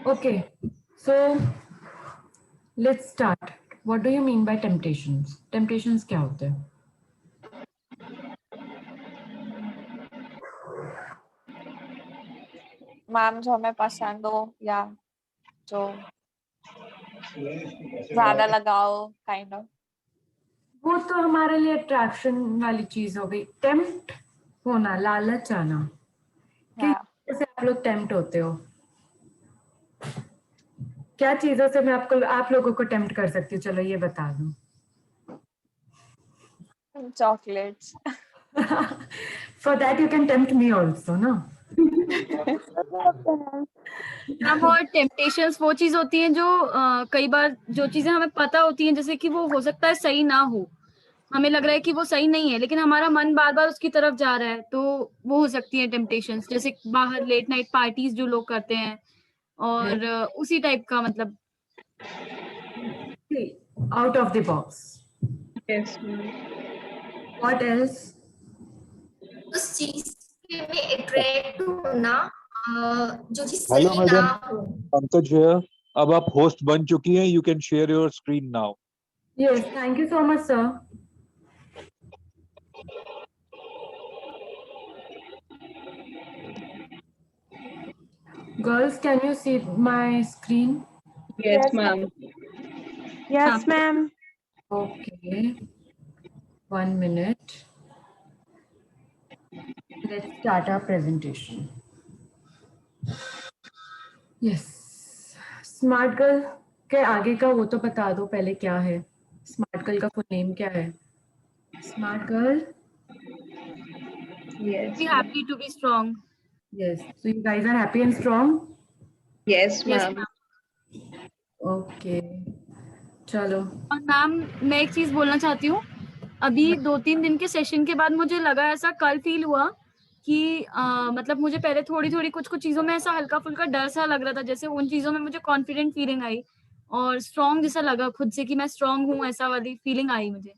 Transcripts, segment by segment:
Okay, so let's start. What do you mean by temptations? Temptations क्या होते हैं? Ma'am जो हमें पसंद हो या जो ज्यादा लगाओ काइंड ऑफ। वो तो हमारे लिए अट्रैक्शन वाली चीज हो गई। टेम्प्ट होना, लालच आना। किन चीजों से आप लोग टेम्प्ट होते हो? क्या चीजों से मैं आप लोगों को टेम्प्ट कर सकती हूँ? चलो ये बता दूं। Chocolates. For that you can tempt me also, ना? मैम और टेम्पटेशंस वो चीज होती है जो कई बार जो चीजें हमें पता होती हैं, जैसे कि वो हो सकता है सही ना हो, हमें लग रहा है कि वो सही नहीं है, लेकिन हमारा मन बार बार उसकी तरफ जा रहा है, तो वो हो सकती है टेम्पटेशंस। जैसे बाहर लेट नाइट पार्टीज जो लोग करते हैं, और उसी टाइप का मतलब। Out of the box. Yes. What else? उस चीज के में अट्रैक्ट होना, जो चीज हेलो सही ना मैडम, हो। पंकज हियर। अब आप होस्ट बन चुकी हैं, you can share your screen now. Yes, thank you so much, sir. Girls, can you see my screen? Yes, ma'am. Yes, ma'am. Okay. 1 minute. Let's start our presentation. Yes. Smart girl के आगे का वो तो बता दो पहले क्या है? Smart girl का full name क्या है? Smart girl. Yes. Be happy to be strong. Yes. So you guys are happy and strong? Yes, Yes, ma'am. ma'am. Okay. चलो. और मैम मैं एक चीज बोलना चाहती हूँ। अभी 2-3 दिन के सेशन के बाद मुझे लगा, ऐसा कल फील हुआ कि मतलब मुझे पहले थोड़ी थोड़ी कुछ कुछ चीजों में ऐसा हल्का फुल्का डर सा लग रहा था, जैसे उन चीजों में मुझे कॉन्फिडेंट फीलिंग आई और स्ट्रॉन्ग जैसा लगा खुद से कि मैं स्ट्रॉन्ग हूँ, ऐसा वाली फीलिंग आई मुझे।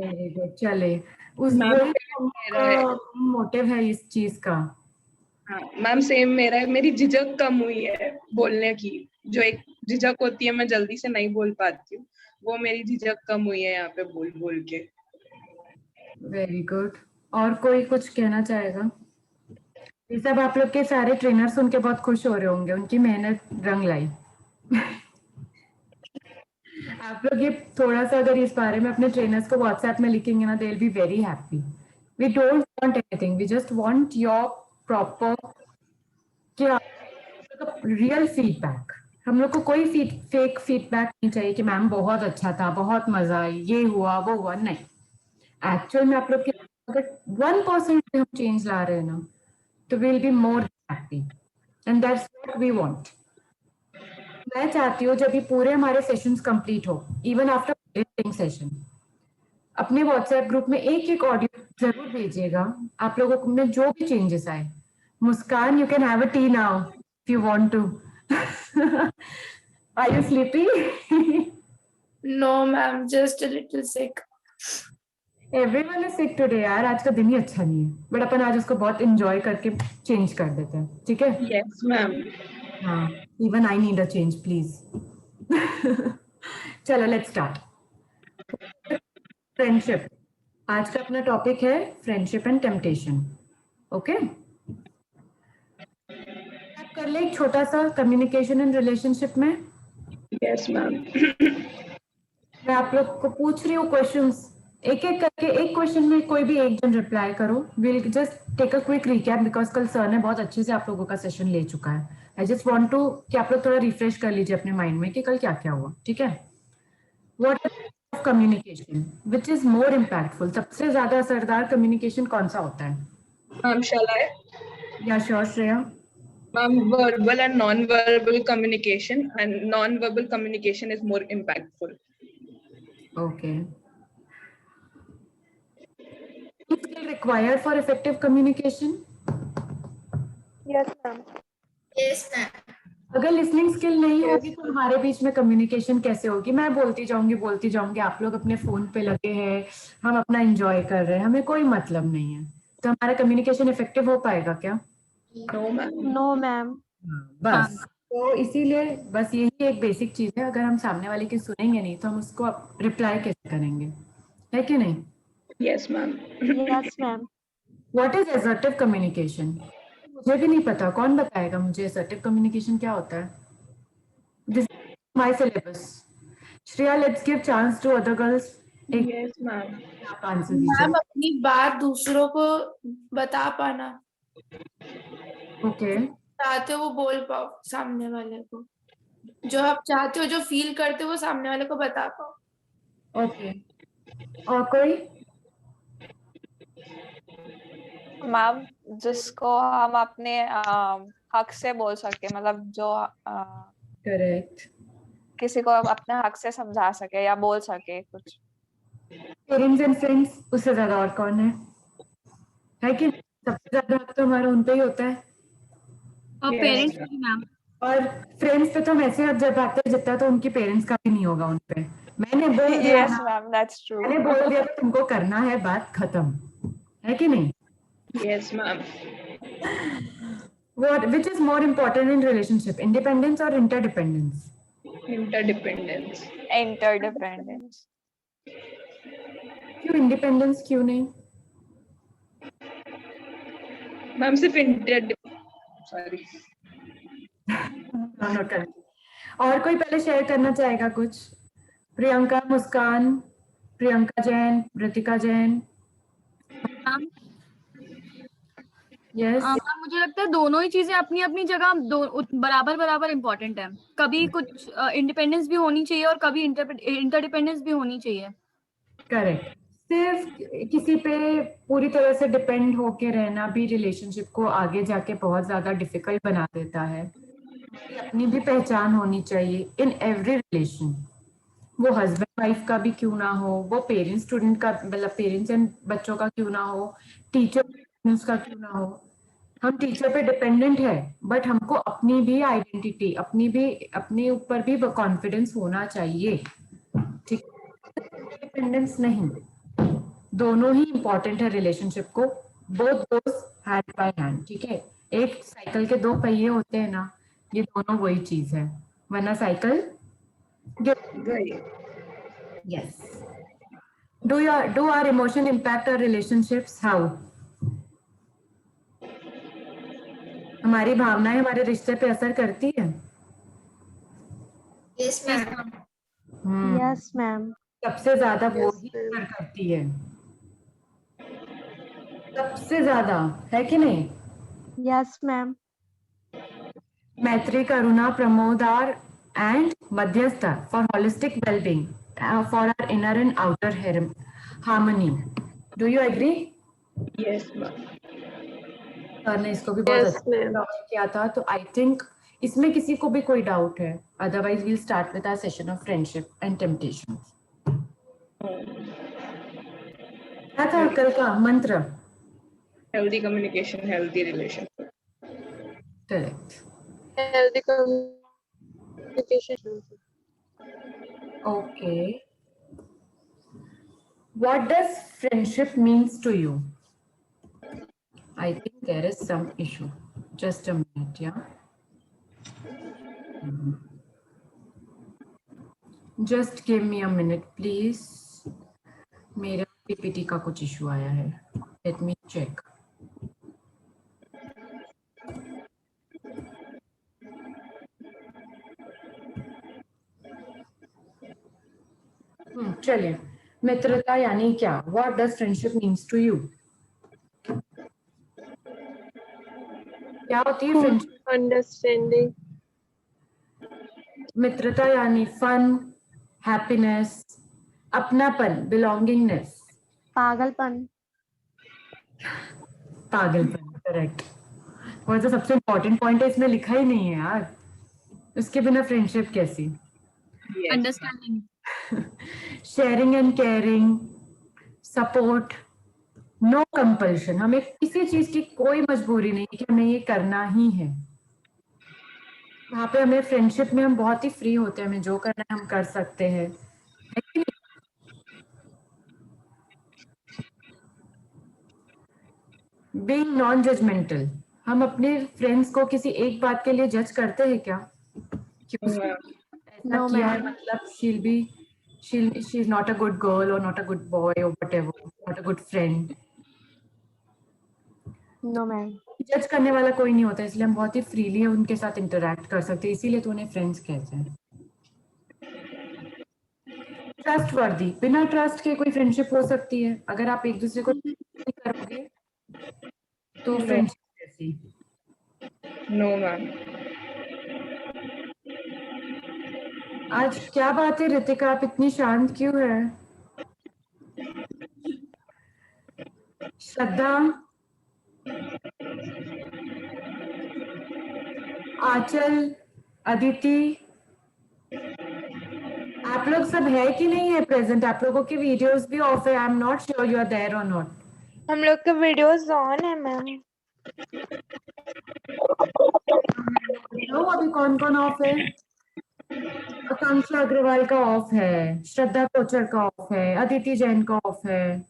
Very good. चले, उस मैम, वही मेरा है। मोटिव है इस चीज का। हाँ मैम, सेम मेरा है। मेरी झिझक कम हुई है बोलने की। जो एक झिझक होती है, मैं जल्दी से नहीं बोल पाती हूँ, वो मेरी झिझक कम हुई है यहाँ पे बोल बोल के। Very good. और कोई कुछ कहना चाहेगा? ये सब आप लोग के सारे ट्रेनर सुन के बहुत खुश हो रहे होंगे, उनकी मेहनत रंग लाई। आप लोग ये थोड़ा सा अगर इस बारे में अपने ट्रेनर्स को व्हाट्सएप में लिखेंगे ना, they will be very happy. We don't want anything, we just want your proper क्या रियल फीडबैक। हम लोग को कोई फेक फीडबैक नहीं चाहिए कि मैम बहुत अच्छा था, बहुत मजा आई, ये हुआ वो हुआ, नहीं। एक्चुअल में आप लोग के अगर 1% हम चेंज ला रहे हैं ना, तो will be more happy and that's what we want. मैं चाहती हूँ जब ये पूरे हमारे सेशंस कंप्लीट हो, इवन आफ्टर सेशन, अपने व्हाट्सएप ग्रुप में एक एक ऑडियो जरूर भेजिएगा आप लोगों को में जो भी चेंजेस आए। Muskan, you can have a tea now if you want to. Are you sleepy? No, ma'am, just a little sick. Everyone is sick today यार, आज का दिन ही अच्छा नहीं है, बट अपन आज उसको बहुत एंजॉय करके चेंज कर देते हैं, ठीक है? Yes ma'am. हाँ, even I need a change please. चलो लेट्स स्टार्ट। फ्रेंडशिप, आज का अपना टॉपिक है फ्रेंडशिप एंड टेम्पटेशन। ओके, कर ले एक छोटा सा कम्युनिकेशन एंड रिलेशनशिप में। Yes ma'am. मैं आप लोग को पूछ रही हूँ क्वेश्चंस, एक एक करके एक क्वेश्चन में कोई भी एक जन रिप्लाई करो। Will just take a quick recap because कल सर ने बहुत अच्छे से आप लोगों का सेशन ले चुका है। आई जस्ट वांट टू कि आप लोग थोड़ा रिफ्रेश कर लीजिए अपने माइंड में कि कल क्या क्या हुआ, ठीक है? What of communication which is more impactful? सबसे ज्यादा असरदार कम्युनिकेशन कौन सा होता है? मैम शलाय। या sure Shreya? Ma'am, verbal and non-verbal communication, and non-verbal communication is more impactful. Okay. Skill required for effective communication? Yes, ma'am. Yes, ma'am. अगर listening skill नहीं होगी तो हमारे बीच में कम्युनिकेशन कैसे होगी? मैं बोलती जाऊंगी, आप लोग अपने फोन पे लगे हैं, हम अपना एंजॉय कर रहे हैं, हमें कोई मतलब नहीं है, तो हमारा कम्युनिकेशन इफेक्टिव हो पाएगा क्या? No ma'am. No, ma'am. बस तो इसीलिए बस यही एक बेसिक चीज है, अगर हम सामने वाले की सुनेंगे नहीं तो हम उसको रिप्लाई कैसे करेंगे, है कि नहीं? Yes, ma'am. Yes, ma'am. What is assertive communication? मुझे भी नहीं पता, कौन बताएगा मुझे असर्टिव कम्युनिकेशन क्या होता है? This my syllabus. Shreya, let's give chance to other girls. एक Yes, ma'am. आप आंसर मैम दीजिए। अपनी बात दूसरों को बता पाना, ओके, चाहते हो वो बोल पाओ सामने वाले को, जो आप चाहते हो, जो फील करते हो वो सामने वाले को बता पाओ। ओके। और कोई? मैम, जिसको हम अपने हक से बोल सके, मतलब जो करेक्ट। किसी को अपने हक से समझा सके या बोल सके कुछ। पेरेंट्स एंड फ्रेंड्स, उससे ज्यादा और कौन है कि सबसे ज्यादा हक तो हमारा उन पे ही होता है। और Yes, पेरेंट्स ma'am. भी मैम। और फ्रेंड्स पे तो हम ऐसे हक जताते हैं जितना तो उनके पेरेंट्स का भी नहीं होगा उन पे। मैंने बोल दिया यस ना, मैम, दैट्स ट्रू। मैंने बोल दिया तो तुमको करना है, बात खत्म, है कि नहीं? Yes, ma'am. What, which is more important in relationship, independence or interdependence? Interdependence. Interdependence. क्यों इंडिपेंडेंस, क्यों नहीं? Ma'am, सिर्फ sorry. दोनों कर। और कोई पहले शेयर करना चाहेगा कुछ? Priyanka, Muskan, Priyanka Jain, Ritika Jain. Ma'am yes, ma'am, मुझे लगता है दोनों ही चीजें अपनी अपनी जगह बराबर बराबर इम्पोर्टेंट है। कभी कुछ इंडिपेंडेंस भी होनी चाहिए और कभी इंटरडिपेंडेंस भी होनी चाहिए। करेक्ट। सिर्फ किसी पे पूरी तरह से डिपेंड होके रहना भी रिलेशनशिप को आगे जाके बहुत ज्यादा डिफिकल्ट बना देता है। अपनी भी पहचान होनी चाहिए इन एवरी रिलेशन, वो हस्बैंड वाइफ का भी क्यों ना हो, वो पेरेंट्स स्टूडेंट का, मतलब पेरेंट्स एंड बच्चों का क्यों ना हो, टीचर स्टूडेंट्स का क्यों ना हो। हम टीचर पे डिपेंडेंट है, बट हमको अपनी भी आइडेंटिटी, अपने ऊपर भी कॉन्फिडेंस होना चाहिए, ठीक? डिपेंडेंस नहीं, दोनों ही इंपॉर्टेंट है रिलेशनशिप को, both goes hand by hand, ठीक है? एक साइकिल के दो पहिए होते हैं ना, ये दोनों वही चीज है, वरना cycle Right. yes. Do our emotion impact our relationships? How? हमारी भावनाएं हमारे रिश्ते पे असर करती है? Yes ma'am. Yes, ma'am. सबसे ज्यादा वो Yes, ही ma'am. असर करती है, सबसे ज्यादा, है कि नहीं? Yes, ma'am. मैत्री, करुणा, प्रमोद आर एंड मध्यस्थ for holistic wellbeing, for our inner and outer harmony. Do you agree? Yes, ma'am. Sir ने इसको भी बहुत Yes, अच्छा ma'am. कवर किया था, तो आई थिंक इसमें किसी को भी कोई डाउट है? Otherwise we'll start with our session of friendship and temptations. क्या था कल का मंत्र? Healthy communication, healthy relationship. Correct. Healthy communication. Okay, what does friendship means to you? I think there is some issue, just a minute, या just give me a minute please, मेरा PPT का कुछ issue आया है, late me check. चलिए, मित्रता यानी क्या? What does friendship means to you? क्या होती है फ्रेंडशिप? Understanding. मित्रता यानी फन, हैप्पीनेस, अपनापन, बिलोंगिंगनेस, पागलपन. पागलपन, करेक्ट। वो तो सबसे इम्पोर्टेंट पॉइंट है, इसमें लिखा ही नहीं है यार, उसके बिना फ्रेंडशिप कैसी? Yes. Understanding. Sharing and caring, support, no compulsion, हमें किसी चीज की कोई मजबूरी नहीं कि हमें ये करना ही है। वहां पे हमें फ्रेंडशिप में हम बहुत ही फ्री होते हैं, हमें जो करना है हम कर सकते हैं, है कि नहीं? बीइंग नॉन जजमेंटल, हम अपने फ्रेंड्स को किसी एक बात के लिए जज करते हैं क्या? क्यों No, ma'am. ऐसा No, किया है ma'am. मतलब she's not a good girl or not a good boy or whatever, not a good friend. No, ma'am. जज करने वाला कोई नहीं होता, इसलिए हम बहुत ही फ्रीली उनके साथ इंटरेक्ट कर सकते हैं, इसीलिए तो उन्हें फ्रेंड्स कहते हैं। ट्रस्टवर्दी, बिना ट्रस्ट के कोई फ्रेंडशिप हो सकती है? अगर आप एक दूसरे को नहीं करोगे तो No. फ्रेंडशिप कैसी? No, ma'am. आज क्या बात है रितिका, आप इतनी शांत क्यों है? श्रद्धा, आंचल, अदिति, आप लोग सब है कि नहीं है प्रेजेंट? आप लोगों की वीडियोस भी ऑफ है, I am not sure you are there और नॉट। हम लोग का वीडियोस ऑन है मैम। नो, अभी कौन कौन ऑफ है? आकांक्षा अग्रवाल का ऑफ है, श्रद्धा कोचर का ऑफ है, अदिति जैन का ऑफ है।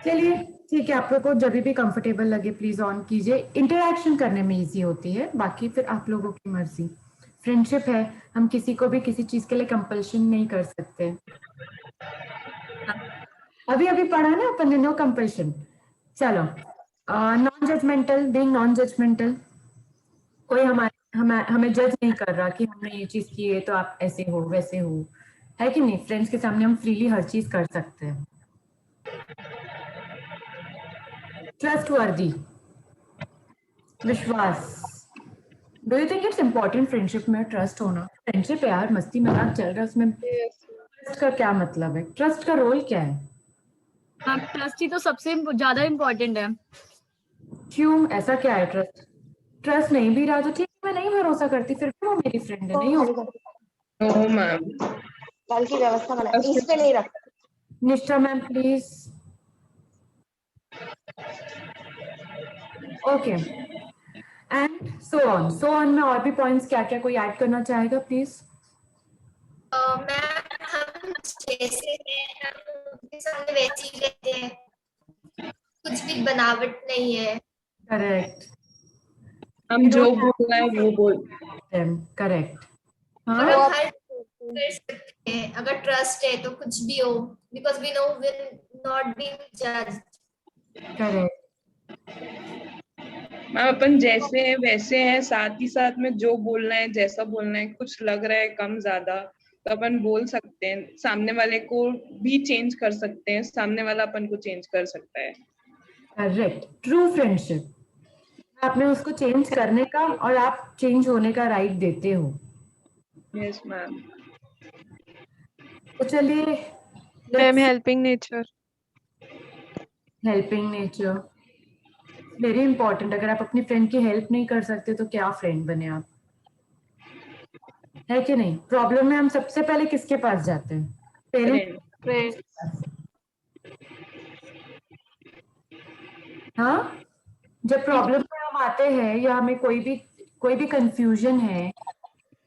चलिए ठीक है, आप लोग को जब भी कंफर्टेबल लगे प्लीज ऑन कीजिए, इंटरेक्शन करने में इजी होती है, बाकी फिर आप लोगों की मर्जी। फ्रेंडशिप है, हम किसी को भी किसी चीज के लिए कंपल्शन नहीं कर सकते। अभी अभी पढ़ा ना अपन ने, नो कंपल्शन। चलो, non judgmental, being non judgmental, कोई हमें जज नहीं कर रहा कि हमने ये चीज की है तो आप ऐसे हो वैसे हो, है कि नहीं? फ्रेंड्स के सामने हम फ्रीली हर चीज कर सकते हैं। ट्रस्टवर्दी, विश्वास। Do you think it's important friendship में ट्रस्ट होना? फ्रेंडशिप है यार, मस्ती मजाक चल रहा है उसमें ट्रस्ट का क्या मतलब है? ट्रस्ट का रोल क्या है? हाँ, ट्रस्ट ही तो सबसे ज्यादा इम्पोर्टेंट है। क्यों, ऐसा क्या है? ट्रस्ट नहीं भी रहा तो ठीक है, मैं नहीं भरोसा करती, फिर भी वो मेरी फ्रेंड है, नहीं हो? No, ma'am. कल की व्यवस्था बना, इस पे नहीं रख। निष्ठा ma'am please. Okay, and so on में और भी पॉइंट्स क्या क्या कोई ऐड करना चाहेगा प्लीज? मैम हम जैसे हैं हम उनके सामने वैसे ही रहते हैं, कुछ भी बनावट नहीं है। करेक्ट, हम जो बोलना है वो बोल। करेक्ट। और हाँ, हम हर कर सकते हैं अगर ट्रस्ट है तो कुछ भी हो, because we know will not be judged. Correct. Ma'am अपन जैसे हैं वैसे हैं, साथ ही साथ में जो बोलना है जैसा बोलना है, कुछ लग रहा है कम ज्यादा तो अपन बोल सकते हैं, सामने वाले को भी चेंज कर सकते हैं, सामने वाला अपन को चेंज कर सकता है। करेक्ट, ट्रू फ्रेंडशिप, आपने उसको चेंज करने का और आप चेंज होने का राइट देते हो। Yes ma'am. तो चलिए, ma'am helping nature. Helping nature very important. अगर आप अपनी फ्रेंड की हेल्प नहीं कर सकते तो क्या फ्रेंड बने आप, है कि नहीं? प्रॉब्लम में हम सबसे पहले किसके पास जाते हैं? पेरेंट्स। हाँ, जब प्रॉब्लम में हम आते हैं या हमें कोई भी कंफ्यूजन है,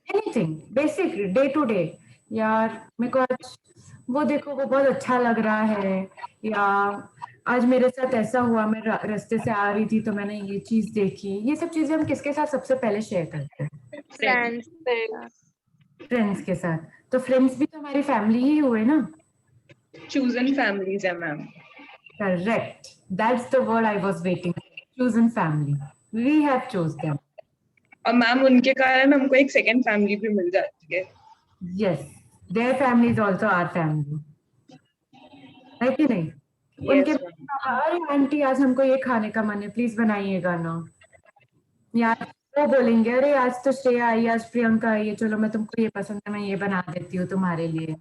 anything basic day to day, यार मेरे को आज वो देखो वो बहुत अच्छा लग रहा है, या आज मेरे साथ ऐसा हुआ, मैं रास्ते से आ रही थी तो मैंने ये चीज देखी, ये सब चीजें हम किसके साथ सबसे पहले शेयर करते हैं? फ्रेंड्स के साथ। तो फ्रेंड्स भी तो हमारी फैमिली ही हुए ना। चूजन फैमिलीज है ma'am. Correct, that's the word I was waiting, chosen family, we have chose them. और मैम उनके कारण हमको एक सेकंड फैमिली भी मिल जाती है। Yes, there family is also our family, है कि नहीं? उनके अरे आंटी आज हमको ये खाने का मन है, प्लीज बनाइएगा ना, यार वो बोलेंगे अरे आज तो श्रेया आई, आज प्रियंका आई है, चलो मैं तुमको ये पसंद है, मैं ये बना देती हूँ तुम्हारे लिए।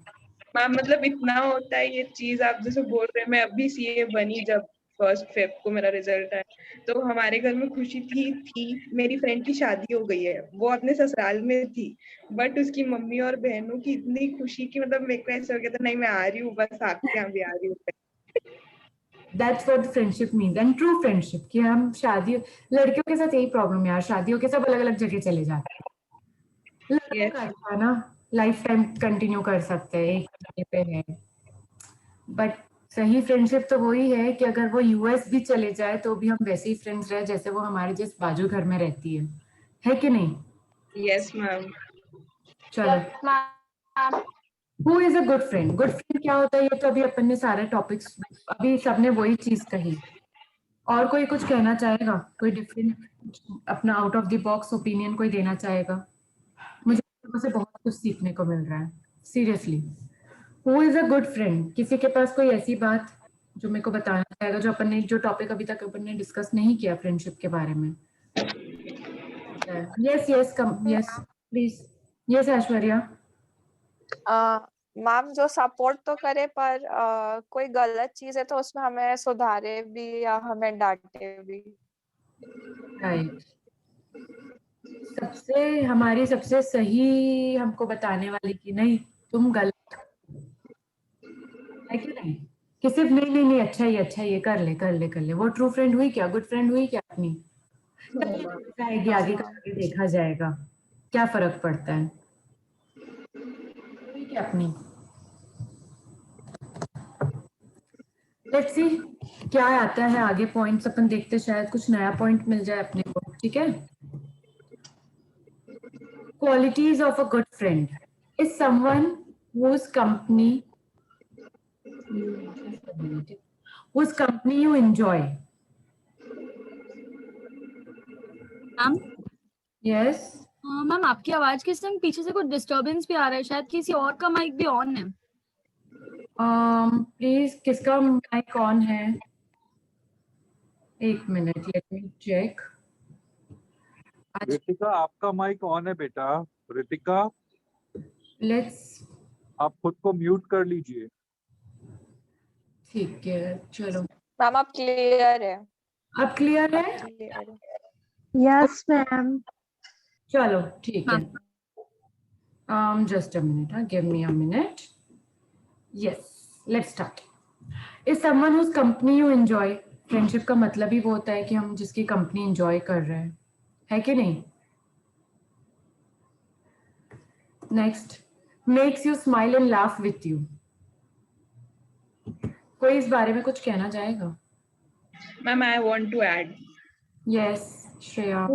मैम मतलब इतना होता है ये चीज, आप जैसे बोल रहे हैं, मैं अभी सीए बनी जब 1 Feb को मेरा रिजल्ट आया, तो हमारे घर में खुशी थी मेरी फ्रेंड की शादी हो गई है, वो अपने ससुराल में थी, बट उसकी मम्मी और बहनों की इतनी खुशी की मतलब मेरे को ऐसा हो गया था, नहीं मैं आ रही हूँ, बस आपके यहाँ भी आ रही हूँ। That's what friendship means, and true friendship कि हम शादी, लड़कियों के साथ यही प्रॉब्लम है यार, शादियों के सब अलग अलग जगह चले जाते हैं। लड़कों का अच्छा है ना, लाइफ टाइम कंटिन्यू कर सकते हैं, एक जगह पे है, बट सही फ्रेंडशिप तो वही है कि अगर वो यूएस भी चले जाए तो भी हम वैसे ही फ्रेंड्स रहे जैसे वो हमारे जिस बाजू घर में रहती है कि नहीं? Yes ma'am. चलो, ma'am who is a good friend? Good friend क्या होता है, ये तो अभी अपन ने सारे टॉपिक्स, अभी सबने वही चीज कही। और कोई कुछ कहना चाहेगा? कोई डिफरेंट अपना out of the box opinion कोई देना चाहेगा? मुझे लोगों से बहुत कुछ सीखने को मिल रहा है, seriously. Who is a good friend? किसी के पास कोई ऐसी बात जो मेरे को बताना चाहेगा, जो अपन ने, जो टॉपिक अभी तक अपन ने डिस्कस नहीं किया फ्रेंडशिप के बारे में? Yes yes come, yes please, yes Aishwarya. Ma'am जो सपोर्ट तो करे पर कोई गलत चीज है तो उसमें हमें सुधारे भी या हमें डांटे भी। राइट, हमारी सबसे सही हमको बताने वाली कि नहीं तुम गलत, है कि नहीं? कि सिर्फ नहीं नहीं नहीं अच्छा ही कर ले कर ले कर ले, वो ट्रू फ्रेंड हुई क्या? गुड फ्रेंड हुई क्या अपनी? आएगी आगे का आगे देखा जाएगा, क्या फर्क पड़ता है, हुई क्या अपनी? लेट्स सी क्या आता है आगे, पॉइंट्स अपन देखते, शायद कुछ नया पॉइंट मिल जाए अपने को। ठीक है, qualities of a good friend is someone whose company you enjoy. Ma'am Yes. Ma'am आपकी आवाज के संग पीछे से कुछ डिस्टरबेंस भी आ रहा है, शायद किसी और का माइक भी ऑन है। प्लीज किसका माइक ऑन है? एक minute, let me check. Ritika आपका माइक ऑन है बेटा। रितिका लेट्स, आप खुद को म्यूट कर लीजिए। ठीक है चलो, मैम आप क्लियर है? अब क्लियर है? क्लियर है। Yes ma'am. चलो ठीक है, just a minute, give me a minute. Yes, let's start. Is someone whose company you enjoy. Friendship का मतलब ही वो होता है कि हम जिसकी कंपनी एंजॉय कर रहे हैं, है कि नहीं? Next, makes you smile and laugh with you. कोई इस बारे में कुछ कहना चाहेगा? Ma'am I want to add. Yes Shreya.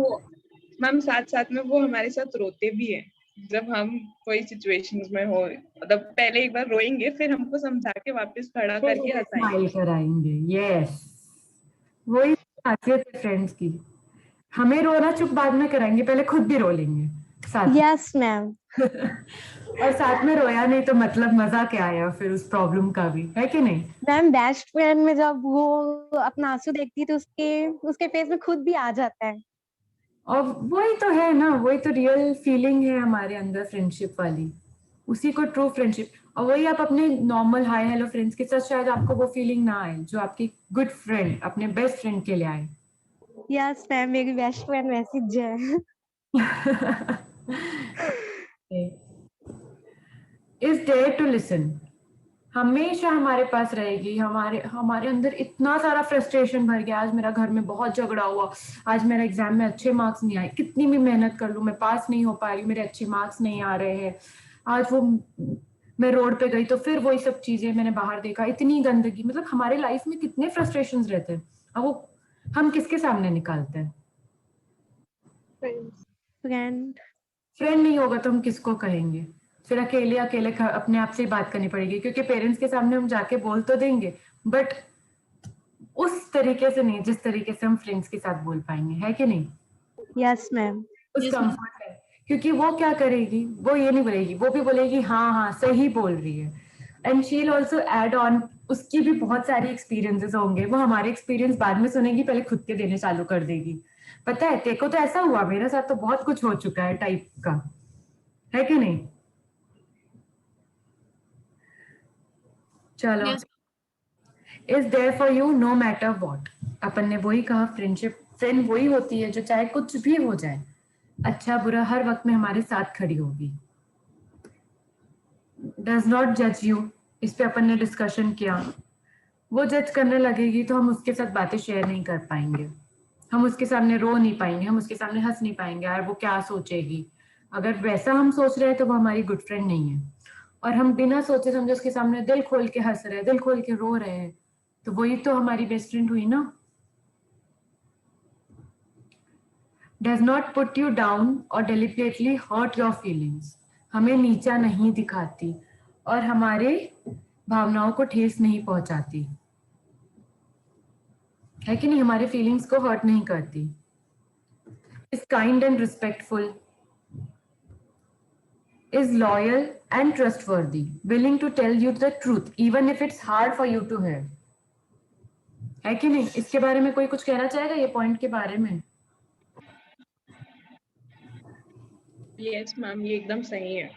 Ma'am साथ साथ में वो हमारे साथ रोते भी है जब हम कोई सिचुएशंस में हो, मतलब पहले एक बार रोएंगे फिर हमको समझा के वापस खड़ा करके हंसाएंगे, स्माइल कराएंगे। यस, वही खासियत है फ्रेंड्स की, हमें रोना चुप बाद में कराएंगे, पहले खुद भी रो लेंगे साथ। Yes ma'am. और साथ में रोया नहीं तो मतलब मजा क्या आया फिर उस प्रॉब्लम का भी, है कि नहीं? मैम बेस्ट फ्रेंड में जब वो अपना आंसू देखती है तो उसके फेस में खुद भी आ जाता है। और वही तो है ना, वही तो रियल फीलिंग है हमारे अंदर फ्रेंडशिप वाली, उसी को ट्रू फ्रेंडशिप। और वही आप अपने नॉर्मल हाय हेलो फ्रेंड्स के साथ शायद आपको वो फीलिंग ना आए जो आपकी गुड फ्रेंड अपने बेस्ट फ्रेंड के लिए आए। यस मैम, मेरी बेस्ट फ्रेंड वैसी है। इज देयर टू लिसन, हमेशा हमारे पास रहेगी। हमारे अंदर इतना सारा फ्रस्ट्रेशन भर गया, आज मेरा घर में बहुत झगड़ा हुआ, आज मेरा एग्जाम में अच्छे मार्क्स नहीं आए, कितनी भी मेहनत कर लूं मैं पास नहीं हो पा रही, मेरे अच्छे मार्क्स नहीं आ रहे हैं, आज वो मैं रोड पे गई तो फिर वही सब चीजें मैंने बाहर देखा, इतनी गंदगी, मतलब हमारे लाइफ में कितने फ्रस्ट्रेशंस रहते हैं। अब वो हम किसके सामने निकालते हैं? फ्रेंड नहीं होगा तो हम किसको कहेंगे? फिर अकेले अपने आप से ही बात करनी पड़ेगी, क्योंकि पेरेंट्स के सामने हम जाके बोल तो देंगे बट उस तरीके से नहीं जिस तरीके से हम फ्रेंड्स के साथ बोल पाएंगे, है कि नहीं? Yes ma'am. उस कंफर्ट है, क्योंकि वो क्या करेगी, वो ये नहीं बोलेगी, वो भी बोलेगी हाँ हाँ सही बोल रही है, and she will also add on, उसकी भी बहुत सारे एक्सपीरियंसेस होंगे, वो हमारे एक्सपीरियंस बाद में सुनेगी, पहले खुद के देने चालू कर देगी। पता है तेरे को तो ऐसा हुआ, मेरे साथ तो बहुत कुछ हो चुका है टाइप का, है कि नहीं? चलो, is there for you no matter what. अपन ने वही कहा, फ्रेंड वही होती है जो चाहे कुछ भी हो जाए, अच्छा बुरा हर वक्त में हमारे साथ खड़ी होगी। डज नॉट जज यू, इस पे अपन ने डिस्कशन किया। वो जज करने लगेगी तो हम उसके साथ बातें शेयर नहीं कर पाएंगे, हम उसके सामने रो नहीं पाएंगे, हम उसके सामने हंस नहीं पाएंगे, यार वो क्या सोचेगी। अगर वैसा हम सोच रहे हैं तो वो हमारी गुड फ्रेंड नहीं है। और हम बिना सोचे समझे उसके सामने दिल खोल के हंस रहे हैं, दिल खोल के रो रहे हैं, तो वही तो हमारी बेस्ट फ्रेंड हुई ना। Does not put you down और डेलिबरेटली हर्ट योर फीलिंग्स, हमें नीचा नहीं दिखाती और हमारे भावनाओं को ठेस नहीं पहुंचाती, है कि नहीं, हमारे फीलिंग्स को हर्ट नहीं करती। Is kind and respectful, is loyal and trustworthy, willing to tell you the truth even if it's hard for you to hear, है कि नहीं। इसके बारे में कोई कुछ कहना चाहेगा ये पॉइंट के बारे में? यस मैम, ये एकदम सही है।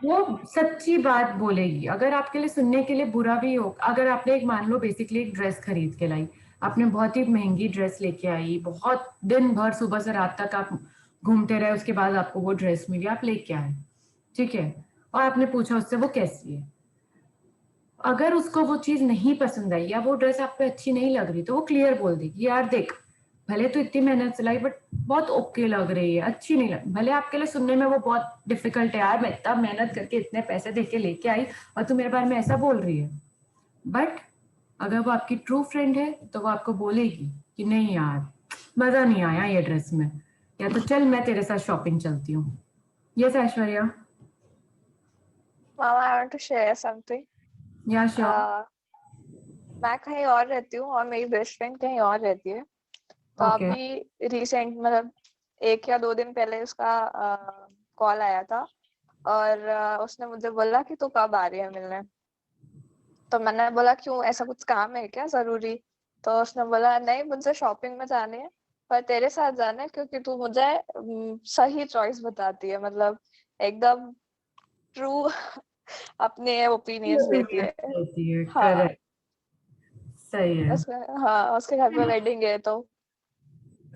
वो सच्ची बात बोलेगी, अगर आपके लिए सुनने के लिए बुरा भी हो। अगर आपने एक मान लो बेसिकली एक ड्रेस खरीद के लाई, आपने बहुत ही महंगी ड्रेस लेके आई, बहुत दिन भर सुबह से रात तक आप घूमते रहे, उसके बाद आपको वो ड्रेस मिली, आप लेके आए, ठीक है, और आपने पूछा उससे वो कैसी है। अगर उसको वो चीज नहीं पसंद आई या वो ड्रेस आप पे अच्छी नहीं लग रही, तो वो क्लियर बोल देगी, यार देख भले तो इतनी मेहनत से लाई बट बहुत ओके लग रही है, अच्छी नहीं लग, भले आपके लिए सुनने में वो बहुत डिफिकल्ट है, यार मैं इतना मेहनत करके इतने पैसे दे के लेके आई और तू मेरे बारे में ऐसा बोल रही है। बट अगर वो आपकी ट्रू फ्रेंड है तो वो आपको बोलेगी कि नहीं यार मजा नहीं आया ये ड्रेस में, या तो चल मैं तेरे साथ शॉपिंग चलती हूँ। Yes Aishwarya. Mom, I want to share something. या श्योर। मैं कहीं और रहती हूँ और मेरी बेस्ट फ्रेंड कहीं और रहती है। तो Okay. अभी रिसेंट मतलब 1 या 2 दिन पहले उसका कॉल आया था और उसने मुझे बोला कि तू कब आ रही है मिलने। तो मैंने बोला क्यों, ऐसा कुछ काम है क्या जरूरी? तो उसने बोला नहीं, मुझे शॉपिंग में जानी है पर तेरे साथ जाना है क्योंकि तू मुझे सही चॉइस बताती है, मतलब एकदम ट्रू अपने ओपिनियंस देती है। होती है, हाँ करेक्ट, सही है। उसके घर पे वेडिंग है तो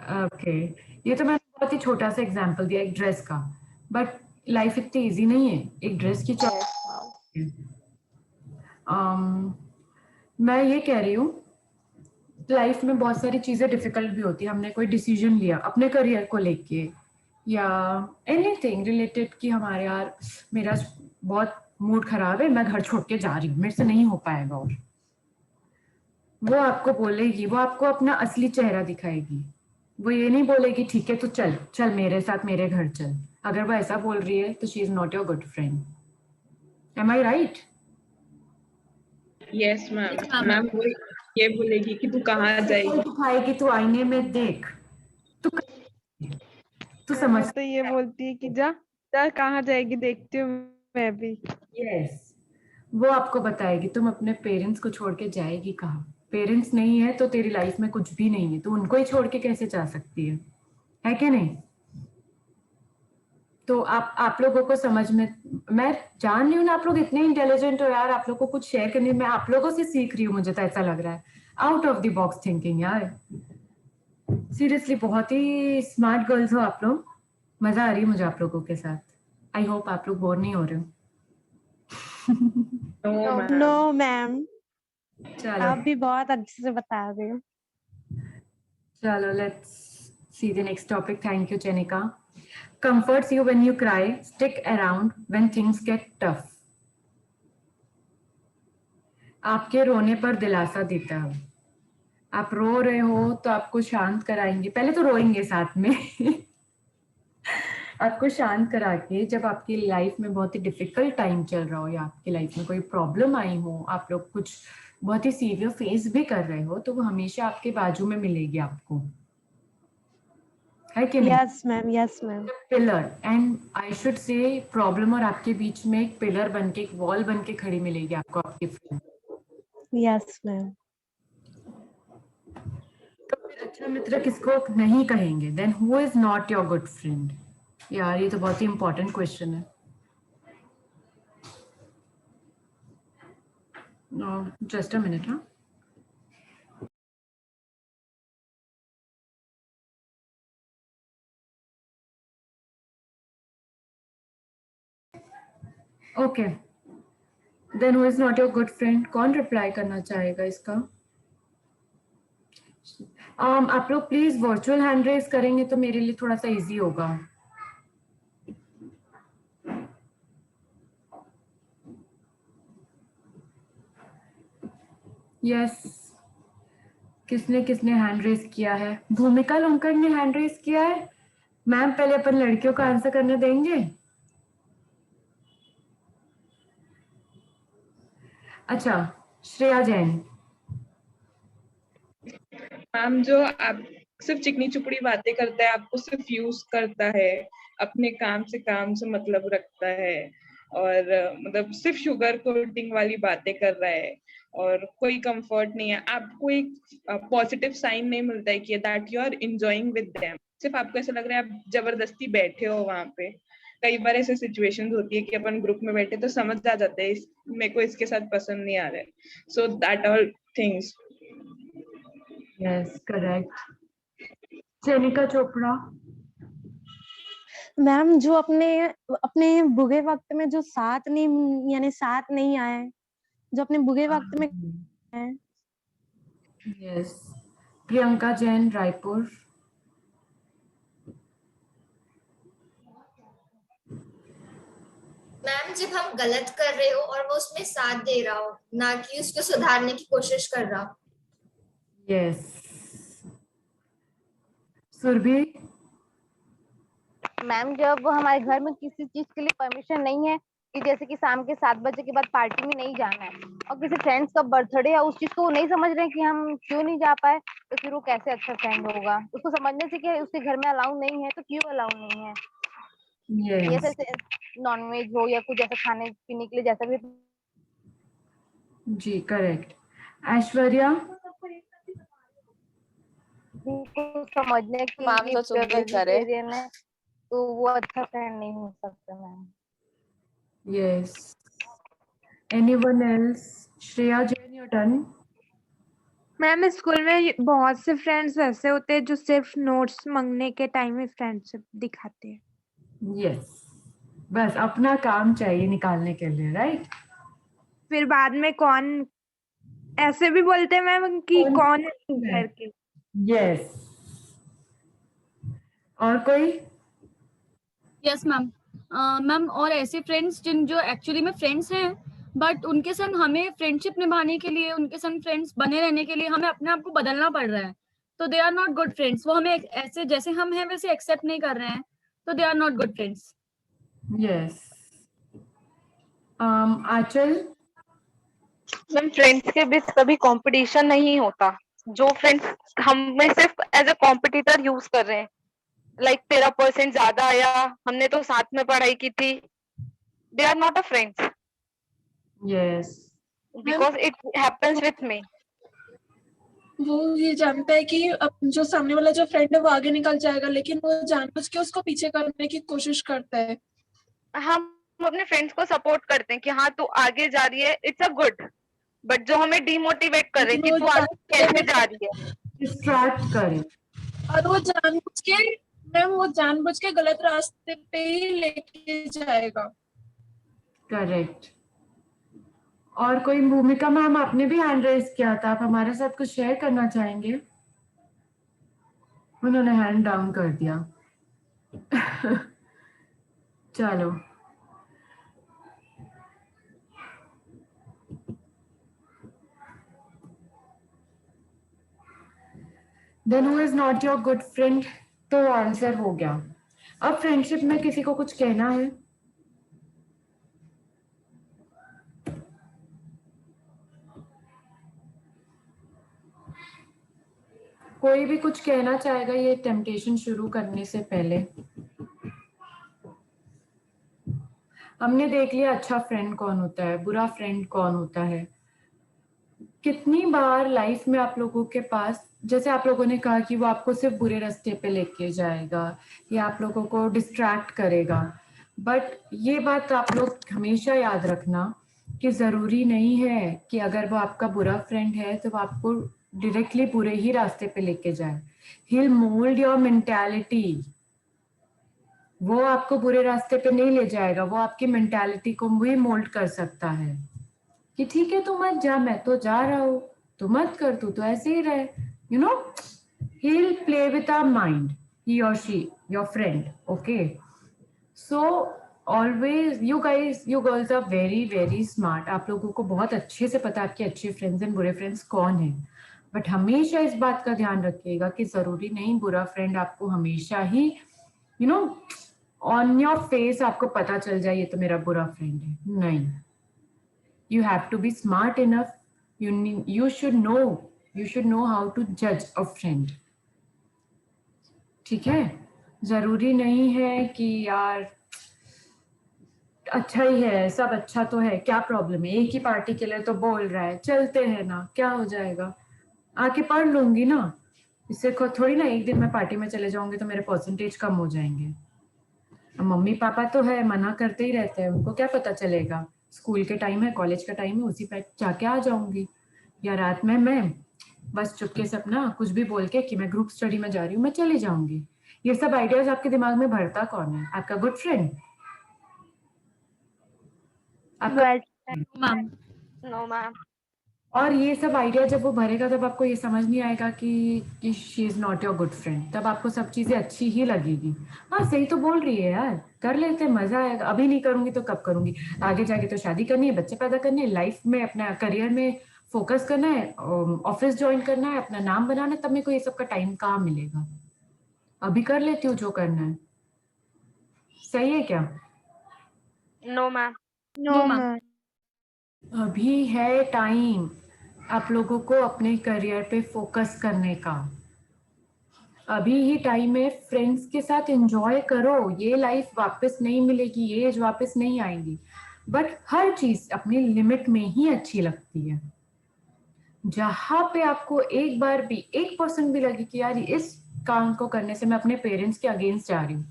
ओके, ये तो मैंने बहुत ही छोटा सा एग्जांपल दिया एक ड्रेस का, बट लाइफ इतनी इजी नहीं है एक ड्रेस की yes, चॉइस। मैं ये कह रही हूँ लाइफ में बहुत सारी चीजें डिफिकल्ट भी होती है। हमने कोई डिसीजन लिया अपने करियर को लेके या एनीथिंग रिलेटेड कि हमारे यार मेरा बहुत मूड खराब है, मैं घर छोड़ के जा रही हूँ, मेरे से नहीं हो पाएगा, और वो आपको बोलेगी, वो आपको अपना असली चेहरा दिखाएगी। वो ये नहीं बोलेगी ठीक है तो चल चल मेरे साथ मेरे घर चल। अगर वो ऐसा बोल रही है तो she is not your good friend. Am I right? Yes ma'am. Yes, ma'am. Ma'am वो ये बोलेगी कि तू कहाँ जाएगी। दिखाएगी, तू आईने में देख, तू तू समझ। तो ये बोलती है कि जा जा, कहाँ जाएगी देखती हूँ मैं भी। यस, वो आपको बताएगी तुम अपने पेरेंट्स को छोड़ के जाएगी कहाँ। पेरेंट्स नहीं है तो तेरी लाइफ में कुछ भी नहीं है, तो उनको ही छोड़ के कैसे जा सकती है कि नहीं? तो आप लोगों को समझ में, मैं जान रही हूँ ना आप लोग इतने इंटेलिजेंट हो यार, आप लोग को कुछ शेयर करने में आप लोगों से सीख रही हूँ, मुझे तो ऐसा लग रहा है out of the box thinking यार। सीरियसली बहुत ही स्मार्ट गर्ल्स हो आप लोग, मजा आ रही है मुझे आप लोगों के साथ। आई होप आप लोग बोर नहीं हो रहे हो। नो मैम, चलो आप भी बहुत अच्छे से बता रहे हो। चलो let's see the next topic. Thank you Jenika. Comforts you when you cry, stick around when things get tough. आपके रोने पर दिलासा देता है। आप रो रहे हो तो आपको शांत कराएंगे, पहले तो रोएंगे साथ में आपको शांत करा के, जब आपकी लाइफ में बहुत ही डिफिकल्ट टाइम चल रहा हो या आपकी लाइफ में कोई प्रॉब्लम आई हो, आप लोग कुछ बहुत ही सीवियर फेस भी कर रहे हो, तो वो हमेशा आपके बाजू में मिलेगी आपको, है कि नहीं? Yes ma'am, yes ma'am. Pillar, and I should say problem और आपके बीच में एक पिलर बन के, एक वॉल बन के खड़ी मिलेगी आपको आपकी फ्रेंड। Yes ma'am. तो फिर अच्छा मित्र किसको नहीं कहेंगे? Then who is not your good friend? यार ये तो बहुत ही इंपॉर्टेंट क्वेश्चन है। Just a minute. हाँ, okay, then who is not your good friend? कौन रिप्लाई करना चाहेगा इसका? आप लोग प्लीज वर्चुअल हैंड रेज करेंगे तो मेरे लिए थोड़ा सा इजी होगा। यस, किसने किसने हैंड रेज किया है? भूमिका लोंकर ने हैंड रेज किया है। मैम पहले अपन लड़कियों का आंसर करने देंगे। अच्छा, श्रेया जैन। मैम जो आप सिर्फ चिकनी चुपड़ी बातें करता है, आपको सिर्फ यूज करता है, अपने काम से मतलब रखता है, और मतलब सिर्फ शुगर कोटिंग वाली बातें कर रहा है, और कोई कंफर्ट नहीं है आपको, एक पॉजिटिव साइन नहीं मिलता है कि that you are enjoying with them. सिर्फ आपको ऐसा लग रहा है आप जबरदस्ती बैठे हो वहां पे। कई बार ऐसे सिचुएशंस होती है कि अपन ग्रुप में बैठे तो समझ आ जाता है मेरे को इसके साथ पसंद नहीं आ रहा है, so that all things. Yes, correct. Jenika Chopra. Ma'am जो अपने अपने बुरे वक्त में जो साथ नहीं, यानी साथ नहीं आए, जो अपने बुरे वक्त में है। यस, प्रियंका जैन रायपुर। मैम जब हम गलत कर रहे हो और वो उसमें साथ दे रहा हो, ना कि उसको सुधारने की कोशिश कर रहा हो। यस, सुरभि। मैम जब हमारे घर में किसी चीज के लिए परमिशन नहीं है, कि जैसे कि शाम के 7 बजे के बाद पार्टी में नहीं जाना है, और किसी फ्रेंड्स का बर्थडे है, उस चीज को वो नहीं समझ रहे हैं कि हम क्यों नहीं जा पाए, तो फिर वो कैसे अच्छा फ्रेंड होगा? उसको समझने से कि उसके घर में अलाउ नहीं है, तो क्यों अलाउ नहीं है? यस, जैसे नॉनवेज हो या कुछ ऐसा खाने पीने के लिए, जैसा भी। जी करेक्ट। ऐश्वर्या। उनको समझने के मैम लिए जो चुप भी करे। vegetarian है, तो वो अच्छा फ्रेंड नहीं हो सकता ma'am. Yes, anyone else? Shreya Jain, your turn. Ma'am school में बहुत से फ्रेंड्स ऐसे होते हैं जो सिर्फ नोट्स मांगने के टाइम में फ्रेंडशिप दिखाते हैं। यस, बस अपना काम चाहिए निकालने के लिए, राइट? फिर बाद में कौन ऐसे भी बोलते हैं मैम कि कौन है तू करके। यस, और कोई? Yes ma'am. मैम और ऐसे फ्रेंड्स जिन जो एक्चुअली में फ्रेंड्स हैं, बट उनके संग हमें फ्रेंडशिप निभाने के लिए, उनके संग फ्रेंड्स बने रहने के लिए हमें अपने आप को बदलना पड़ रहा है, तो they are not good friends. वो हमें ऐसे जैसे हम हैं वैसे एक्सेप्ट नहीं कर रहे हैं, तो they are not good friends. Yes, Aanchal. Ma'am friends के बीच कभी कंपटीशन नहीं होता। जो फ्रेंड्स हमें सिर्फ एज अ कॉम्पिटिटर यूज कर रहे हैं, लाइक तेरा परसेंट ज्यादा आया, हमने तो साथ में पढ़ाई की थी, they are not a friends yes, because it happens with me. वो ये जानता है कि अब जो सामने वाला जो फ्रेंड है वो आगे निकल जाएगा, लेकिन वो जानबूझ के उसको पीछे करने की कोशिश करता है। हम अपने फ्रेंड्स को सपोर्ट करते हैं कि हाँ तू आगे जा रही है, इट्स अ गुड, बट जो हमें डिमोटिवेट कर रहे हैं कि तू आगे कैसे जा रही है, डिस्ट्रैक्ट करे, और वो जानबूझ के मैम वो जानबूझ के गलत रास्ते पे ही लेके जाएगा। करेक्ट। और कोई? भूमिका मैम, आपने भी हैंड रेज किया था, आप हमारे साथ कुछ शेयर करना चाहेंगे? उन्होंने हैंड डाउन कर दिया। चलो, then who is not your good friend? तो आंसर हो गया। अब फ्रेंडशिप में किसी को कुछ कहना है? कोई भी कुछ कहना चाहेगा ये टेम्पटेशन शुरू करने से पहले? हमने देख लिया अच्छा फ्रेंड कौन होता है, बुरा फ्रेंड कौन होता है। कितनी बार लाइफ में आप लोगों के पास, जैसे आप लोगों ने कहा कि वो आपको सिर्फ बुरे रास्ते पे लेके जाएगा या आप लोगों को डिस्ट्रैक्ट करेगा, बट ये बात आप लोग हमेशा याद रखना कि जरूरी नहीं है कि अगर वो आपका बुरा फ्रेंड है तो वो आपको डायरेक्टली बुरे ही रास्ते पे लेके जाए। He will mould your mentality. वो आपको बुरे रास्ते पे नहीं ले जाएगा, वो आपकी मेंटालिटी को भी मोल्ड कर सकता है कि ठीक है तू मत जा, मैं तो जा रहा हूँ, तू मत कर, तू तो ऐसे ही रहे, you know. He will play with our mind, he और she, your friend, okay. So always you guys, you girls are very very smart. आप लोगों को बहुत अच्छे से पता है आपके अच्छे फ्रेंड्स एंड बुरे फ्रेंड्स कौन है. बट हमेशा इस बात का ध्यान रखिएगा कि जरूरी नहीं बुरा फ्रेंड आपको हमेशा ही you know on your face आपको पता चल जाए ये तो मेरा बुरा फ्रेंड है. नहीं, you have to be smart enough. You should know how to judge a friend. ठीक है, जरूरी नहीं है कि यार अच्छा ही है, सब अच्छा तो है, क्या प्रॉब्लम है, एक ही पार्टी के लिए तो बोल रहा है, चलते हैं ना, क्या हो जाएगा, आके पढ़ लूंगी ना. इससे थोड़ी ना एक दिन मैं पार्टी में चले जाऊंगी तो मेरे परसेंटेज कम हो जाएंगे. मम्मी पापा तो है, मना करते ही रहते हैं, उनको क्या पता चलेगा, स्कूल के टाइम है, कॉलेज का टाइम है, उसी पे जाके आ जाऊंगी. या रात में मैं बस चुपके से अपना कुछ भी बोल के कि मैं ग्रुप स्टडी में जा रही हूँ, मैं चली जाऊंगी. ये सब आइडियाज आपके दिमाग में भरता कौन है? आपका गुड फ्रेंड? No ma'am. और ये सब आइडिया जब वो भरेगा तब आपको ये समझ नहीं आएगा कि she is not your good friend. तब आपको सब चीजें अच्छी ही लगेगी. हाँ सही तो बोल रही है यार, कर लेते, मजा आएगा. अभी नहीं करूंगी तो कब करूंगी? आगे जाके तो शादी करनी है, बच्चे पैदा करने हैं, लाइफ में अपना करियर में फोकस करना है, ऑफिस ज्वाइन करना है, अपना नाम बनाना है, तब मेरे को ये सब का टाइम कहाँ मिलेगा? अभी कर लेती हूँ जो करना है. सही है क्या? No ma'am. No ma'am. अभी है टाइम आप लोगों को अपने करियर पे फोकस करने का. अभी ही टाइम है, फ्रेंड्स के साथ एंजॉय करो. ये लाइफ वापस नहीं मिलेगी, ये एज वापस नहीं आएगी. बट हर चीज अपनी लिमिट में ही अच्छी लगती है. जहां पे आपको एक बार भी 1% भी लगे कि यार इस काम को करने से मैं अपने पेरेंट्स के अगेंस्ट जा रही हूँ,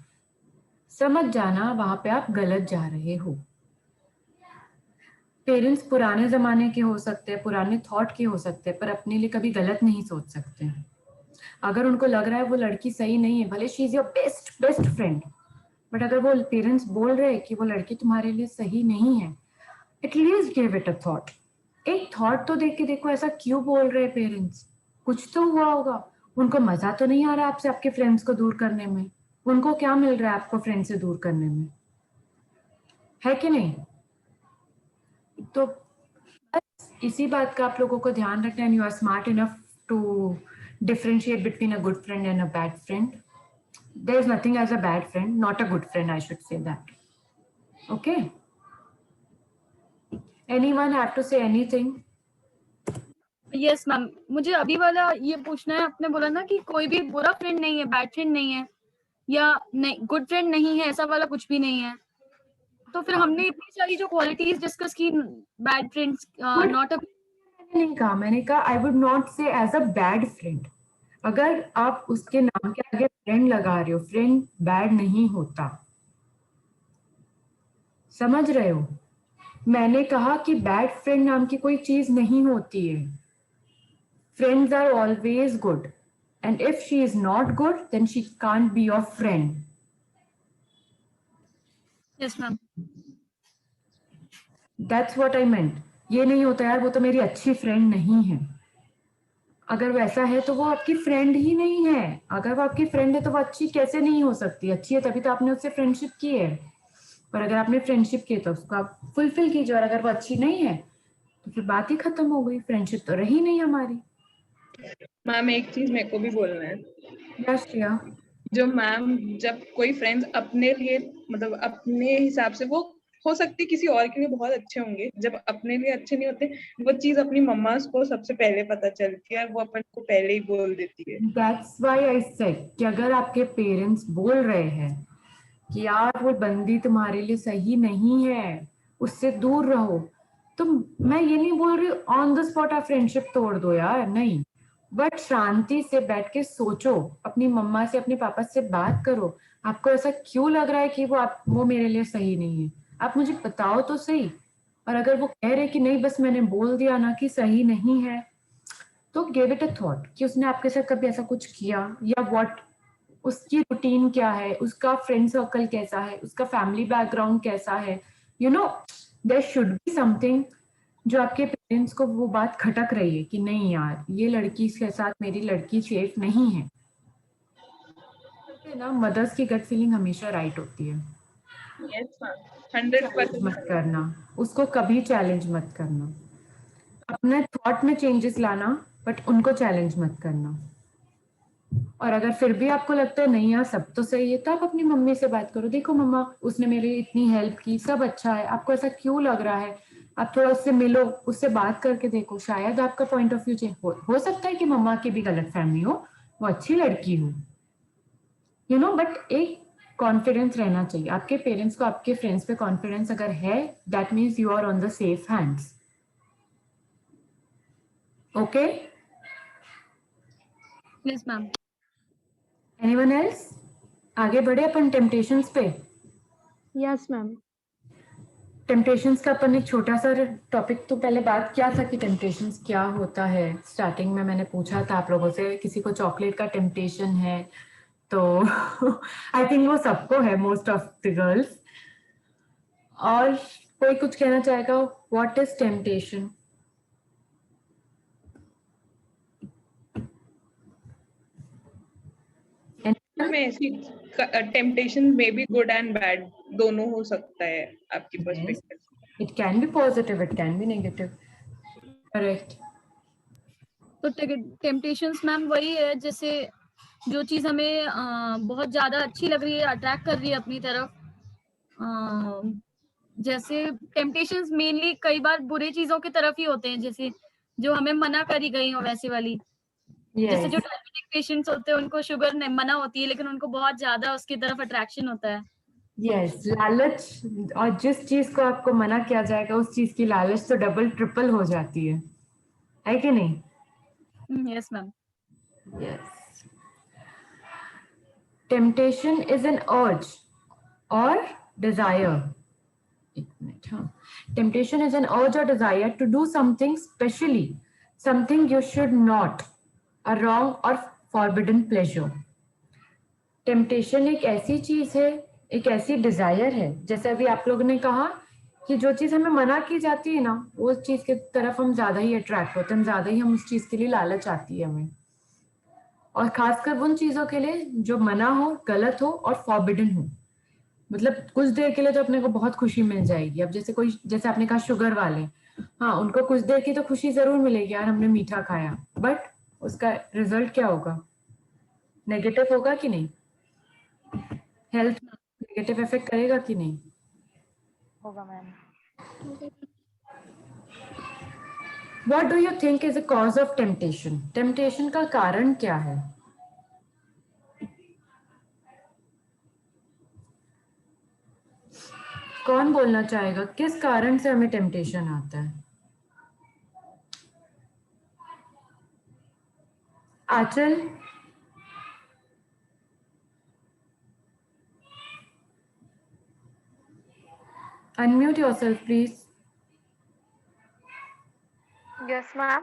समझ जाना वहां पे आप गलत जा रहे हो. पेरेंट्स पुराने जमाने के हो सकते हैं, पुराने थॉट के हो सकते हैं, पर अपने लिए कभी गलत नहीं सोच सकते. अगर उनको लग रहा है वो लड़की सही नहीं है, भले she is your best friend, but अगर वो पेरेंट्स बोल रहे हैं कि वो लड़की तुम्हारे लिए सही नहीं है, at least give it a thought. एक थॉट तो देख के देखो, ऐसा क्यों बोल रहे हैं पेरेंट्स? कुछ तो हुआ होगा. उनको मजा तो नहीं आ रहा आपसे आपके फ्रेंड्स को दूर करने में. उनको क्या मिल रहा है आपको फ्रेंड से दूर करने में? है कि नहीं? तो बस इसी बात का आप लोगों को ध्यान रखना है. You are smart enough to differentiate between a good friend and a bad friend. There is nothing as a bad friend, not a good friend, I should say that. Okay? Anyone have to say anything? Yes ma'am, मुझे अभी वाला ये पूछना है. आपने बोला ना कि कोई भी बुरा फ्रेंड नहीं है, बैड फ्रेंड नहीं है, या नहीं गुड फ्रेंड नहीं है, ऐसा वाला कुछ भी नहीं है. तो फिर हमने इतनी सारी जो क्वालिटीज डिस्कस की, बैड फ्रेंड्स नॉट अ, मैंने कहा आई वुड नॉट से एज अ बैड फ्रेंड. अगर आप उसके नाम के आगे फ्रेंड लगा रहे हो, फ्रेंड बैड नहीं होता. समझ रहे हो? मैंने कहा कि बैड फ्रेंड नाम की कोई चीज नहीं होती है. Friends are always good, and if she is not good then she can't be your friend. Yes ma'am, that's what I meant. ये नहीं होता यार वो तो मेरी अच्छी फ्रेंड नहीं है. अगर वैसा है तो वो आपकी फ्रेंड ही नहीं है. अगर वो आपकी फ्रेंड है तो वो अच्छी कैसे नहीं हो सकती? अच्छी है तभी तो आपने उससे फ्रेंडशिप की है. और अगर आपने फ्रेंडशिप की तो उसको आप फुलफिल कीजिए. और अगर वो अच्छी नहीं है तो फिर बात ही खत्म हो गई, फ्रेंडशिप तो रही नहीं हमारी. मैम एक चीज मेरे को भी बोलना है. राष्ट्रिया, जो मैम जब कोई फ्रेंड्स अपने लिए मतलब अपने हिसाब से वो हो सकती किसी और के लिए बहुत अच्छे होंगे, जब अपने लिए अच्छे नहीं होते वो चीज अपनी मम्मा को सबसे पहले पता चलती है, वो अपन को पहले ही बोल देती है. दैट्स व्हाई आई सेड कि अगर आपके पेरेंट्स बोल रहे हैं कि यार वो बंदी तुम्हारे लिए सही नहीं है, उससे दूर रहो, तो मैं ये नहीं बोल रही ऑन द स्पॉट आप फ्रेंडशिप तोड़ दो यार, नहीं. बट शांति से बैठ के सोचो, अपनी मम्मा से अपने पापा से बात करो, आपको ऐसा क्यों लग रहा है कि वो मेरे लिए सही नहीं है, आप मुझे बताओ तो सही. और अगर वो कह रहे कि नहीं बस मैंने बोल दिया ना कि सही नहीं है, तो गिव इट अ थॉट कि उसने आपके साथ कभी ऐसा कुछ किया, या व्हाट उसकी रूटीन क्या है, उसका फ्रेंड सर्कल कैसा है, उसका फैमिली बैकग्राउंड कैसा है. You know there should be something जो आपके पेरेंट्स को वो बात खटक रही है कि नहीं यार ये लड़की के साथ मेरी लड़की सेफ नहीं है. ना मदर्स की गट फीलिंग हमेशा राइट होती है. Yes, ma'am. चैलेंज 100%. मत करना, उसको कभी चैलेंज मत करना। अपने थॉट में चेंजेस लाना, बट उनको चैलेंज मत करना। और अगर फिर भी आपको लगता है नहीं यार सब तो सही है, तो आप अपनी मम्मी से बात करो, देखो मम्मा उसने मेरी इतनी हेल्प की, सब अच्छा है, आपको ऐसा क्यों लग रहा है, आप थोड़ा उससे मिलो, उससे बात करके देखो, शायद आपका पॉइंट ऑफ व्यू चेंज हो सकता है कि मम्मा की भी गलतफहमी हो, वो अच्छी लड़की हो, यू नो, बट एक कॉन्फिडेंस रहना चाहिए। आपके पेरेंट्स को आपके फ्रेंड्स पे कॉन्फिडेंस अगर है, that means you are on the safe hands. Okay, yes ma'am. Anyone else? आगे बढ़े अपन टेम्पटेशंस पे। Yes ma'am. टेम्पटेशंस का अपन एक छोटा सा टॉपिक तो पहले बात किया था कि टेम्पटेशंस क्या होता है। स्टार्टिंग में मैंने पूछा था आप लोगों से, किसी को चॉकलेट का टेम्पटेशन है तो आई थिंक वो सबको है, मोस्ट ऑफ द गर्ल्स। और कोई कुछ कहना चाहेगा? What is temptation? में ऐसी टेम्पटेशन में भी गुड एंड बैड दोनों हो सकता है आपकी perspective. It can B positive, it can B negative, correct. तो टेम्पटेशंस मैम वही है, जैसे जो चीज हमें बहुत ज्यादा अच्छी लग रही है, अट्रैक्ट कर रही है अपनी तरफ, जैसे टेम्पटेशंस मेनली कई बार बुरी चीजों की तरफ ही होते हैं, जैसे जो हमें मना करी गई हो वैसी वाली। जैसे जो डायबिटिक पेशेंट्स होते हैं उनको शुगर मना होती है, लेकिन उनको बहुत ज्यादा उसकी तरफ अट्रैक्शन होता है। यस, लालच, और जिस चीज को आपको मना किया जाएगा उस चीज की लालच तो डबल ट्रिपल हो जाती है कि नहीं? Yes ma'am. Yes, temptation is an urge और डिजायर। एक मिनट, हाँ, टेम्पटेशन इज एन अर्ज और desire to do something specially, something you should not, a wrong और फॉरबिडन प्लेजर। टेम्पटेशन एक ऐसी चीज है, एक ऐसी डिजायर है, जैसे अभी आप लोगों ने कहा कि जो चीज हमें मना की जाती है ना, उस चीज की तरफ हम ज्यादा ही अट्रैक्ट होते हैं, ज्यादा ही हम उस चीज के लिए लालच आती है हमें, और खासकर उन चीजों के लिए जो मना हो, गलत हो और फॉरबिडन हो। मतलब कुछ देर के लिए तो अपने को बहुत खुशी मिल जाएगी। अब जैसे कोई, जैसे आपने कहा शुगर वाले, हाँ उनको कुछ देर की तो खुशी जरूर मिलेगी, यार हमने मीठा खाया, बट उसका रिजल्ट क्या होगा? नेगेटिव होगा कि नहीं? हेल्थ नेगेटिव इफेक्ट करेगा कि नहीं? होगा ma'am. What do you think is a cause of temptation? Temptation का कारण क्या है? कौन बोलना चाहेगा किस कारण से हमें टेम्पटेशन आता है? आंचल? Unmute yourself, please. Yes, ma'am.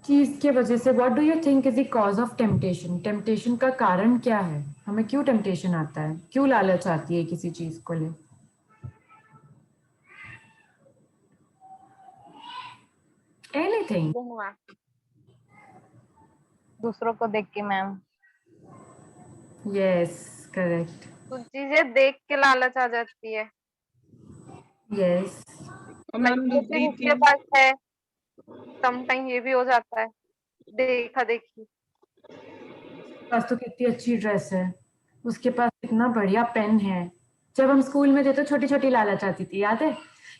चीज के वजह से, what do you think is the cause of temptation? Temptation का कारण क्या है? हमें क्यों टेम्पटेशन आता है? क्यों लालच आती है किसी चीज को ले? एनीथिंग। दूसरों को देख के मैम। Yes, correct. कुछ चीजें देख के लालच आ जाती है। यस। मैम दूसरी उसके पास है, समटाइम ये भी हो जाता है, देखा देखी। पास तो कितनी अच्छी ड्रेस है, उसके पास कितना बढ़िया पेन है। जब हम स्कूल में थे तो छोटी छोटी लालच आती थी, याद है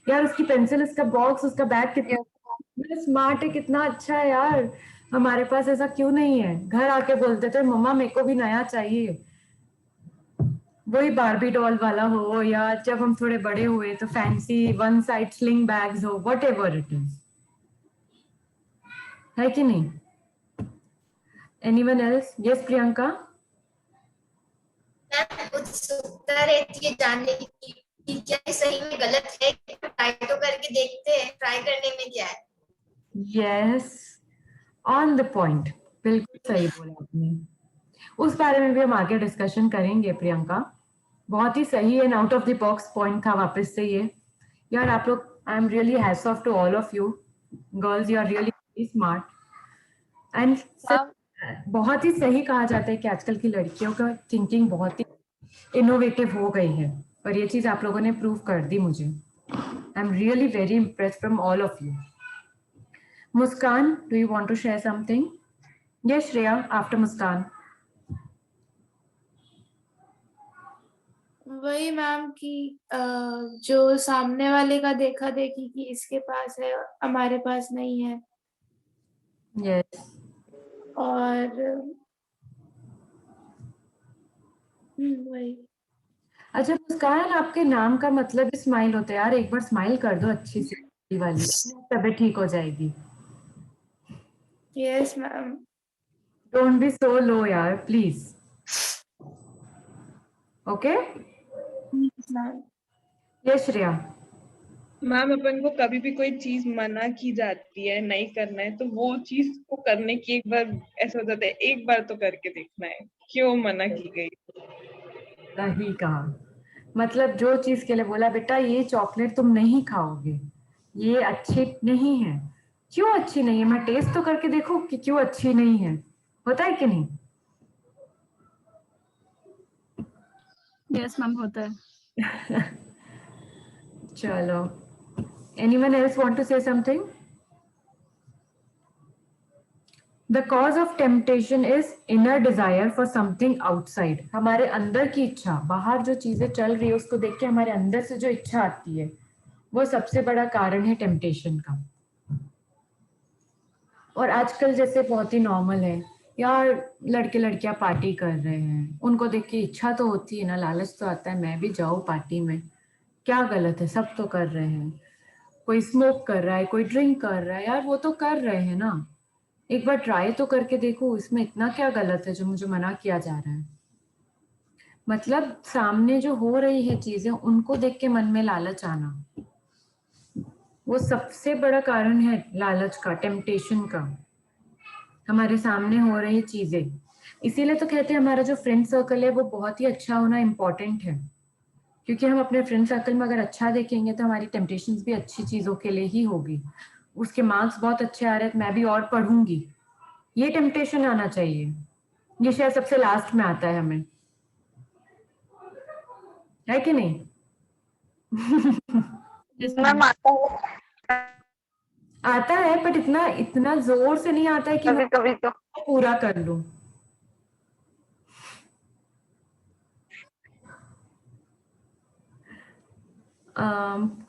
यार? उसकी पेंसिल, उसका बॉक्स, उसका बैग कितना स्मार्ट है, कितना अच्छा है यार, हमारे पास ऐसा क्यों नहीं है? घर आके बोलते थे मम्मा मेरे को भी नया चाहिए। वही बारबी डॉल वाला हो, या जब हम थोड़े बड़े हुए तो fancy one side sling bags हो, वट एवर इट इज, है कि नहीं? Anyone else? यस प्रियंका। उत्सुकता रहती है जानने की कि क्या ये सही में गलत है, ट्राई तो करके देखते हैं, ट्राई करने में क्या है। यस, ऑन द पॉइंट, बिल्कुल सही बोला आपने। उस बारे में भी हम आगे डिस्कशन करेंगे प्रियंका। बहुत ही सही and out of the box point था वापस से ये। यार आप लोग, I am really hats off to all of you girls, you are really very smart and बहुत ही सही कहा जाता है कि आजकल की लड़कियों का थिंकिंग बहुत ही इनोवेटिव हो गई है, और ये चीज आप लोगों ने प्रूव कर दी मुझे. I am really very impressed from all of you. Muskan, do you want to share something? Yes Shreya, after Muskan. वही मैम कि जो सामने वाले का देखा देखी कि इसके पास है हमारे पास नहीं है. यस. और वही. अच्छा मुस्कान, आपके नाम का मतलब ही स्माइल होता है यार. एक बार स्माइल कर दो अच्छी सी वाली, तबीयत ठीक हो जाएगी. Yes ma'am. Don't be so low यार, please. Okay. Yes Shreya. Ma'am अपन को कभी भी कोई चीज मना की जाती है नहीं करना है, तो वो चीज को करने की एक बार ऐसा हो जाता है, एक बार तो करके देखना है क्यों मना की गई. सही कहा. मतलब जो चीज के लिए बोला बेटा ये चॉकलेट तुम नहीं खाओगे, ये अच्छी नहीं है. क्यों अच्छी नहीं है? मैं टेस्ट तो करके देखो कि क्यों अच्छी नहीं है. होता है कि नहीं? यस मैम, होता है. चलो, anyone else want to say something? The cause of temptation is inner desire for something outside. हमारे अंदर की इच्छा, बाहर जो चीजें चल रही है उसको देख के हमारे अंदर से जो इच्छा आती है, वो सबसे बड़ा कारण है टेम्पटेशन का. और आजकल जैसे बहुत ही नॉर्मल है यार, लड़के लड़कियां पार्टी कर रहे हैं, उनको देख के इच्छा तो होती है ना, लालच तो आता है मैं भी जाऊं पार्टी में. क्या गलत है? सब तो कर रहे हैं. कोई स्मोक कर रहा है, कोई ड्रिंक कर रहा है, यार वो तो कर रहे हैं ना. एक बार ट्राई तो करके देखो, इसमें इतना क्या गलत है जो मुझे मना किया जा रहा है. मतलब सामने जो हो रही है चीजें, उनको देख के मन में लालच आना, वो सबसे बड़ा कारण है लालच का, टेम्पटेशन का. हमारे सामने हो रही चीजें, इसीलिए तो कहते हैं हमारा जो फ्रेंड सर्कल है वो बहुत ही अच्छा होना इम्पोर्टेंट है. क्योंकि हम अपने फ्रेंड सर्कल में अगर अच्छा देखेंगे तो हमारी टेम्पटेशंस भी अच्छी चीजों के लिए ही होगी. उसके मार्क्स बहुत अच्छे आ रहे हैं तो मैं भी और पढ़ूंगी, ये टेम्पटेशन आना चाहिए. ये शायद सबसे लास्ट में आता है हमें, है कि नहीं? मैम आता है, बट इतना इतना जोर से नहीं आता है कि मैं कभी तो पूरा कर लूं.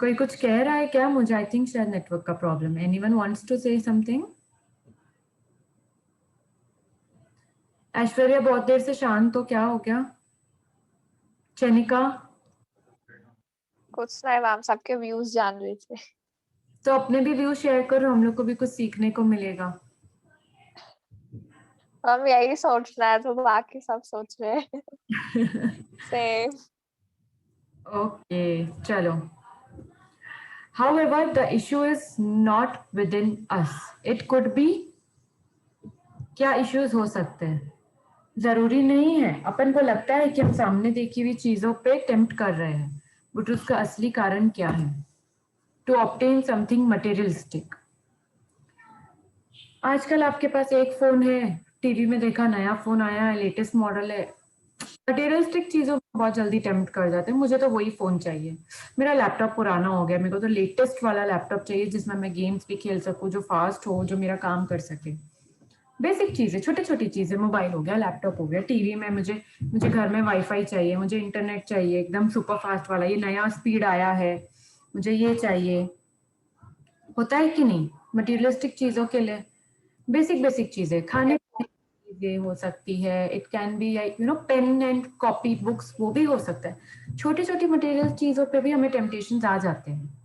कोई कुछ कह रहा है क्या? मुझे आई थिंक शायद नेटवर्क का प्रॉब्लम है. Anyone wants to say something? Aishwarya बहुत देर से शांत, तो क्या हो गया? चनिका? कुछ नहीं मैम, सबके व्यूज जान रही थी. तो अपने भी व्यू शेयर करो, हम लोग को भी कुछ सीखने को मिलेगा. हम यही सोच रहे हैं तो बाकी सब सोच रहे हैं. सेम. ओके चलो. However, the issue is not within us. It could be. क्या इश्यूज हो सकते हैं? जरूरी नहीं है. अपन को लगता है कि हम सामने देखी हुई चीजों पे टेम्प्ट कर रहे हैं, बट उसका असली कारण क्या है? To obtain something materialistic. आजकल आपके पास एक फोन है, टीवी में देखा नया फोन आया है, लेटेस्ट मॉडल है. मटेरियलिस्टिक चीजों को बहुत जल्दी टेम्प्ट कर जाते हैं. मुझे तो वही फोन चाहिए, मेरा लैपटॉप पुराना हो गया, मेरे को तो लेटेस्ट वाला लैपटॉप चाहिए जिसमें मैं गेम्स भी खेल सकूं, जो फास्ट हो, जो मेरा काम कर सके. बेसिक चीजें, छोटी छोटी चीजें, मोबाइल हो गया, लैपटॉप हो गया, टीवी में मुझे घर में वाईफाई चाहिए, मुझे इंटरनेट चाहिए एकदम सुपर फास्ट वाला, ये नया स्पीड आया है, मुझे ये चाहिए. होता है कि नहीं? मटेरियलिस्टिक चीजों के लिए बेसिक बेसिक चीजें, खाने चीजें हो सकती है. It can be you know pen and copy, books, वो भी हो सकता है. छोटी छोटी मटेरियल चीजों पे भी हमें टेम्पटेशंस आ जाते हैं.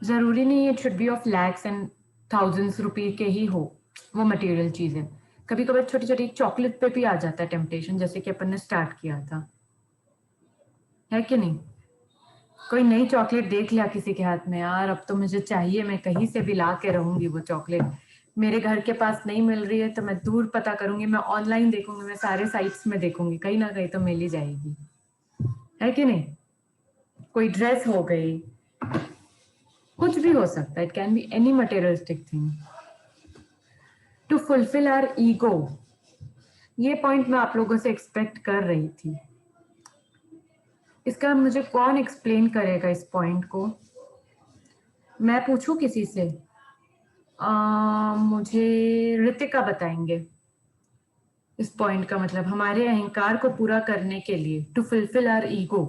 जरूरी नहीं है it should be of lakhs and thousands रुपए के ही हो वो मटेरियल चीजें. कभी कभी छोटी छोटी चॉकलेट पे भी आ जाता है टेम्पटेशन, जैसे कि अपन ने स्टार्ट किया था, है कि नहीं? कोई नई चॉकलेट देख लिया किसी के हाथ में, यार अब तो मुझे चाहिए, मैं कहीं से भी ला के रहूंगी वो चॉकलेट. मेरे घर के पास नहीं मिल रही है तो मैं दूर पता करूंगी, मैं ऑनलाइन देखूंगी, मैं सारे साइट्स में देखूंगी, कहीं ना कहीं तो मिल ही जाएगी, है कि नहीं? कोई ड्रेस हो गई, कुछ भी हो सकता है. It can be any materialistic thing to fulfil our ego. ये पॉइंट मैं आप लोगों से एक्सपेक्ट कर रही थी. इसका मुझे कौन एक्सप्लेन करेगा इस पॉइंट को? मैं पूछूं किसी से? मुझे रितिका बताएंगे इस पॉइंट का मतलब, हमारे अहंकार को पूरा करने के लिए, to fulfil our ego.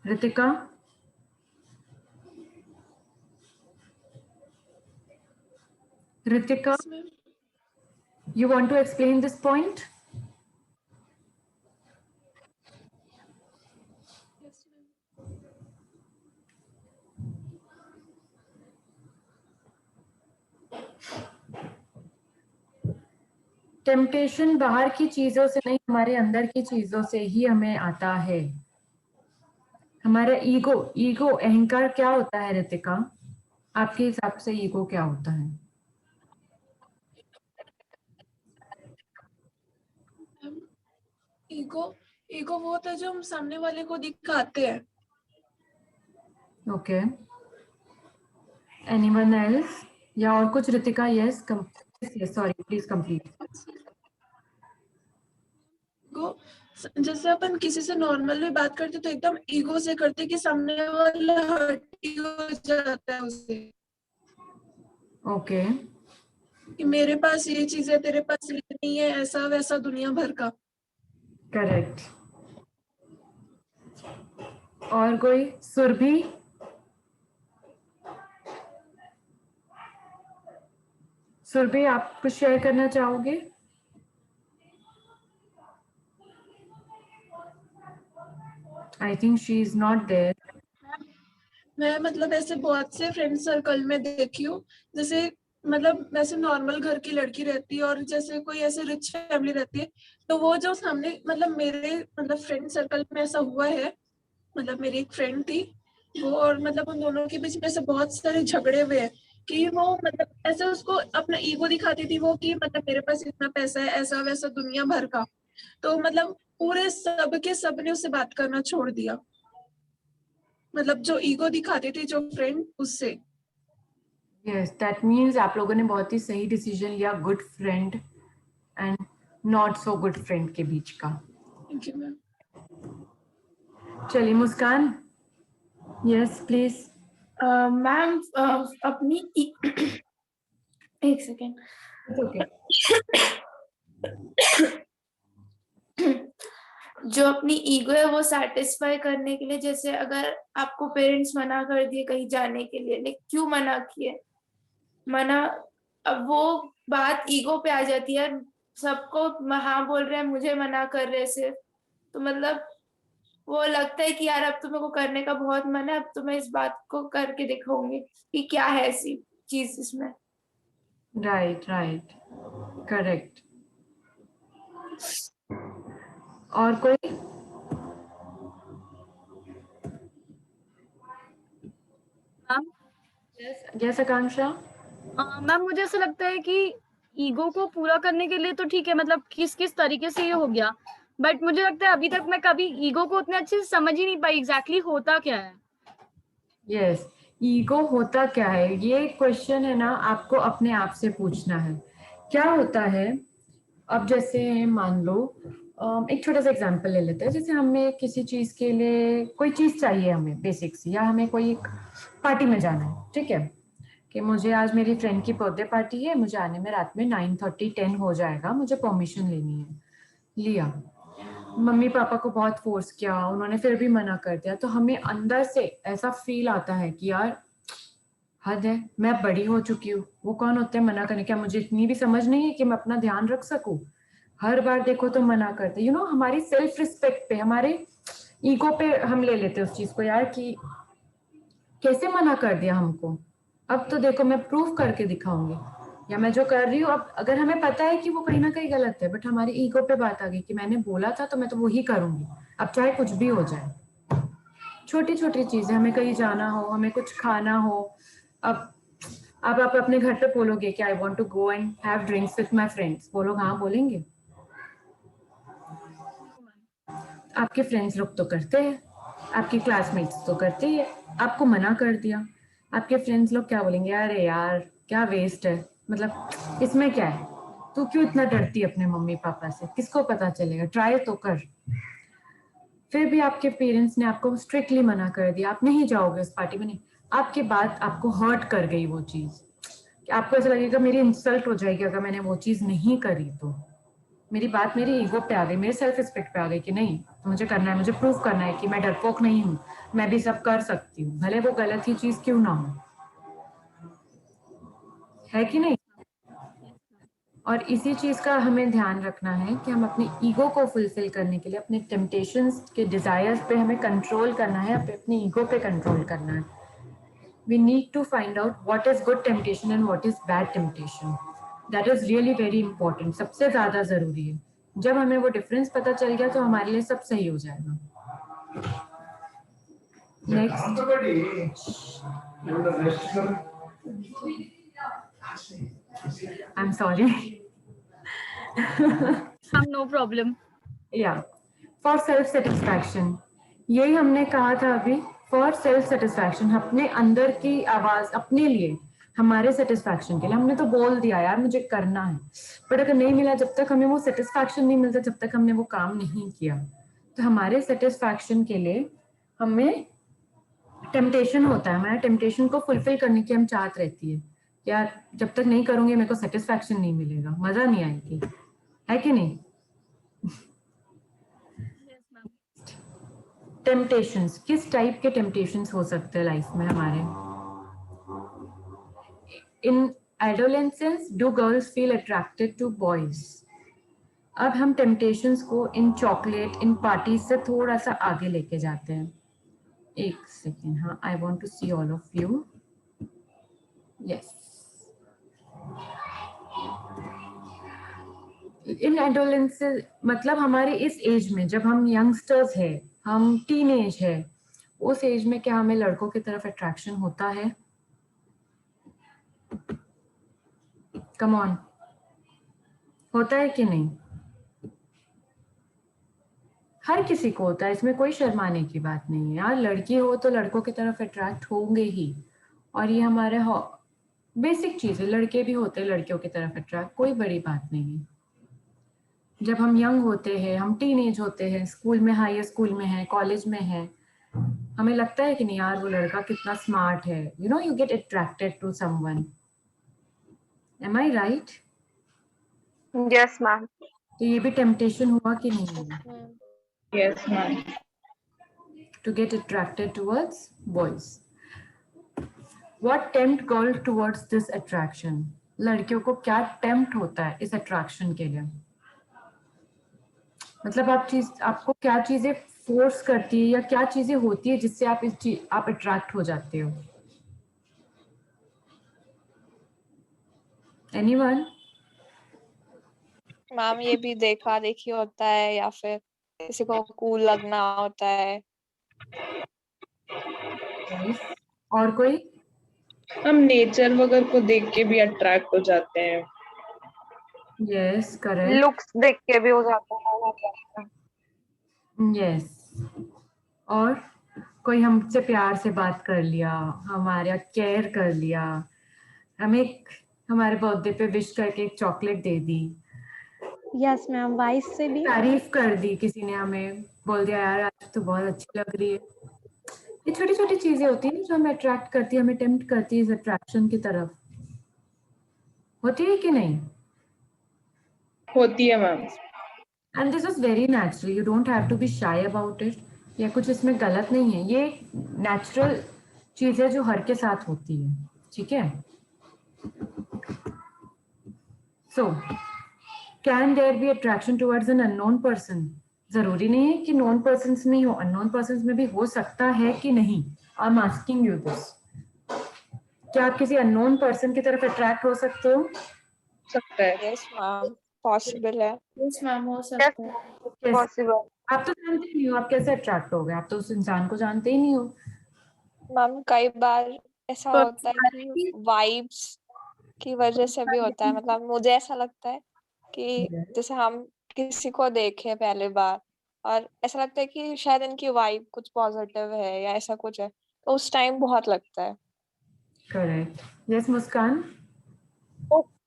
Ritika, Ritika, you want to explain this point? Temptation बाहर की चीजों से नहीं, हमारे अंदर की चीजों से ही हमें आता है। हमारा ईगो अहंकार क्या होता है रितिका? आपके हिसाब से ईगो क्या होता है? ईगो वो होता है जो हम सामने वाले को दिखाते हैं। ओके, एनीवन एल्स या और कुछ? Ritika, yes, sorry, please complete. जैसे अपन किसी से नॉर्मल भी बात करते तो एकदम ईगो से करते कि सामने वाला हर्ट हो जाता है उससे। ओके, कि मेरे पास ये चीज है, तेरे पास ये नहीं है, ऐसा वैसा दुनिया भर का। करेक्ट। और कोई? सुरभि? सुरभि, आप कुछ शेयर करना चाहोगे? I think she is not there. मैं मतलब ऐसे बहुत से फ्रेंड सर्कल में देखी हूँ, जैसे मतलब वैसे नॉर्मल घर की लड़की रहती है और जैसे कोई ऐसे रिच फैमिली रहती है, तो वो जो सामने मतलब मेरे मतलब फ्रेंड सर्कल में ऐसा हुआ है। मतलब मेरी एक फ्रेंड थी वो, और मतलब उन दोनों के बीच में से बहुत सारे झगड़े हुए हैं कि वो मतलब ऐसे उसको अपना ईगो दिखाती थी वो, कि मतलब मेरे पास इतना पैसा है, ऐसा वैसा दुनिया भर का। तो मतलब पूरे सब ने उससे बात करना छोड़ दिया, मतलब जो ईगो दिखाती थी जो फ्रेंड, उससे। यस, दैट मीन्स आप लोगों ने बहुत ही सही डिसीजन लिया, good friend and not so good friend के बीच का। Thank you ma'am. चलिए मुस्कान, यस प्लीज। मैम अपनी एक सेकेंड। जो अपनी ईगो है वो सेटिस्फाई करने के लिए, जैसे अगर आपको पेरेंट्स मना कर दिए कहीं जाने के लिए, लेकिन क्यों मना किए? अब वो बात ईगो पे आ जाती है, सबको हाँ बोल रहे हैं, मुझे मना कर रहे सिर्फ, तो मतलब वो लगता है कि यार अब तो मेरे को करने का बहुत मन है, अब तो मैं इस बात को करके दिखाऊंगी कि क्या है ऐसी चीज इसमें। Right, correct. और कोई? यस आकांक्षा। मैम मुझे ऐसा लगता है कि ईगो को पूरा करने के लिए तो ठीक है, मतलब किस किस तरीके से ये हो गया, बट मुझे लगता है अभी तक मैं कभी ईगो को उतने अच्छे से समझ ही नहीं पाई एग्जैक्टली होता क्या है। यस, ईगो होता क्या है, ये क्वेश्चन है ना, आपको अपने आप से पूछना है। क्या होता है? अब जैसे मान लो, एक छोटा सा एग्जांपल ले लेते हैं। जैसे हमें किसी चीज के लिए कोई चीज चाहिए, हमें बेसिक सी, या हमें कोई पार्टी में जाना है, ठीक है, कि मुझे आज मेरी फ्रेंड की बर्थडे पार्टी है, मुझे आने में रात में 9:30 10 हो जाएगा, मुझे परमिशन लेनी है। लिया, मम्मी पापा को बहुत फोर्स किया, उन्होंने फिर भी मना कर दिया, तो हमें अंदर से ऐसा फील आता है कि यार हद है, मैं बड़ी हो चुकी हूँ, वो कौन होते हैं मना करने? क्या मुझे इतनी भी समझ नहीं है कि मैं अपना ध्यान रख सकूं? हर बार देखो तो मना करते, हमारी सेल्फ रिस्पेक्ट पे, हमारे ईगो पे हम ले लेते उस चीज को, यार कि कैसे मना कर दिया हमको, अब तो देखो मैं प्रूव करके दिखाऊंगी, या मैं जो कर रही हूँ, अब अगर हमें पता है कि वो कहीं ना कहीं गलत है, बट हमारी ईगो पे बात आ गई कि मैंने बोला था तो मैं तो वही करूंगी, अब चाहे कुछ भी हो जाए। छोटी छोटी चीजें, हमें कहीं जाना हो, हमें कुछ खाना हो, अब आप अपने घर पे बोलोगे कि I want to go and have drinks with my friends, वो लोग हाँ बोलेंगे? आपके फ्रेंड्स लोग तो करते हैं, आपके क्लासमेट्स तो करते ही है, आपको मना कर दिया, आपके फ्रेंड्स लोग क्या बोलेंगे? अरे यार क्या वेस्ट है, मतलब इसमें क्या है, तू क्यों इतना डरती है अपने मम्मी पापा से, किसको पता चलेगा, ट्राई तो कर। फिर भी आपके पेरेंट्स ने आपको स्ट्रिक्टली मना कर दिया, आप नहीं जाओगे उस पार्टी में, नहीं, आपकी बात आपको हर्ट कर गई वो चीज, कि आपको ऐसा लगेगा मेरी इंसल्ट हो जाएगी अगर मैंने वो चीज नहीं करी तो, मेरी बात मेरी ईगो पे आ गई, मेरे सेल्फ रिस्पेक्ट पे आ गई कि नहीं मुझे करना है, मुझे प्रूव करना है कि मैं डरपोक नहीं हूँ, मैं भी सब कर सकती हूँ, भले वो गलत ही चीज क्यों ना हो, है कि नहीं। और इसी चीज का हमें ध्यान रखना है कि हम अपनी ईगो को फुलफिल करने के लिए, अपने टेम्पटेशंस के डिजायर्स पे हमें कंट्रोल करना है, अपनी ईगो पे कंट्रोल करना है। We need to find out what is good temptation and what is bad temptation. That is really very important. सबसे ज्यादा जरूरी है। जब हमें वो डिफरेंस पता चल गया तो हमारे लिए सब सही हो जाएगा। Next. I'm sorry. No problem. Yeah. For self satisfaction. यही हमने कहा था अभी, फॉर सेल्फ सेटिस्फैक्शन, अपने अंदर की आवाज अपने लिए, हमारे सेटिस्फैक्शन के लिए। हमने तो बोल दिया यार मुझे करना है, बट अगर नहीं मिला, जब तक हमें वो सेटिस्फैक्शन नहीं मिलता, जब तक हमने वो काम नहीं किया, तो हमारे सेटिस्फैक्शन के लिए हमें टेम्पटेशन होता है, हमारा टेम्पटेशन को फुलफिल करने की हम चाहत रहती है, यार जब तक नहीं करूंगी मेरे को सेटिस्फैक्शन नहीं मिलेगा, मजा नहीं आएगी, है कि नहीं। टेम्पटेशंस, किस टाइप के टेम्पटेशंस हो सकते हैं लाइफ में हमारे। In adolescence do girls feel attracted to boys. अब हम टेम्पटेशंस को इन चॉकलेट, इन पार्टीज से थोड़ा सा आगे लेके जाते हैं। एक सेकेंड, हाँ, I want to see all of you. Yes, in adolescence मतलब हमारे इस एज में, जब हम यंगस्टर्स हैं, हम टीन एज है, उस एज में क्या हमें लड़कों की तरफ अट्रैक्शन होता है? कम ऑन, होता है कि नहीं? हर किसी को होता है, इसमें कोई शर्माने की बात नहीं है यार। लड़की हो तो लड़कों की तरफ अट्रैक्ट होंगे ही, और ये हमारे बेसिक चीज है। लड़के भी होते हैं लड़कियों की तरफ अट्रैक्ट, कोई बड़ी बात नहीं है। जब हम यंग होते हैं, हम टीनेज होते हैं, स्कूल में, हाई स्कूल में है, कॉलेज में है, हमें लगता है कि नहीं यार वो लड़का कितना स्मार्ट है, you know, you get attracted to someone. Am I right? Yes ma'am. तो ये भी टेम्पटेशन हुआ कि नहीं? Yes ma'am. To get attracted towards boys. What tempt girl towards this attraction? लड़कियों को क्या टेम्प्ट होता है इस अट्रैक्शन के लिए? मतलब आपको क्या चीजें फोर्स करती है, या क्या चीजें होती है जिससे आप अट्रैक्ट हो जाते हो? एनीवन? मैम ये भी देखा देखी होता है, या फिर किसी को कूल लगना होता है। और कोई? हम नेचर वगैरह को देख के भी अट्रैक्ट हो जाते हैं। Yes, correct. लुक्स देख के भी हो जाता है। यस। और कोई हमसे प्यार से बात कर लिया, हमारा केयर कर लिया, हमें हमारे बर्थडे पे विश करके एक चॉकलेट दे दी। यस मैम, वाइस से भी तारीफ कर दी किसी ने, हमें बोल दिया यार आज तो बहुत अच्छी लग रही है। ये छोटी छोटी चीजें होती है जो हमें अट्रैक्ट करती है, हमें टेम्प्ट करती है इस अट्रैक्शन की तरफ। होती है कि नहीं? होती है ma'am. And this is very natural, you don't have to be shy about it, या कुछ इसमें गलत नहीं है, ये नेचुरल चीज है जो हर के साथ होती है, ठीक है। So can there be attraction towards an unknown person? जरूरी नहीं है कि नोन पर्सन में ही हो, अननोन पर्सन में भी हो सकता है कि नहीं? I am asking you this. क्या आप किसी अननोन पर्सन की तरफ अट्रैक्ट हो सकते हो? सकता है। यस मैम, पॉसिबल है। यस मैम, हो सकता है। पॉसिबल। आप तो जानते ही नहीं हो, आप कैसे अट्रैक्ट हो गए? आप तो उस इंसान को जानते ही नहीं हो। मैम कई बार ऐसा होता है कि वाइब्स की वजह से भी होता है। मतलब मुझे ऐसा लगता है कि जैसे हम किसी को देखे पहले बार, और ऐसा लगता है कि शायद इनकी वाइब कुछ पॉजिटिव है या ऐसा कुछ है, तो उस टाइम बहुत लगता है। करेक्ट। यस मुस्कान?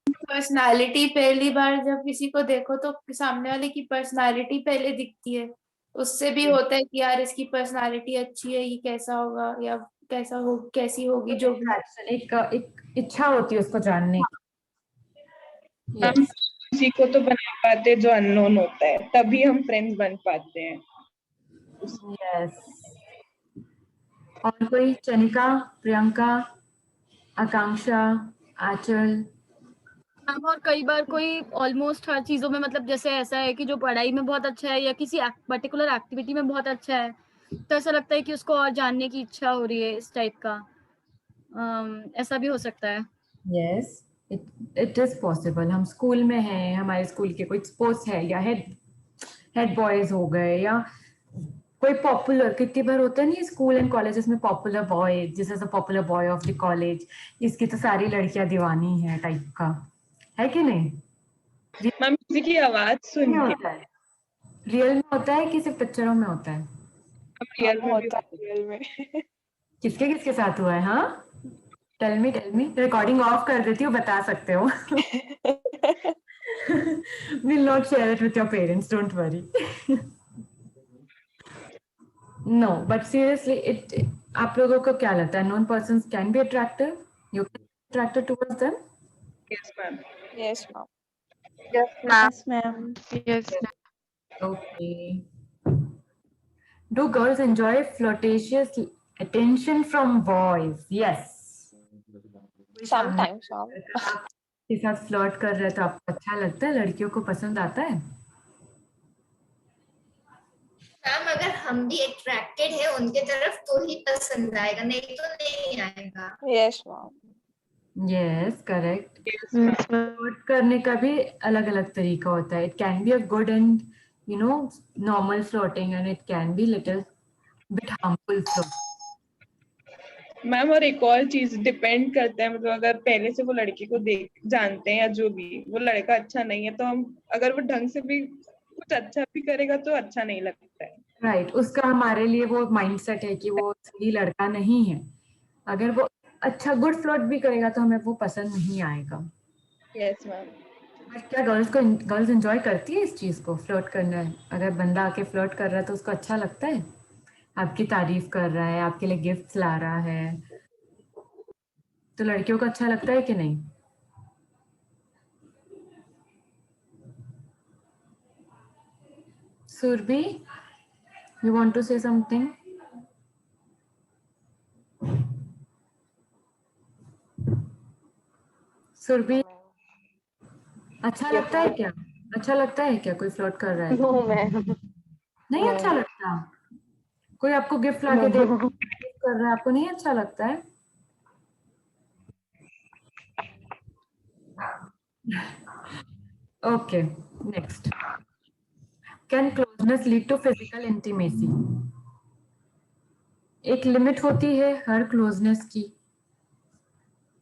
पर्सनालिटी, पहली बार जब किसी को देखो तो सामने वाले की पर्सनालिटी पहले दिखती है, उससे भी होता है कि यार इसकी पर्सनालिटी अच्छी है, ये कैसा होगा या कैसी होगी जो भी। एक इच्छा होती है उसको जानने की। हम किसी को तो बना पाते जो अननोन होता है, तभी हम फ्रेंड्स बन पाते हैं। यस। और कोई? चनिका, प्रियंका, आकांक्षा, आंचल? और कई बार कोई ऑलमोस्ट हर चीजों में, मतलब जैसे ऐसा है कि जो पढ़ाई में बहुत अच्छा है या किसी पर्टिकुलर एक्टिविटी में बहुत अच्छा है, तो ऐसा लगता है कि उसको और जानने की इच्छा हो रही है, इस टाइप का। ऐसा भी हो सकता है। Yes, it is possible. हम स्कूल में हैं, हमारे स्कूल के कोई स्पोर्ट्स है या हेड बॉयज हो गए, या कोई पॉपुलर, कितनी बार होता है नहीं स्कूल एंड कॉलेजेस में, popular boy, this is a popular boy of the college, इसकी तो सारी लड़कियां दीवानी है टाइप का, है कि नहीं? मैम किसी की आवाज सुन के होता है, रियल में होता है कि सिर्फ पिक्चरों में होता है? रियल में होता है, रियल में। किसके किसके साथ हुआ है? हाँ, टेल मी रिकॉर्डिंग ऑफ कर देती हूँ, बता सकते हो। Will not share it with your parents, don't worry. No, but seriously it, आप लोगों को क्या लगता है, known persons can be attractive? You can attracted towards them? Yes ma'am. Yes ma'am. Yes, ma'am. Yes, ma'am. Okay. Do girls enjoy flirtatious attention from boys? Yes. Sometimes ma'am. के साथ flirt कर रहे तो आपको अच्छा लगता है, लड़कियों को पसंद आता है? मैम अगर हम भी अट्रैक्टेड है उनके तरफ तो ही पसंद आएगा, नहीं तो नहीं आएगा। Yes ma'am. Yes, correct. Flirt करने का भी अलग अलग तरीका होता है। It can be a good and normal flirting, and it can be little bit harmful flirt. Ma'am और एक और चीज डिपेंड करता है, मतलब अगर पहले से वो लड़की को जानते हैं या जो भी, वो लड़का अच्छा नहीं है तो हम, अगर वो ढंग से भी कुछ अच्छा भी करेगा तो अच्छा नहीं लगता है। राइट, उसका हमारे लिए वो माइंडसेट है कि वो सही लड़का नहीं है। अगर वो अच्छा गुड फ्लर्ट भी करेगा तो हमें वो पसंद नहीं आएगा। Yes ma'am. बट क्या गर्ल्स एंजॉय करती है इस चीज को, फ्लर्ट करना है? अगर बंदा आके फ्लर्ट कर रहा है तो उसको अच्छा लगता है, आपकी तारीफ कर रहा है, आपके लिए गिफ्ट्स ला रहा है, तो लड़कियों को अच्छा लगता है कि नहीं? Surabhi, you want to say something? Surabhi, अच्छा लगता है क्या? अच्छा लगता है क्या कोई फ्लर्ट कर रहा है? No ma'am. नहीं अच्छा लगता? कोई आपको गिफ्ट लाके दे कर रहा है, आपको नहीं अच्छा लगता है? Okay, next. Can closeness lead to physical intimacy? एक लिमिट होती है हर क्लोजनेस की।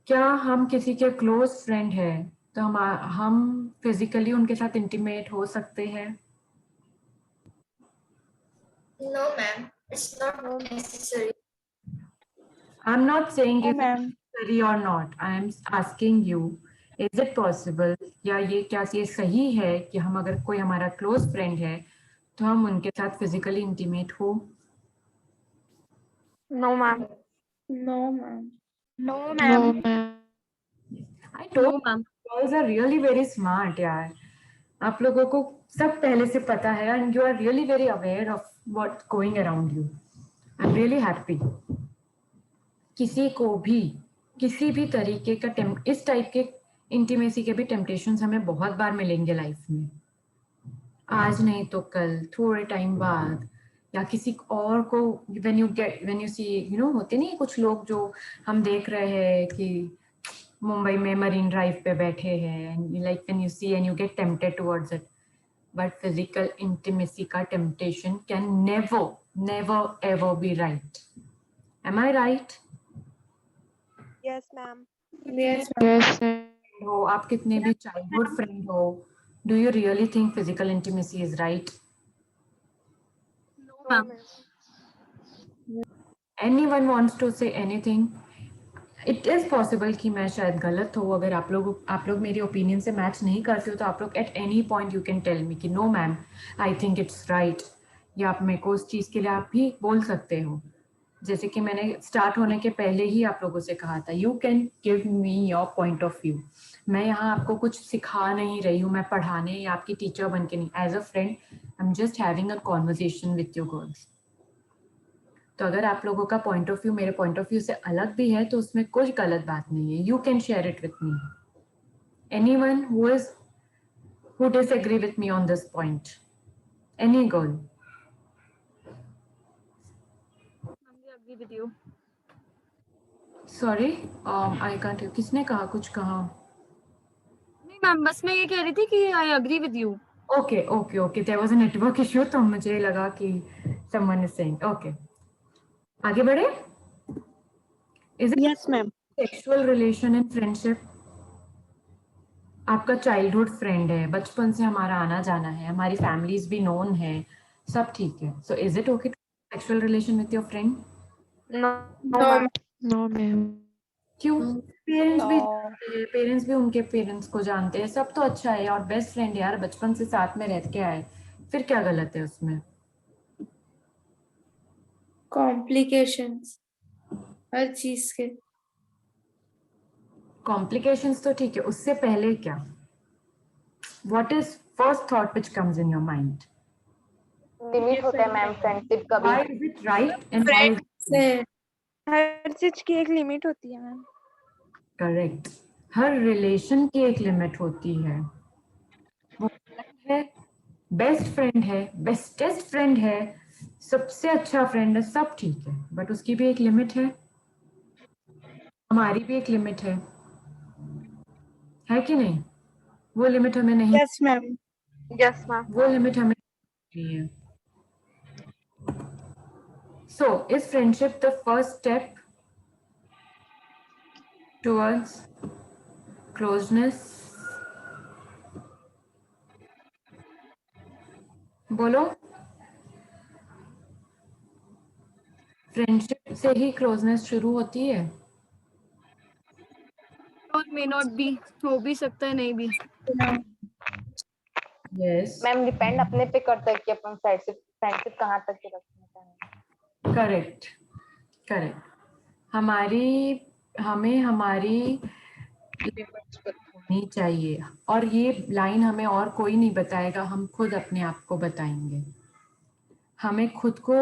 क्या हम किसी के क्लोज फ्रेंड हैं तो हम फिजिकली उनके साथ इंटीमेट हो सकते हैं? No ma'am, it's not necessary. I'm not saying No, is it ma'am. necessary or not. I am asking you, is it possible, या ये सही है कि हम अगर कोई हमारा क्लोज फ्रेंड है तो हम उनके साथ फिजिकली इंटीमेट हो? No, ma'am. No ma'am. No, No ma'am. I told you, girls are really very smart यार। आप लोगों को सब पहले से पता है, and you are really very aware of what's going around you. I'm really happy. किसी को भी किसी भी तरीके का इस टाइप के इंटीमेसी के भी टेम्पटेशंस हमें बहुत बार मिलेंगे लाइफ में, आज नहीं तो कल, थोड़े टाइम बाद, या किसी और को व्हेन यू सी होते नहीं कुछ लोग जो हम देख रहे हैं कि मुंबई में मरीन ड्राइव पे बैठे हैं, like when you see and you get tempted towards it, but physical intimacy का temptation can never ever be right. Am I right? Yes, ma'am. Yes Yes, हो, आप कितने भी चाइल्डहुड फ्रेंड हो, do you really think physical intimacy is right? No, ma'am. Anyone wants to say anything? It is possible कि मैं शायद गलत हो, अगर आप लोग मेरी ओपिनियन से मैच नहीं करते हो तो आप लोग at any point you can tell me कि no ma'am, I think it's right, या आप मेरे को उस चीज के लिए आप भी बोल सकते हो। जैसे कि मैंने स्टार्ट होने के पहले ही आप लोगों से कहा था, you can give me your point of view. मैं यहाँ आपको कुछ सिखा नहीं रही हूँ, मैं पढ़ाने या आपकी टीचर बन के नहीं, as a friend I am just having a conversation with you girls. तो अगर आप लोगों का पॉइंट ऑफ व्यू मेरे पॉइंट ऑफ व्यू से अलग भी है तो उसमें कोई गलत बात नहीं है, you can share it with me. Anyone who disagree with me on this point? Any girl? agree with you. Sorry, I can't hear. किसने कहा कुछ कहा? नहीं मैम, बस मैं ये कह रही थी कि I agree with you. Okay. There was a network issue, तो मुझे लगा कि someone is saying. Okay. आगे बढ़े? Is it Yes, ma'am. sexual relation and friendship? आपका चाइल्डहुड फ्रेंड है, बचपन से हमारा आना जाना है, हमारी फैमिलीज भी नोन है, सब ठीक है। So is it okay to sexual relation with your friend? No, ma'am. क्यों? पेरेंट्स भी जानते हैं, पेरेंट्स भी उनके पेरेंट्स को जानते हैं, सब तो अच्छा है। और बेस्ट फ्रेंड यार, बचपन से साथ में रह के आए, फिर क्या गलत है उसमें? कॉम्प्लिकेशंस हर चीज के। कॉम्प्लिकेशंस तो ठीक है, उससे पहले क्या? What is first thought which comes in your mind? Limit होता है मैम फ्रेंडशिप का भी। Why is it right and why is से हर चीज की एक लिमिट होती है मैम। करेक्ट? हर रिलेशन की एक लिमिट होती है। वो है बेस्ट फ्रेंड है, बेस्टेस्ट फ्रेंड है, सबसे अच्छा फ्रेंड है, सब ठीक है, बट उसकी भी एक लिमिट है, हमारी भी एक लिमिट है कि नहीं? वो लिमिट हमें नहीं, यस मैम। Yes ma'am. वो लिमिट हमें नहीं है। So, is friendship the first step towards closeness? बोलो, फ्रेंडशिप से ही क्लोजनेस शुरू होती है? और मे नॉट बी, हो भी सकता है, नहीं भी। यस मैम डिपेंड अपने पे करता है कि अपन फ्रेंडशिप कहाँ तक के रखना चाहें। करेक्ट। हमें हमारी लिमिट्स होनी चाहिए, और ये लाइन हमें और कोई नहीं बताएगा, हम खुद अपने आप को बताएंगे। हमें खुद को,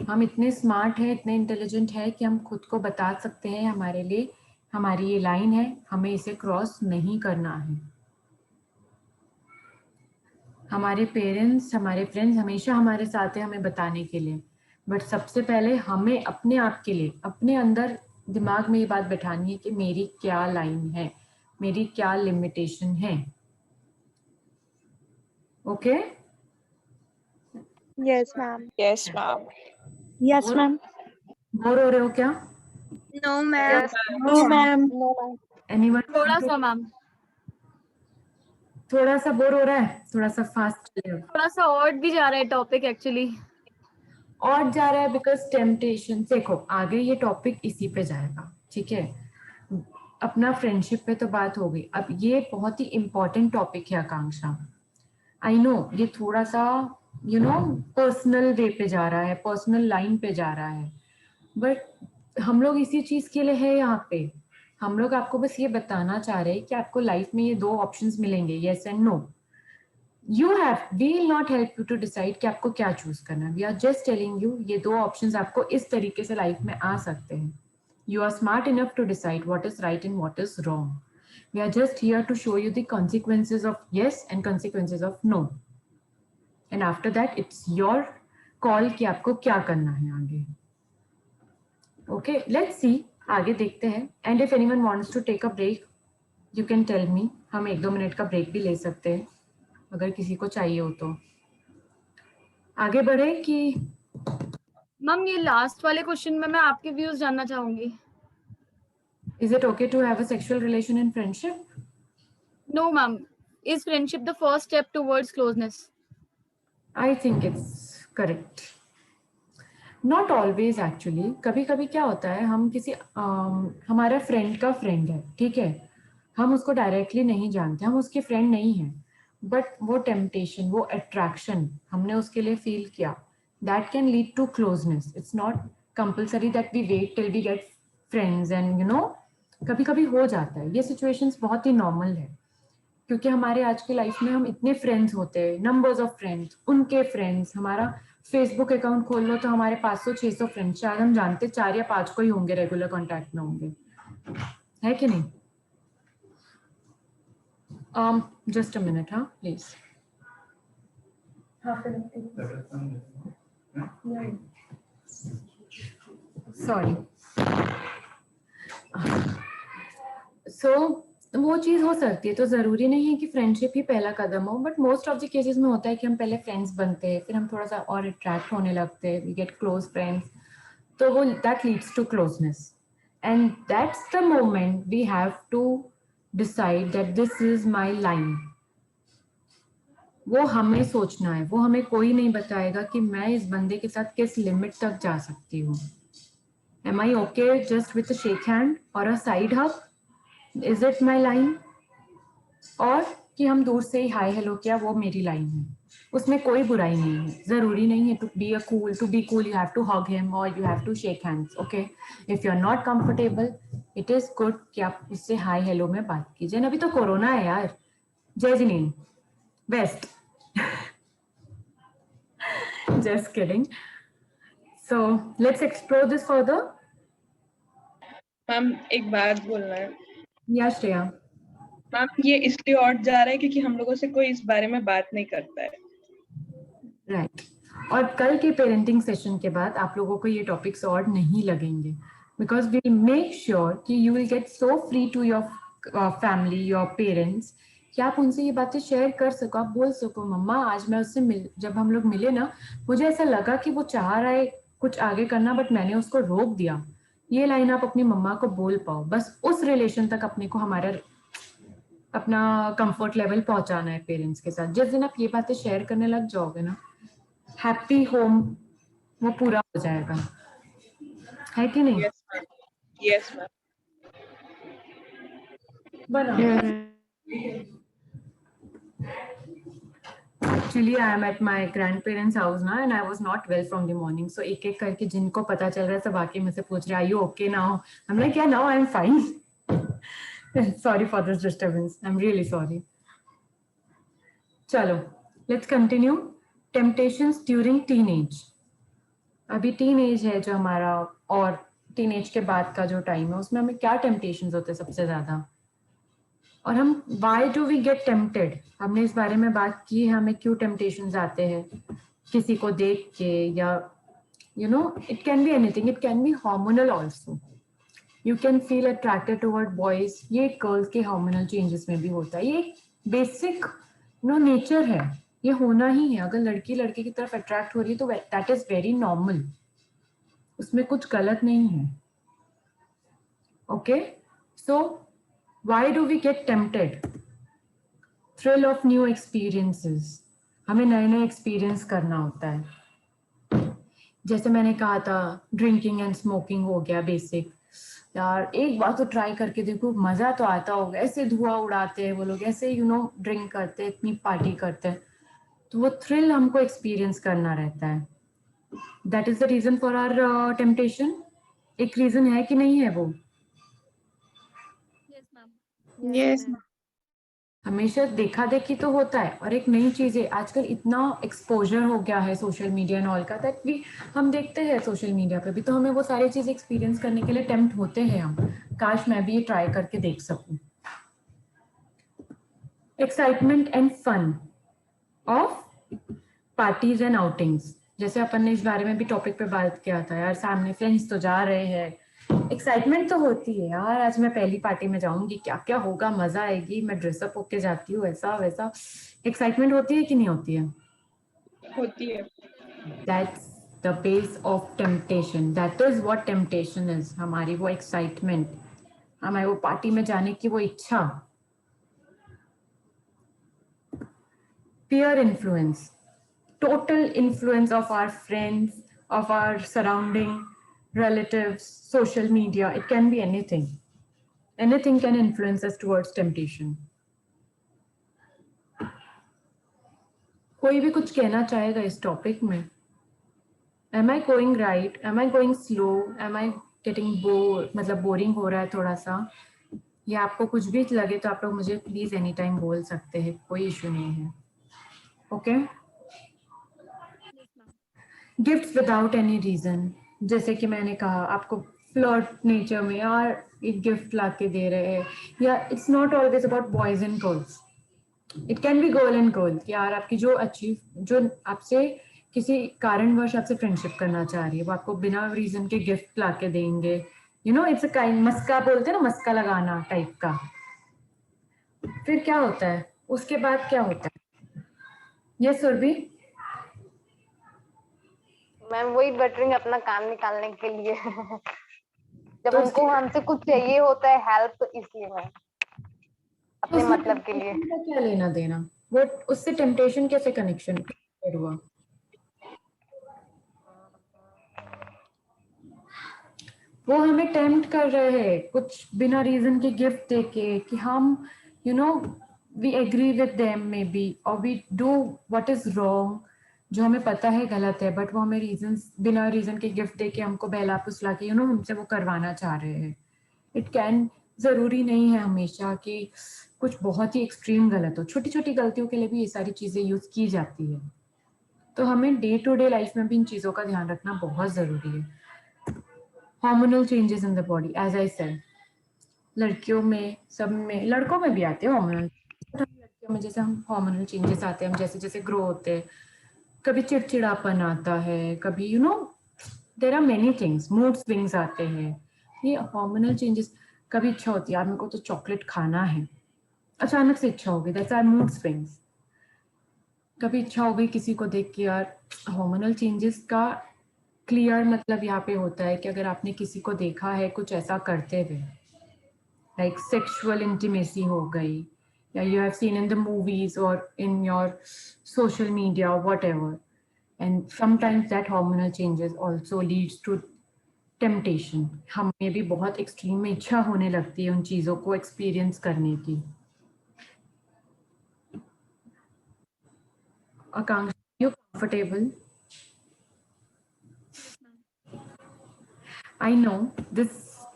हम इतने स्मार्ट हैं, इतने इंटेलिजेंट है कि हम खुद को बता सकते हैं हमारे लिए हमारी ये लाइन है, हमें इसे क्रॉस नहीं करना है। हमारे पेरेंट्स, हमारे फ्रेंड्स हमेशा हमारे साथ हैं हमें बताने के लिए, बट सबसे पहले हमें अपने आप के लिए अपने अंदर दिमाग में ये बात बैठानी है कि मेरी क्या लाइन है, मेरी क्या लिमिटेशन है। Okay? Yes ma'am. Yes ma'am. Yes, ma'am. Bore हो रहे हो क्या? No ma'am. No, ma'am. Anyone? थोड़ा सा मैम, थोड़ा सा बोर हो रहा है? थोड़ा सा फास्ट चलेगा। थोड़ा सा और भी जा रहा है टॉपिक एक्चुअली। और जा रहा है बिकॉज टेम्पटेशन। देखो आगे ये टॉपिक इसी पे जाएगा, ठीक है? अपना फ्रेंडशिप पे तो बात हो गई, अब ये बहुत ही इम्पोर्टेंट टॉपिक है आकांक्षा। आई नो ये थोड़ा सा पर्सनल वे पे जा रहा है, पर्सनल लाइन पे जा रहा है, बट हम लोग इसी चीज के लिए है यहाँ पे। हम लोग आपको बस ये बताना चाह रहे हैं कि आपको लाइफ में ये दो ऑप्शंस मिलेंगे, yes and no. We will not help you to decide कि आपको क्या चूज करना है। We are just telling you ये दो ऑप्शंस आपको इस तरीके से लाइफ में आ सकते हैं। You are smart enough to decide what is right and what is wrong. We are just here to show you the consequences of yes and consequences of no, and after that it's your call कि आपको क्या करना है आगे। Okay, let's see, आगे देखते हैं। And if anyone wants to take a break you can tell me, हम 1-2 मिनट का ब्रेक भी ले सकते हैं अगर किसी को चाहिए हो तो। आगे बढ़े कि मैम ये लास्ट वाले क्वेश्चन में मैं आपके व्यूज जानना चाहूंगी। Is it okay to have a sexual relation in friendship? No ma'am, is friendship the first step towards closeness? I think it's correct, not always actually. कभी कभी क्या होता है, हम किसी हमारा फ्रेंड का फ्रेंड है, ठीक है, हम उसको डायरेक्टली नहीं जानते, हम उसके फ्रेंड नहीं हैं, बट वो टेम्पटेशन, वो अट्रैक्शन हमने उसके लिए फील किया that can lead to closeness. It's not compulsory that we wait till we get friends and कभी कभी हो जाता है, ये सिचुएशंस बहुत ही नॉर्मल है, क्योंकि हमारे आज की लाइफ में हम इतने फ्रेंड्स होते हैं, नंबर्स ऑफ फ्रेंड्स, उनके फ्रेंड्स, हमारा फेसबुक अकाउंट खोल लो तो हमारे 500-600 फ्रेंड्स, शायद हम जानते 4 या 5 को ही होंगे रेगुलर कांटेक्ट में होंगे, है कि नहीं? जस्ट अ मिनट, हाँ प्लीज. सॉरी. सो वो चीज हो सकती है, तो जरूरी नहीं है कि फ्रेंडशिप ही पहला कदम हो, but most of the cases में होता है कि हम पहले फ्रेंड्स बनते हैं, फिर हम थोड़ा सा और अट्रैक्ट होने लगते हैं, वी गेट क्लोज फ्रेंड्स, तो वो that leads to closeness, and that's the moment we have to decide that this is my line. वो हमें सोचना है, वो हमें कोई नहीं बताएगा कि मैं इस बंदे के साथ किस लिमिट तक जा सकती हूँ. Am I okay just with a shake hand or a side hug? Is it my line? और कि हम दूर से ही हाय हेलो किया, वो मेरी लाइन है, उसमें कोई बुराई नहीं है. जरूरी नहीं है to be cool you have to hug him or you have to shake hands. Okay, if you are not comfortable, it is good कि आप उससे हाय हेलो में बात कीजिए. अभी तो कोरोना है यार. जय जिनेन best. Just kidding. So let's explore this further. Ma'am एक बात बोलना है. या श्रेया. मैम ये इसलिए और जा रहा है क्योंकि हम लोगों से कोई इस बारे में बात नहीं करता है. राइट. और कल के पेरेंटिंग सेशन के बाद आप लोगों को ये टॉपिक्स और नहीं लगेंगे, बिकॉज वी मेक श्योर कि you will get so free to your family, your parents, कि आप उनसे ये बातें शेयर कर सको. आप बोल सको मम्मा आज मैं उससे जब हम लोग मिले ना, मुझे ऐसा लगा कि वो चाह रहा है कुछ आगे करना बट मैंने उसको रोक दिया. ये लाइन आप अपनी मम्मा को बोल पाओ. बस उस रिलेशन तक अपने को हमारा अपना कंफर्ट लेवल पहुंचाना है पेरेंट्स के साथ. जिस दिन आप ये बातें शेयर करने लग जाओगे ना, हैप्पी होम वो पूरा हो जाएगा, है कि नहीं? Yes ma'am. बना. Actually, I am at my grandparents' house now, and I was not well from the morning. So एक एक करके जिनको पता चल रहा है सब आके मुझसे पूछ रहे, Are you okay now? I'm like, yeah, now I'm fine. Sorry for this disturbance. I'm really sorry. चलो, let's continue. Temptations during teenage. अभी टीनेज है जो हमारा, और टीनेज के बाद का जो टाइम है उसमें हमें क्या टेम्पटेशंस होते हैं सबसे ज्यादा, और हम why do we get tempted, हमने इस बारे में बात की. हमें क्यों टेम्पटेशंस आते हैं किसी को देख के, या it can be anything, it can be hormonal also. You can feel attracted toward boys, ये गर्ल्स के हार्मोनल चेंजेस में भी होता है. ये बेसिक नेचर है, ये होना ही है. अगर लड़की लड़के की तरफ अट्रैक्ट हो रही है तो दैट इज वेरी नॉर्मल, उसमें कुछ गलत नहीं है. Okay, so why do we get tempted? Thrill of new experiences. हमें नए नए एक्सपीरियंस करना होता है. जैसे मैंने कहा था ड्रिंकिंग एंड स्मोकिंग हो गया बेसिक. यार एक बार तो ट्राई करके देखो, मजा तो आता होगा. ऐसे धुआं उड़ाते हैं वो लोग, ऐसे ड्रिंक करते हैं, इतनी पार्टी करते हैं, तो वो थ्रिल हमको एक्सपीरियंस करना रहता है. That is the reason for our temptation. एक रीजन है कि नहीं है वो? यस. हमेशा देखा देखी तो होता है, और एक नई चीज है. आजकल इतना एक्सपोजर हो गया है सोशल मीडिया एंड ऑल का, दैट भी हम देखते हैं सोशल मीडिया पे भी, तो हमें वो सारी चीज एक्सपीरियंस करने के लिए टेम्प्ट होते हैं हम. काश मैं भी ये ट्राई करके देख सकूं. Excitement and fun of parties and outings. जैसे अपन ने इस बारे में भी टॉपिक पे बात किया था, यार सामने फ्रेंड्स तो जा रहे हैं, एक्साइटमेंट तो होती है यार, आज मैं पहली पार्टी में जाऊंगी, क्या क्या होगा, मजा आएगी, मैं ड्रेसअप होके जाती हूँ, ऐसा वैसा. एक्साइटमेंट होती है कि नहीं होती है? होती है. That's the base of temptation. That is what temptation is. हमारी वो एक्साइटमेंट, हमारी वो पार्टी में जाने की वो इच्छा. peer influence, total influence of our friends, of our surrounding, relatives, social media. It can be anything. Anything can influence us towards temptation. कोई भी कुछ कहना चाहेगा इस टॉपिक में? Am I going right, am I going slow, am I getting bore, मतलब boring हो रहा है थोड़ा सा, या आपको कुछ भी लगे तो आप लोग मुझे प्लीज एनी टाइम बोल सकते हैं, कोई इशू नहीं है। Okay. Gifts without any reason, जैसे कि मैंने कहा आपको फ्लर्ट नेचर में यार एक गिफ्ट ला के दे रहे हैं, या it's not always about boys and girls, it can B girl and girl, कि यार आपकी जो आपसे किसी कारणवश आपसे फ्रेंडशिप करना चाह रही है, वो आपको बिना रीजन के गिफ्ट ला के देंगे। You know it's a kind, मस्का बोलते हैं ना, मस्का लगाना टाइप का। फिर क्या होता है उसके बाद, क्या होता है? ये सुरभि, मैम वही बटरिंग अपना काम निकालने के लिए जब तो उनको हमसे कुछ चाहिए होता है हेल्प, इसलिए मैम अपने उसमें मतलब के लिए। temptation का क्या लेना देना, वो उससे टेम्पटेशन कैसे कनेक्शन हुआ? वो हमें टेम्प्ट कर रहे हैं कुछ बिना रीजन के गिफ्ट देके, कि हम you know we agree with them maybe, और we do what is wrong, जो हमें पता है गलत है, बट वो हमें रीजन, बिना रीजन के गिफ्ट देके हमको बहला फुसला के हमसे वो करवाना चाह रहे हैं। इट कैन, जरूरी नहीं है हमेशा कि कुछ बहुत ही एक्सट्रीम गलत हो, छोटी छोटी गलतियों के लिए भी ये सारी चीजें यूज की जाती है। तो हमें डे टू डे लाइफ में भी इन चीजों का ध्यान रखना बहुत जरूरी है। Hormonal changes in the body, as I said, लड़कियों में, सब में, लड़कों में भी आते हैं हार्मोनल, लड़कियों में जैसे हम हार्मोनल चेंजेस आते हैं, हम जैसे जैसे ग्रो होते हैं, कभी चिड़चिड़ापन आता है, कभी there are many things, mood swings आते हैं, ये हार्मोनल चेंजेस। कभी इच्छा होती है यार मेरे को तो चॉकलेट खाना है, अचानक से इच्छा होगी, दैट्स आवर मूड स्विंग्स। कभी इच्छा हो गई किसी को देख के, यार हार्मोनल चेंजेस का क्लियर मतलब यहाँ पे होता है कि अगर आपने किसी को देखा है कुछ ऐसा करते हुए, लाइक सेक्सुअल इंटीमेसी हो गई, या you have seen in the movies और in your social media whatever, and sometimes that hormonal changes also leads to temptation. हमें भी बहुत एक्सट्रीम में इच्छा होने लगती है उन चीजों को एक्सपीरियंस करने की। Akanksha, you comfortable? I know this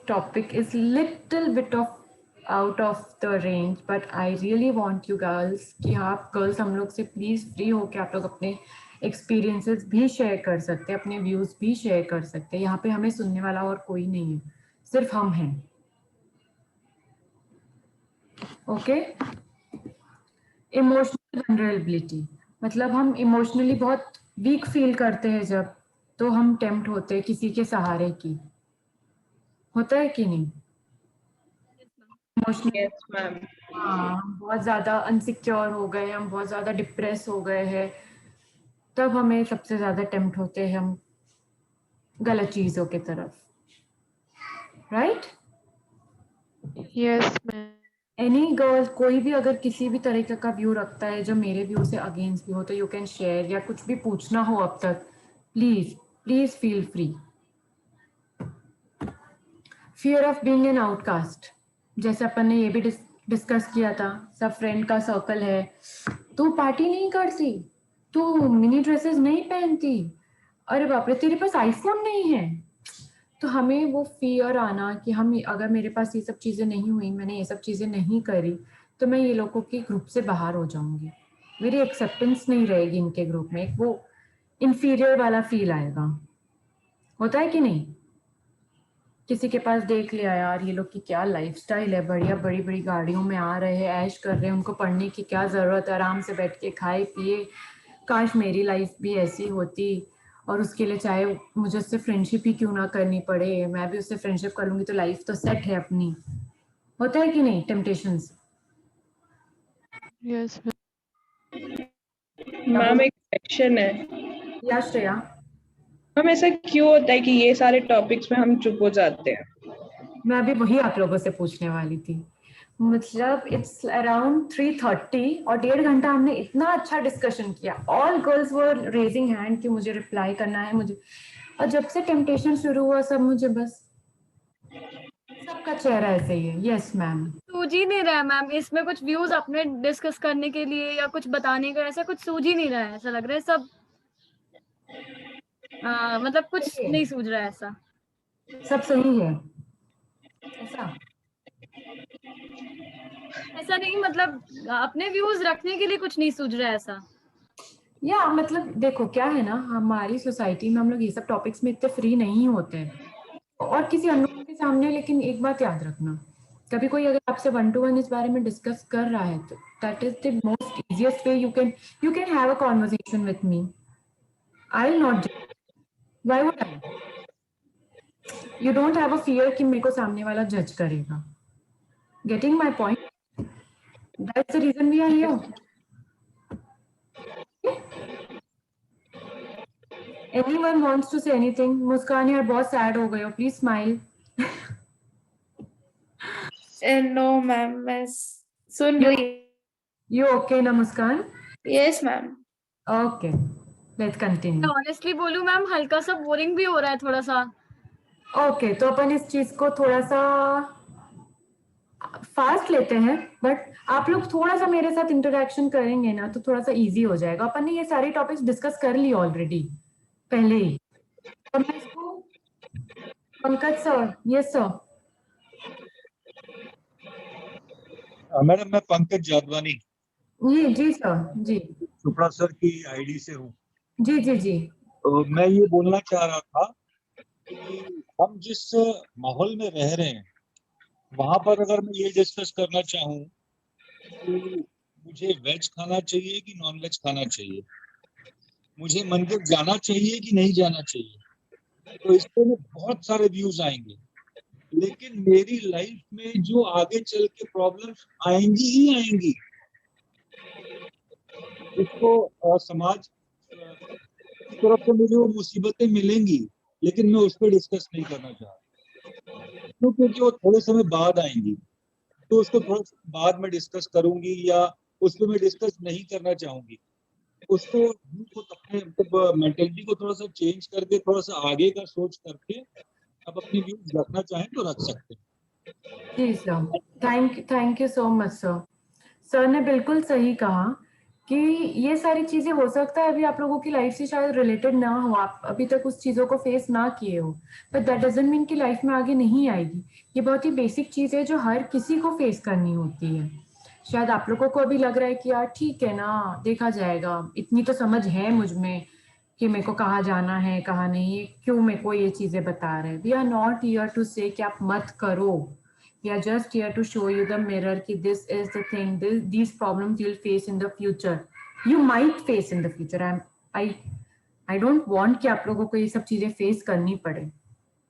topic is little bit of out of the range, but I really want you girls कि आप गर्ल्स हम लोग से प्लीज फ्री हो के आप लोग अपने एक्सपीरियंसेस भी शेयर कर सकते हैं, अपने व्यूज भी शेयर कर सकते हैं। यहाँ पे हमें सुनने वाला और कोई नहीं है, सिर्फ हम हैं। ओके। इमोशनल वनरेबिलिटी, मतलब हम इमोशनली बहुत वीक फील करते हैं जब, तो हम टेम्प्ट होते हैं किसी के सहारे की, होता है कि नहीं? Yes ma'am. हाँ, हम बहुत ज्यादा अनसिक्योर हो गए, हम बहुत ज्यादा डिप्रेस हो गए हैं, तब हमें सबसे ज्यादा टेम्प्ट होते हैं हम गलत चीजों की तरफ, right? Yes ma'am. Any girl, कोई भी अगर किसी भी तरीके का व्यू रखता है जो मेरे व्यू से अगेंस्ट भी हो, तो यू कैन शेयर, या कुछ भी पूछना हो अब तक, please please feel free. Fear of being an outcast, जैसे अपन ने ये भी डिस्कस किया था, सब फ्रेंड का सर्कल है, तू पार्टी नहीं करती, तू मिनी ड्रेसेस नहीं पहनती, अरे बाप रे तेरे पास आईफोन नहीं है, तो हमें वो फियर आना कि हम, अगर मेरे पास ये सब चीजें नहीं हुई, मैंने ये सब चीजें नहीं करी, तो मैं ये लोगों के ग्रुप से बाहर हो जाऊंगी, मेरी एक्सेप्टेंस नहीं रहेगी इनके ग्रुप में, एक वो इंफीरियर वाला फील आएगा, होता है कि नहीं? किसी के पास देख लिया यार ये लोग की क्या लाइफस्टाइल है, बढ़िया बड़ी बड़ी गाड़ियों में आ रहे हैं, ऐश कर रहे हैं, उनको पढ़ने की क्या जरूरत है, आराम से बैठ के खाए पिए, काश मेरी लाइफ भी ऐसी होती, और उसके लिए चाहे मुझे उससे फ्रेंडशिप ही क्यों ना करनी पड़े, मैं भी उससे फ्रेंडशिप कर लूंगी तो लाइफ तो सेट है अपनी, होता है कि नहीं? टेम्पटेशंस। यस मैम एक क्वेश्चन है। या श्रेया, मैम ऐसा क्यों होता है कि ये सारे टॉपिक्स में हम चुप हो जाते हैं? मैं अभी वही आप लोगों से पूछने वाली थी, मतलब इट्स अराउंड 3:30 और 1.5 घंटा हमने इतना अच्छा डिस्कशन किया, all girls were raising hand कि मुझे रिप्लाई करना है मुझे, और जब से टेम्पटेशन शुरू हुआ सब मुझे बस, सबका चेहरा ऐसे ही है। Yes ma'am. सूझ ही नहीं रहा है मैम, इसमें कुछ व्यूज अपने डिस्कस करने के लिए या कुछ बताने का ऐसा कुछ सूझ ही नहीं रहा है, ऐसा लग रहा है सब मतलब कुछ नहीं सूझ रहा है ऐसा। सब सही है ऐसा? ऐसा नहीं, मतलब अपने व्यूज रखने के लिए कुछ नहीं सूझ रहा है ऐसा। या मतलब देखो क्या है ना, हमारी सोसाइटी में हम लोग ये सब टॉपिक्स में इतने फ्री नहीं होते हैं और किसी अननोन के सामने। लेकिन एक बात याद रखना, कभी कोई अगर आपसे 1-to-1 इस बारे में डिस्कस कर रहा है तो that is the most easiest way you can have a conversation with me. I will not जज, why would I? You don't have a fear कि मेरे को सामने वाला जज करेगा। Getting my point? That's the reason we are here. Anyone wants to say anything? Muskan यार बहुत सैड हो गए हो, प्लीज स्माइल। नो मैम, मैं सुन रही। You okay ना Muskan? Yes ma'am. Okay, let's continue. Honestly बोलूं मैम, हल्का सा बोरिंग भी हो रहा है थोड़ा सा। Okay, तो अपन इस चीज को थोड़ा सा फास्ट लेते हैं, बट आप लोग थोड़ा सा मेरे साथ इंटरेक्शन करेंगे ना तो थोड़ा सा इजी हो जाएगा। अपन ने ये सारे टॉपिक्स डिस्कस कर ली ऑलरेडी पहले ही। तो मैं इसको Pankaj sir, yes sir. Madam मैं पंकज जादवानी जी सर जी। चोपड़ा सर की आईडी से हूँ। जी जी जी। तो मैं ये बोलना चाह रहा था कि हम जिस माहौल में रह रहे हैं वहां पर अगर मैं ये डिस्कस करना चाहूँ कि मुझे वेज खाना चाहिए कि नॉन वेज खाना चाहिए, मुझे मंदिर जाना चाहिए कि नहीं जाना चाहिए, तो इससे में बहुत सारे व्यूज आएंगे। लेकिन मेरी लाइफ में जो आगे चल के प्रॉब्लम्स आएंगी ही आएंगी, इसको समाज की तरफ से मुझे वो मुसीबतें मिलेंगी, लेकिन मैं उस पर डिस्कस नहीं करना चाह रहा क्योंकि वो थोड़े समय बाद आएंगी। तो उसको थोड़ा बाद में डिस्कस करूंगी या उस पर मैं डिस्कस नहीं करना चाहूंगी। उसको अपने मतलब मेंटेलिटी को थोड़ा सा चेंज करके थोड़ा सा आगे का सोच करके आप अपनी व्यूज रखना चाहें तो रख सकते हैं। जी sir, thank you so much sir. Sir ने बिल्कुल सही कहा कि ये सारी चीजें हो सकता है अभी आप लोगों की लाइफ से शायद रिलेटेड ना हो, आप अभी तक उस चीजों को फेस ना किए हो, बट दैट डजंट मीन कि लाइफ में आगे नहीं आएगी। ये बहुत ही बेसिक चीज है जो हर किसी को फेस करनी होती है। शायद आप लोगों को अभी लग रहा है कि यार ठीक है ना, देखा जाएगा, इतनी तो समझ है मुझ में कि मेरे को कहाँ जाना है कहाँ नहीं, क्यों मेरे को ये चीजें बता रहे हैं। We are not here to say कि आप मत करो, we are just here to show you the mirror ki this is the thing, these problems you'll face in the future, you might face in the future. I don't want कि आप लोगों को ये सब चीजें फेस करनी पड़े,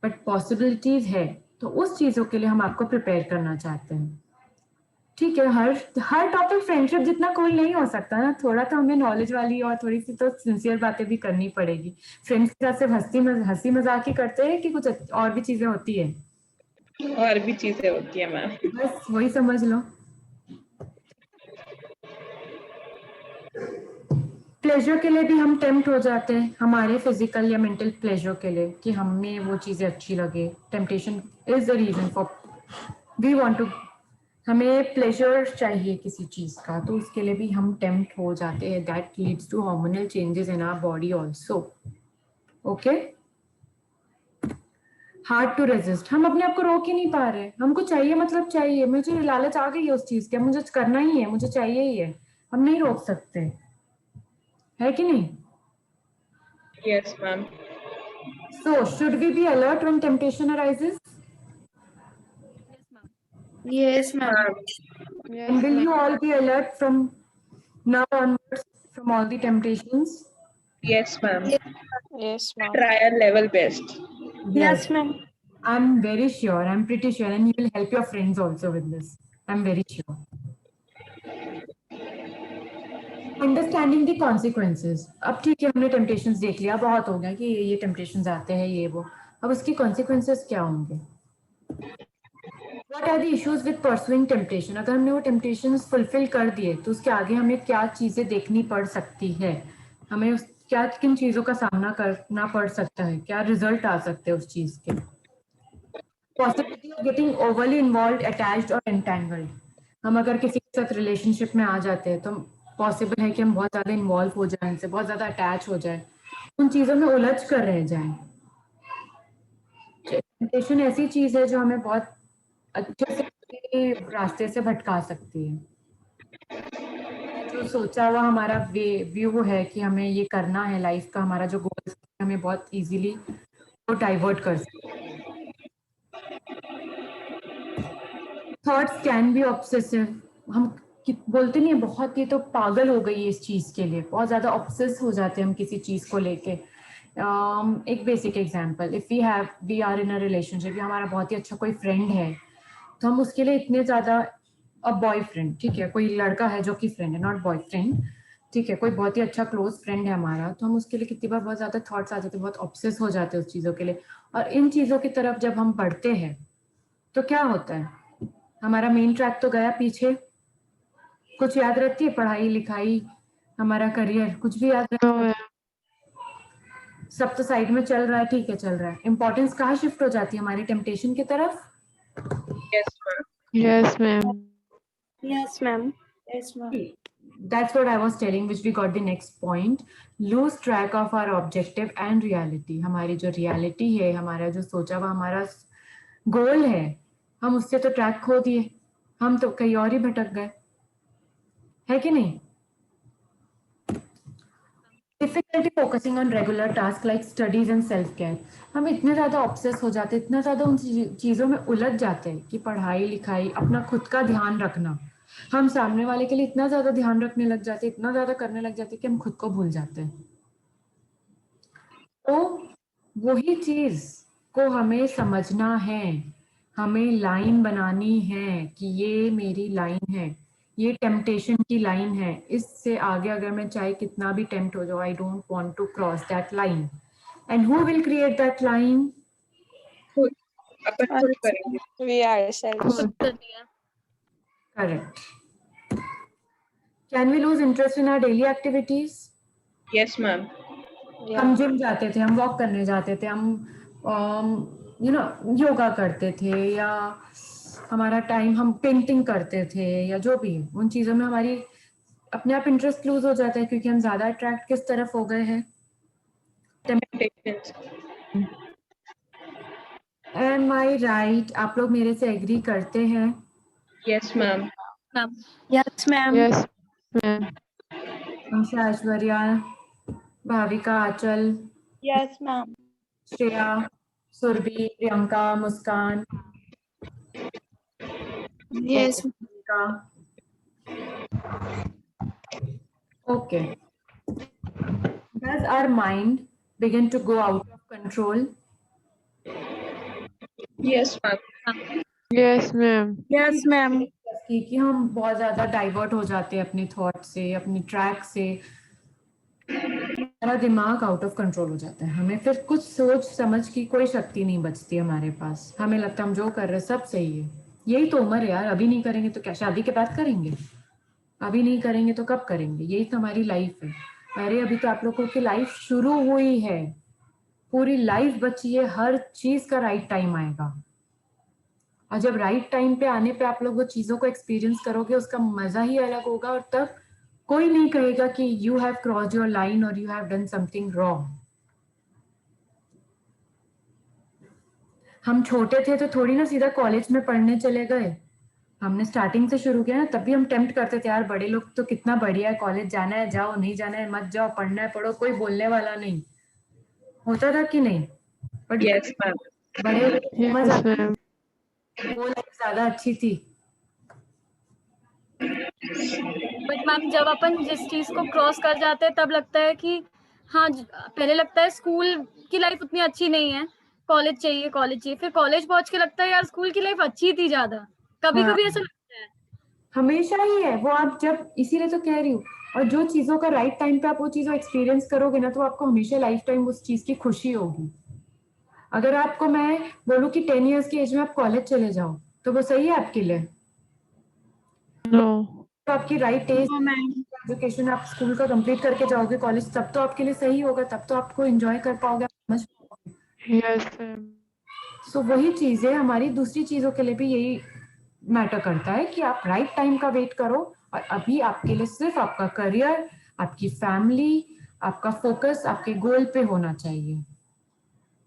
but possibilities है तो उस चीजों के लिए हम आपको प्रिपेयर करना चाहते हैं। ठीक है, हर टॉपिक फ्रेंडशिप जितना कूल नहीं हो सकता ना, थोड़ा तो हमें नॉलेज वाली और थोड़ी सी तो सिंसियर बातें भी करनी पड़ेगी। फ्रेंड्स के साथ सिर्फ हंसी मजाक ही करते हैं कि कुछ और भी चीजें होती है? और भी चीजें होती है मैम। बस वही समझ लो। प्लेजर के लिए भी हम टेम्प्ट हो जाते हैं, हमारे फिजिकल या मेंटल प्लेजर के लिए कि हमें वो चीजें अच्छी लगे। Temptation is the reason for we want to, हमें प्लेजर चाहिए किसी चीज का, तो उसके लिए भी हम टेम्प्ट हो जाते हैं। That leads to hormonal changes in our body also. Okay, hard to resist, हम अपने आप को रोक ही नहीं पा रहे। हमको चाहिए मतलब चाहिए, मुझे लालच आ गई है उस चीज की, मुझे करना ही है, मुझे चाहिए ही है, हम नहीं रोक सकते, है कि नहीं? Yes ma'am. So should we be alert when temptation arises? Yes ma'am. And will you all be alert from now onwards from all the temptations? Yes ma'am. Yes ma'am. Try our level best. Yes, ma'am. I'm very sure, I'm pretty sure, and you will help your friends also with this. I'm very sure. Understanding the consequences. अब ठीक है, हमने temptations देख लिया, बहुत हो गया कि ये temptations आते हैं ये वो, अब उसकी consequences क्या होंगे? What are the issues with pursuing temptation? अगर हमने वो temptations fulfill कर दिए तो उसके आगे हमें क्या चीजें देखनी पड़ सकती है, हमें क्या किन चीजों का सामना करना पड़ सकता है, क्या रिजल्ट आ सकते हैं उस चीज के? Possibility of getting overly involved, attached or entangled. हम अगर किसी के साथ रिलेशनशिप में आ जाते हैं तो पॉसिबल है कि हम बहुत ज्यादा इन्वॉल्व हो जाए, इनसे बहुत ज्यादा अटैच हो जाए, उन चीजों में उलझ कर रह जाएं। टेम्पटेशन ऐसी चीज है जो हमें बहुत अच्छे से रास्ते से भटका सकती है। जो सोचा हुआ हमारा व्यू है कि हमें ये करना है, लाइफ का हमारा जो गोल है, हमें बहुत इजीली वो डाइवर्ट कर सकते हैं। Thoughts can be obsessive. हम बोलते नहीं, बहुत ये तो पागल हो गई है इस चीज के लिए, बहुत ज्यादा ऑब्सेस हो जाते हैं हम किसी चीज को लेके। एक basic example, if we are in a relationship, या हमारा बहुत ही अच्छा कोई फ्रेंड है, तो हम उसके लिए इतने ज्यादा, बॉयफ्रेंड, ठीक है, कोई लड़का है जो कि फ्रेंड है, नॉट बॉयफ्रेंड, ठीक है, कोई बहुत ही अच्छा क्लोज फ्रेंड है हमारा, तो हम उसके लिए कितनी बार बहुत ज्यादा थॉट्स आ जाते हैं, बहुत ऑब्सेस हो जाते हैं उस चीजों के लिए। और इन चीजों की तरफ जब हम बढ़ते हैं तो क्या होता है, हमारा मेन ट्रैक तो गया पीछे, कुछ याद रहती है, पढ़ाई लिखाई, हमारा करियर, कुछ भी याद रहता है, सब तो साइड में चल रहा है, ठीक है, चल रहा है। इंपॉर्टेंस कहाँ शिफ्ट हो जाती है, हमारी टेम्पटेशन की तरफ। Yes, ma'am. Yes, ma'am. Yes, ma'am. That's what I was telling, which we got the next point. Lose track of our objective and reality. हमारी जो reality है, हमारा जो सोचा हुआ हमारा गोल है, हम उससे तो ट्रैक खो दिए, हम तो कहीं और ही भटक गए, है कि नहीं? Difficulty focusing on regular tasks like studies and self care. हम इतने ज्यादा ऑब्सेस हो जाते, इतना ज्यादा उन चीजों में उलझ जाते हैं कि पढ़ाई लिखाई, अपना खुद का ध्यान रखना, हम सामने वाले के लिए इतना ज्यादा ध्यान रखने लग जाते, इतना ज्यादा करने लग जाते कि हम खुद को भूल जाते हैं। तो वही चीज को हमें समझना है, हमें लाइन बनानी है कि ये मेरी लाइन है, ये टेम्पटेशन की लाइन है, इससे आगे अगर मैं चाहे कितना भी टेम्प्ट हो जाऊं, I don't want to cross that line. And who will create that line? अपन खुद करेंगे। We ourselves. Correct. Can we lose interest in our daily activities? Yes, ma'am. हम जिम जाते थे, हम वॉक करने जाते थे, हम योगा करते थे, या हमारा टाइम हम पेंटिंग करते थे, या जो भी, उन चीजों में हमारी अपने आप इंटरेस्ट लूज हो जाता है क्योंकि हम ज्यादा अट्रैक्ट किस तरफ हो गए हैं, एम आई राइट? आप लोग मेरे से एग्री करते हैं? Yes, ma'am. Yes, ma'am. Yes, ma'am. हमसे ऐश्वर्या, भाविका, आंचल, Yes, ma'am. Shreya, Surabhi, Priyanka, Muskan, Yes. Okay. Does our mind begin to go out of control? Yes, ma'am. Yes, ma'am. Yes, ma'am. कि हम बहुत ज्यादा डाइवर्ट हो जाते हैं अपने थॉट से, अपनी ट्रैक से, हमारा दिमाग आउट ऑफ कंट्रोल हो जाता है, हमें फिर कुछ सोच समझ की कोई शक्ति नहीं बचती हमारे पास, हमें लगता है हम जो कर रहे हैं सब सही है, यही तो उम्र है यार, अभी नहीं करेंगे तो क्या शादी के बाद करेंगे, अभी नहीं करेंगे तो कब करेंगे, यही तो हमारी लाइफ है। अरे अभी तो आप लोगों की लाइफ शुरू हुई है, पूरी लाइफ बची है, हर चीज का राइट टाइम आएगा, और जब राइट टाइम पे आने पे आप लोग वो चीजों को एक्सपीरियंस करोगे, उसका मजा ही अलग होगा, और तब कोई नहीं कहेगा कि you have crossed your line और you have done something wrong. हम छोटे थे तो थोड़ी ना सीधा कॉलेज में पढ़ने चले गए, हमने स्टार्टिंग से शुरू किया ना, तभी हम टेम्प्ट करते थे, यार बड़े लोग तो कितना बढ़िया है, कॉलेज जाना है जाओ, नहीं जाना है मत जाओ, पढ़ना है पढ़ो, कोई बोलने वाला नहीं, होता था कि नहीं? But Yes, ma'am. बड़े Yes, ma'am. वो लाइफ ज्यादा अच्छी थी। बट मैम जब अपन जिस चीज को क्रॉस कर जाते हैं तब लगता है कि हाँ, पहले लगता है स्कूल की लाइफ उतनी अच्छी नहीं है, कॉलेज चाहिए, फिर कॉलेज पहुंच के लगता है यार स्कूल की लाइफ अच्छी थी ज्यादा, कभी हाँ। कभी ऐसा लगता है। हमेशा ही है वो, आप जब, इसीलिए तो कह रही हूँ, और जो चीजों का राइट टाइम पे आप वो चीजों एक्सपीरियंस करोगे ना, तो आपको हमेशा लाइफ टाइम उस चीज की खुशी होगी। अगर आपको मैं बोलूं कि 10 इयर्स की एज में आप कॉलेज चले जाओ, तो वो सही है आपके लिए? No. तो आपकी राइट एज, एजुकेशन आप स्कूल का कंप्लीट करके जाओगे कॉलेज, तब तो आपके लिए सही होगा, तब तो आपको एंजॉय कर पाओगे, समझ पाओगे। Yes, ma'am. सो वही चीज है, हमारी दूसरी चीजों के लिए भी यही मैटर करता है कि आप राइट टाइम का वेट करो, और अभी आपके लिए सिर्फ आपका करियर, आपकी फैमिली, आपका फोकस आपके गोल पे होना चाहिए.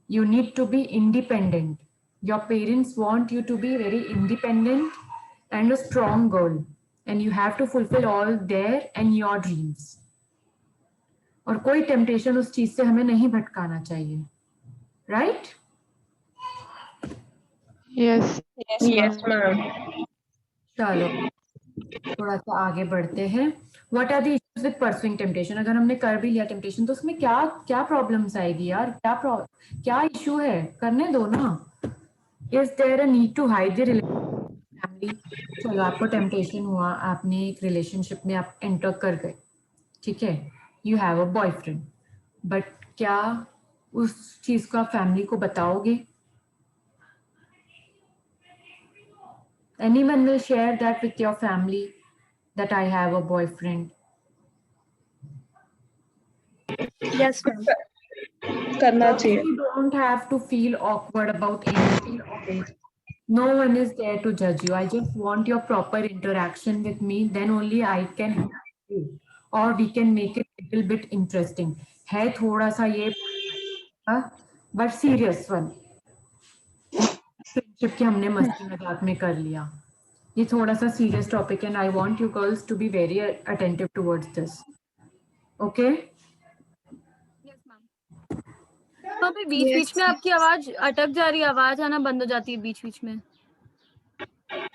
You need to be independent. Your parents want you to be very independent and a strong girl, and you have to fulfill all their and your dreams. और कोई टेम्पटेशन उस चीज से हमें नहीं भटकाना चाहिए. राइट? Yes. Yes, ma'am. चलो थोड़ा सा आगे बढ़ते हैं. What are the issues with pursuing temptation? अगर हमने कर भी लिया टेम्पटेशन तो उसमें क्या क्या प्रॉब्लम्स आएगी यार? क्या इशू है? करने दो ना. Is there a need to hide the family? चलो आपको टेम्पटेशन हुआ, आपने एक रिलेशनशिप में आप एंटर कर गए, ठीक है, you have a boyfriend, but क्या उस चीज को आप फैमिली को बताओगे? Anyone will share that with your family that I have a boyfriend? Yes, ma'am. करना चाहिए. You don't have to feel awkward about anything. No one is there to judge you. I just want your proper interaction with me. Then only I can help you, or we can make it a little bit interesting. है थोड़ा सा ये, but serious one. Friendship की हमने मस्ती मजाक में कर लिया. ये थोड़ा सा सीरियस टॉपिक है, and I want you girls to be very attentive towards this. Okay? तो भी बीच में आपकी आवाज अटक जा रही है, आवाज आना बंद हो जाती है बीच में.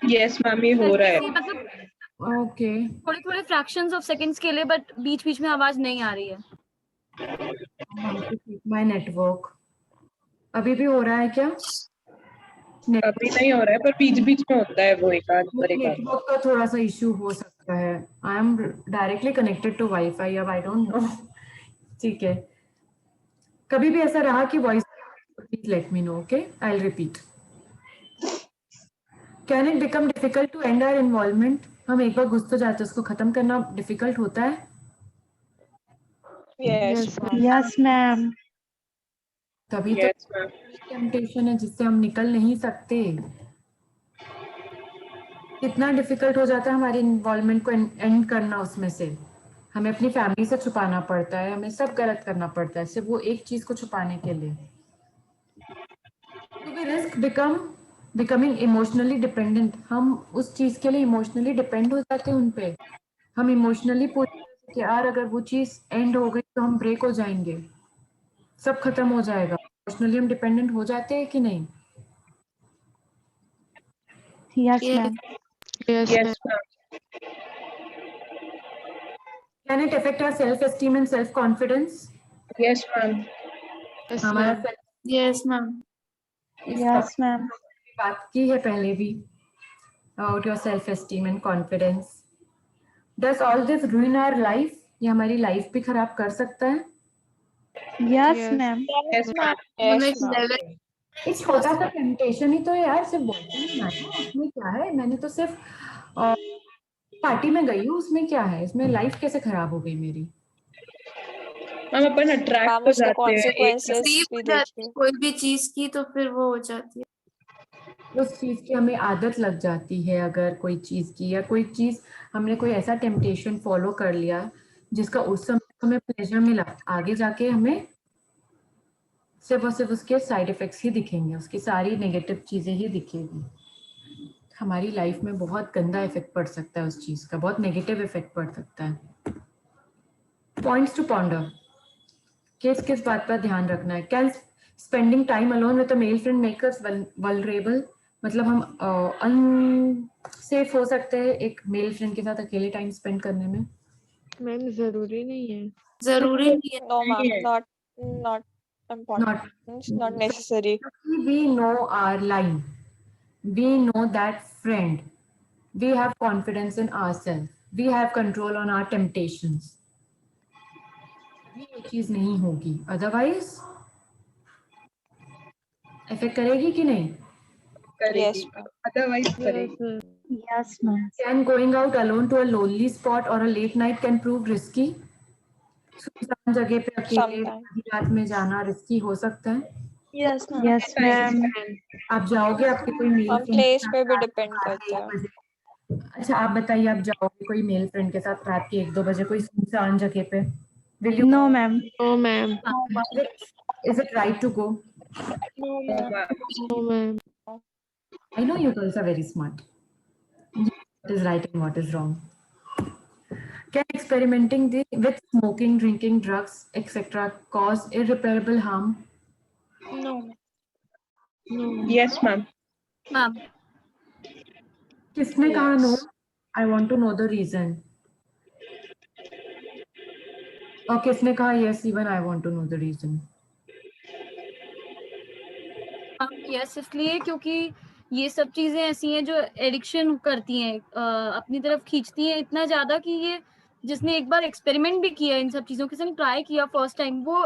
Yes, ma'am, ये हो रहा है. मतलब ओके. थोड़े फ्रैक्शंस ऑफ सेकंड्स के लिए, बट बीच में आवाज नहीं आ रही है. माय नेटवर्क अभी भी हो रहा है क्या? अभी नहीं हो रहा है, पर बीच में होता है वो एक आध पर एक आध. नेटवर्क का थोड़ा सा इशू हो सकता है. I am directly connected to WiFi. अब आई डोंट नो. ठीक है, कभी भी ऐसा रहा कि voice, please let me know. Okay, I will repeat. Can it become difficult to and our involvement? हम एक बार घुस तो जाते हैं, उसको खत्म करना डिफिकल्ट होता है. Yes, ma'am. तभी तो Yes, ma'am. टेम्पटेशन है जिससे हम निकल नहीं सकते. कितना डिफिकल्ट हो जाता है हमारे इन्वॉल्वमेंट को एंड करना. उसमें से हमें अपनी फैमिली से छुपाना पड़ता है, हमें सब गलत करना पड़ता है सिर्फ वो एक चीज को छुपाने के लिए. तो we risk becoming emotionally dependent. हम उस चीज के लिए इमोशनली डिपेंड हो जाते हैं उन पे. हम इमोशनली कि यार अगर वो चीज एंड हो गई तो हम ब्रेक हो जाएंगे, सब खत्म हो जाएगा. इमोशनली हम डिपेंडेंट हो जाते हैं कि नहीं? Yes, ma'am. Yes, ma'am. Can it affect our self-esteem and self-confidence? Yes, ma'am. हमारा Yes, ma'am. Yes, ma'am. बात की है पहले भी about your self-esteem and confidence. Does all this ruin our life? ये हमारी लाइफ भी खराब कर सकता है. Yes, ma'am. Yes, ma'am. एक छोटा सा टेम्पटेशन ही तो है यार, सिर्फ बॉयफ्रेंड है, उसमें क्या है? मैंने तो सिर्फ पार्टी में गई हूँ, उसमें क्या है? इसमें लाइफ कैसे खराब हो गई मेरी? हम अपन अट्रैक्ट हो जाते हैं कोई भी चीज की, तो फिर वो हो जाती है. उस चीज की हमें आदत लग जाती है. अगर कोई चीज की, या कोई चीज हमने कोई ऐसा टेम्पटेशन फॉलो कर लिया जिसका उस समय हमें प्लेजर मिला, आगे जाके हमें सिर्फ और सिर्फ उसके साइड इफेक्ट्स ही दिखेंगे, उसकी सारी नेगेटिव चीजें ही दिखेगी. हमारी लाइफ में बहुत गंदा इफेक्ट पड़ सकता है उस चीज का, बहुत नेगेटिव इफेक्ट पड़ सकता है. Points to ponder. किस बात पर ध्यान रखना है? Can spending time alone with a male friend make us vulnerable? मतलब हम अनसेफ हो सकते हैं एक मेल फ्रेंड के साथ अकेले टाइम स्पेंड करने में? मैम जरूरी नहीं है. जरूरी नहीं है. No, ma'am, not important. It's not necessary. We know our line. We know that friend. We have confidence in ourselves. We have control on our temptations. ये चीज नहीं होगी, अदरवाइज इफेक्ट करेगी कि नहीं? Yes. Otherwise करेगी. Yes, ma'am. Can going out alone to a lonely spot or a late night can prove risky? सुनसान जगह पे अकेले रात में जाना रिस्की हो सकता है. Yes, ma'am. Yes, ma'am. आप जाओगे, आपके कोई मेल हम प्लेस पे भी डिपेंड करता है. अच्छा आप बताइए, आप जाओगे कोई मेल फ्रेंड के साथ रात के 1-2 बजे कोई सुनसान जगह पे, Will you? No, ma'am. No, ma'am. Is it right to go? No, ma'am. No, ma'am. I know you girls are very smart. You know what is right and what is wrong. Can experimenting with smoking, drinking, drugs, etc. cause irreparable harm? No. No. Yes, ma'am. Ma'am. किसने कहा no? Yes. I want to know the reason. और किसने कहा yes? Even I want to know the reason. Yes इसलिए क्योंकि ये सब चीजें ऐसी हैं जो एडिक्शन करती हैं, अपनी तरफ खींचती हैं इतना ज्यादा कि ये जिसने एक बार एक्सपेरिमेंट भी किया इन सब चीजों के साथ, ट्राई किया फर्स्ट टाइम, वो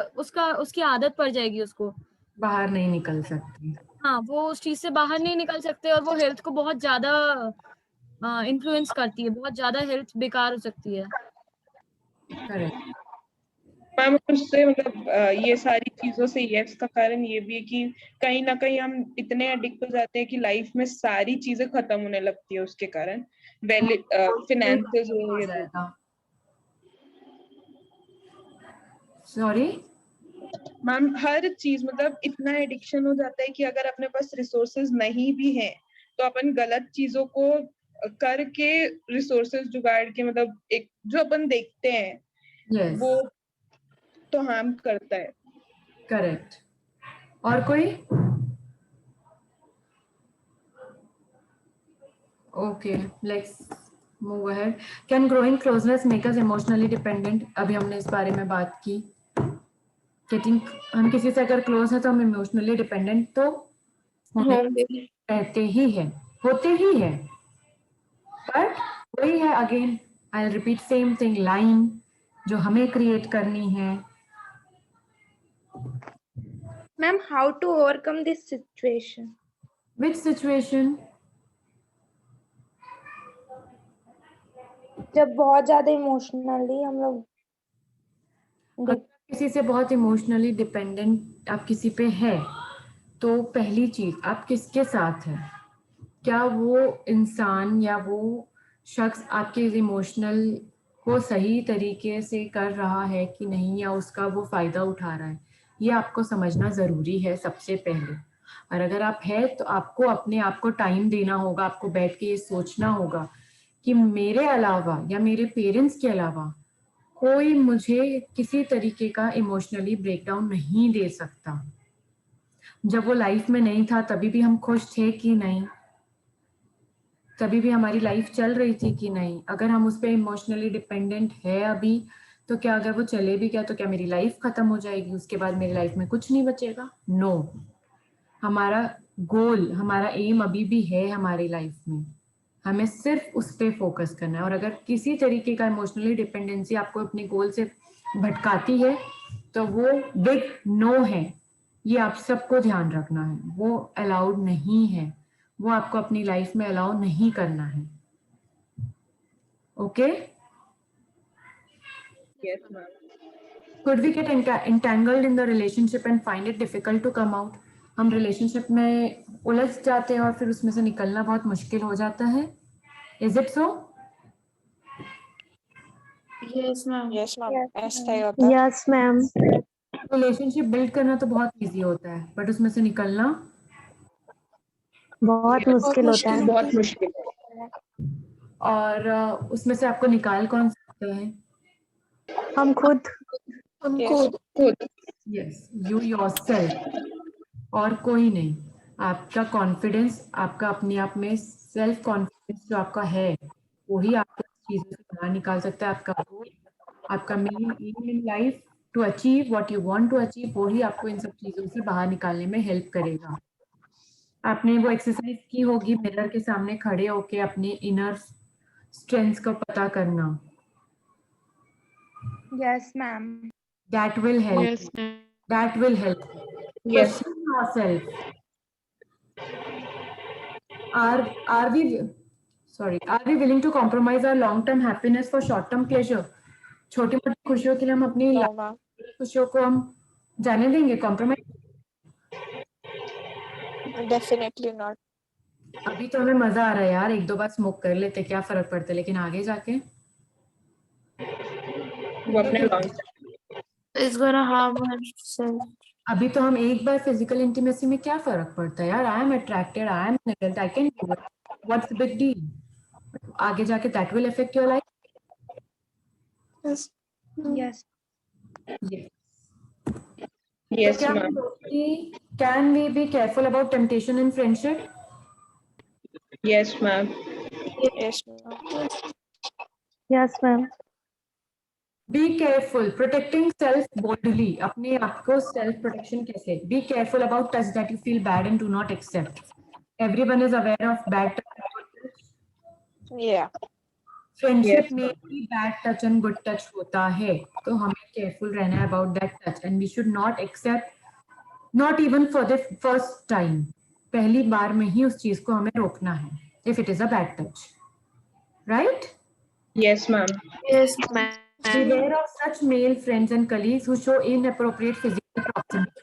उसकी आदत पड़ जाएगी उसको, बाहर नहीं निकल सकती. हाँ वो उस चीज से बाहर नहीं निकल सकते और वो हेल्थ को बहुत ज्यादा इन्फ्लुएंस करती है, बहुत ज्यादा हेल्थ बेकार हो सकती है. करेक्ट. मैम उससे मतलब ये सारी चीजों से यस का कारण ये भी है कि कहीं ना कहीं हम इतने एडिक्ट हो जाते हैं कि लाइफ में सारी चीजें खत्म होने लगती है उसके कारण. फिनेंसेस हो जाएगा. सॉरी मैम, हर चीज मतलब इतना एडिक्शन हो जाता है कि अगर अपने पास रिसोर्सेज नहीं भी हैं तो अपन गलत चीजों को करके रिसोर्सेज जुगाड़ के मतलब एक जो अपन देखते हैं yes. वो तो हार्म करता है. करेक्ट. और कोई? Okay, let's move ahead. Can growing closeness make us emotionally dependent? अभी हमने इस बारे में बात की. गेटिंग, हम किसी से अगर क्लोज है तो हम इमोशनली डिपेंडेंट तो रहते ही है, होते ही है. बट वही है, again I will repeat same thing, line जो हमें क्रिएट करनी है. Ma'am, how to overcome this situation? Which situation? जब बहुत ज्यादा इमोशनली हम लोग किसी से बहुत इमोशनली डिपेंडेंट आप किसी पे है तो पहली चीज आप किसके साथ है, क्या वो इंसान या वो शख्स आपके इमोशनल को सही तरीके से कर रहा है कि नहीं, या उसका वो फायदा उठा रहा है, ये आपको समझना जरूरी है सबसे पहले. और अगर आप है तो आपको अपने आप को टाइम देना होगा, आपको बैठ के ये सोचना होगा कि मेरे अलावा या मेरे पेरेंट्स के अलावा कोई मुझे किसी तरीके का इमोशनली ब्रेकडाउन नहीं दे सकता. जब वो लाइफ में नहीं था तभी भी हम खुश थे कि नहीं, तभी भी हमारी लाइफ चल रही थी कि नहीं. अगर हम उस पर इमोशनली डिपेंडेंट है अभी तो क्या अगर वो चले भी गया तो क्या मेरी लाइफ खत्म हो जाएगी, उसके बाद मेरी लाइफ में कुछ नहीं बचेगा? नो. हमारा गोल, हमारा एम अभी भी है हमारी लाइफ में, हमें सिर्फ उस पर फोकस करना है. और अगर किसी तरीके का इमोशनली डिपेंडेंसी आपको अपने गोल से भटकाती है तो वो बिग नो है. ये आप सबको ध्यान रखना है, वो अलाउड नहीं है, वो आपको अपनी लाइफ में अलाउ नहीं करना है. Okay? Yes, ma'am. Could we get entangled in the relationship and find it difficult to come out? हम रिलेशनशिप में उलझ जाते हैं और फिर उसमें से निकलना बहुत मुश्किल हो जाता है. Is it so? Yes, ma'am. Yes, ma'am. ऐसा ही होता है. Yes ma'am. रिलेशनशिप बिल्ड करना तो बहुत इजी होता है बट उसमें से निकलना बहुत मुश्किल होता है. बहुत मुश्किल है. और उसमें से आपको निकाल कौन सकता है? हम खुद. यस, यू योरसेल्फ, और कोई नहीं. आपका कॉन्फिडेंस, आपका अपने आप में सेल्फ कॉन्फिडेंस जो आपका है वही आपको चीजों से बाहर निकाल सकता है. आपका गोल, आपका main aim in life to achieve what you want to achieve, वही आपको इन सब चीजों से बाहर निकालने में हेल्प करेगा. आपने वो एक्सरसाइज की होगी मिरर के सामने खड़े होके अपने इनर स्ट्रेंथ्स को पता करना. Yes, ma'am. That will help. Yes, ma'am. That will help. Yes. Question yourself. Are we willing to compromise our long-term happiness for short-term pleasure? छोटी-मोटी खुशियों के लिए हम अपनी खुशियों को हम जाने देंगे कॉम्प्रोमाइज? Definitely not. अभी तो हमें मजा आ रहा है यार, 1-2 बार स्मोक कर लेते, क्या फर्क पड़ता है, लेकिन आगे जाके वो अपने long It's gonna harm herself. अभी तो हम एक बार फिजिकल इंटीमेसी में क्या फर्क पड़ता है यार, I am attracted, I am an adult, I can do it, what's the big deal? आगे जाके that will affect your life. Yes. Yes. Yes, ma'am. Can we be careful about temptation in friendship? Yes, ma'am. Yes, ma'am. Yes, ma'am. Be careful protecting self boldly. अपने आप को self protection कैसे? Be careful about touch that you feel bad and do not accept. Everyone is aware of bad touch. Yeah. Friendship में भी bad touch and good touch होता है, तो हमें careful रहना है about that touch and we should not accept, not even for the first time. पहली बार में ही उस चीज को हमें रोकना है. If it is a bad touch, right? Yes, ma'am. Yes, ma'am. Beware of such male friends and colleagues who show inappropriate physical proximity.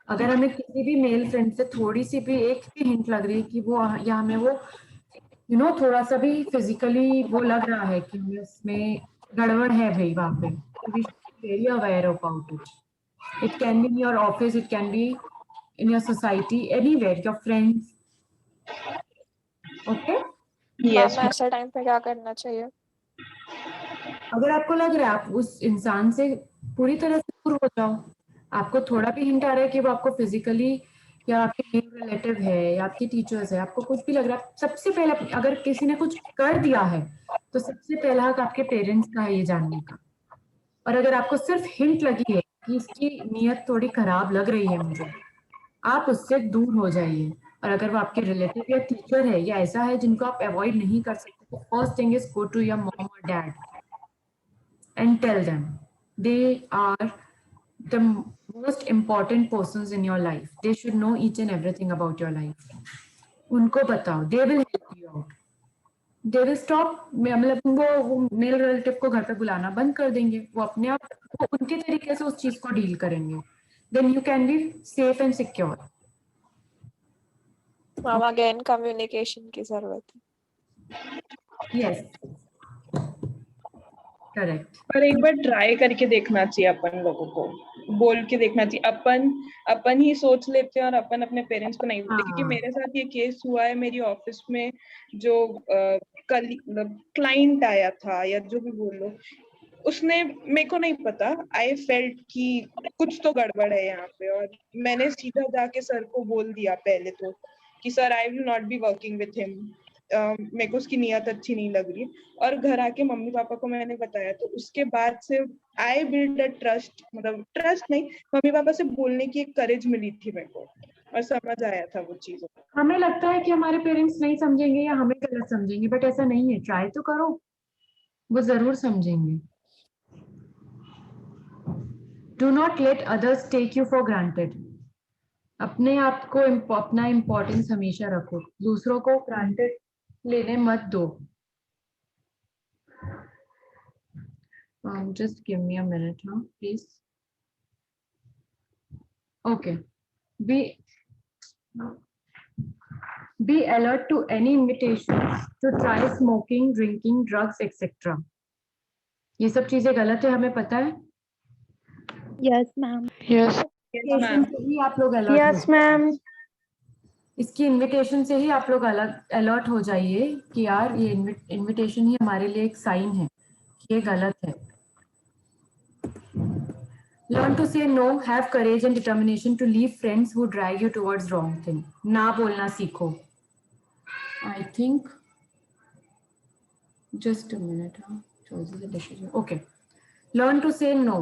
अगर हमें किसी भी मेल फ्रेंड से थोड़ी सी भी एक भी हिंट लग रही है कि वो या हमें वो थोड़ा सा भी फिजिकली वो लग रहा है कि उसमें गड़बड़ है भाई वहां पे, we should be very aware about it. It can be in your office, it can be in your society, anywhere, your friends. Okay? Yes, ma'am ऐसे टाइम पे क्या करना चाहिए? अगर आपको लग रहा है आप उस इंसान से पूरी तरह से दूर हो जाओ, आपको थोड़ा भी हिंट आ रहा है कि वो आपको फिजिकली या आपके मेल रिलेटिव है या आपके टीचर्स है, आपको कुछ भी लग रहा है, सबसे पहले अगर किसी ने कुछ कर दिया है तो सबसे पहला हक आपके पेरेंट्स का है ये जानने का. और अगर आपको सिर्फ हिंट लगी है कि इसकी नीयत थोड़ी खराब लग रही है मुझे, आप उससे दूर हो जाइए. और अगर वो आपके रिलेटिव या टीचर है या ऐसा है जिनको आप अवॉइड नहीं कर सकते, तो first thing is go to your mom और dad and tell them. They are the most important persons in your life. They should know each and everything about your life. उनको बताओ. They will help you out. They will stop, मतलब वो mail relative को घर पे बुलाना बंद कर देंगे, वो अपने आप वो उनके तरीके से उस चीज को डील करेंगे. Then you can be safe and secure. Ma'am again communication की जरूरत है. Yes. करेक्ट. पर एक बार ट्राई करके देखना चाहिए अपन लोगों को, बोल के देखना चाहिए. अपन ही सोच लेते हैं और अपन अपने पेरेंट्स को नहीं बोलते. क्योंकि मेरे साथ ये केस हुआ है मेरी ऑफिस में, जो क्लाइंट आया था या जो भी बोल लो, उसने मेरे को नहीं पता, आई फेल्ट कि कुछ तो गड़बड़ है यहाँ पे, और मैंने सीधा जाके सर को बोल दिया पहले तो कि sir I will not be working with him, मेरे को उसकी नीयत अच्छी नहीं लग रही. और घर आके मम्मी पापा को मैंने बताया, तो उसके बाद से आई बिल्ड अ ट्रस्ट, मतलब ट्रस्ट नहीं, मम्मी पापा से बोलने की एक करेज मिली थी मेरे को और समझ आया था वो चीज़. हमें लगता है कि हमारे पेरेंट्स नहीं समझेंगे या हमें गलत समझेंगे, बट ऐसा नहीं है. ट्राई तो करो, वो जरूर समझेंगे. Do not let others take you for granted. अपने आप को अपना इम्पोर्टेंस हमेशा रखो, दूसरों को ग्रांटेड लेने मत दो. Just give me a minute, huh, please. Okay. Be alert to any invitations to try smoking, drinking, drugs, etc. ये सब चीजें गलत है, हमें पता है. Yes, ma'am. Yes. इन्विटेशन से ही आप लोग अलर्ट. Yes, ma'am. इसकी इनविटेशन से ही आप लोग अलर्ट हो जाइए कि यार ये इनविटेशन ही हमारे लिए एक साइन है कि ये गलत है. Learn to say no, have courage and determination to leave friends who drag you towards wrong thing. ना बोलना सीखो. I think just a minute. Choices and decisions. Okay. Learn to say no.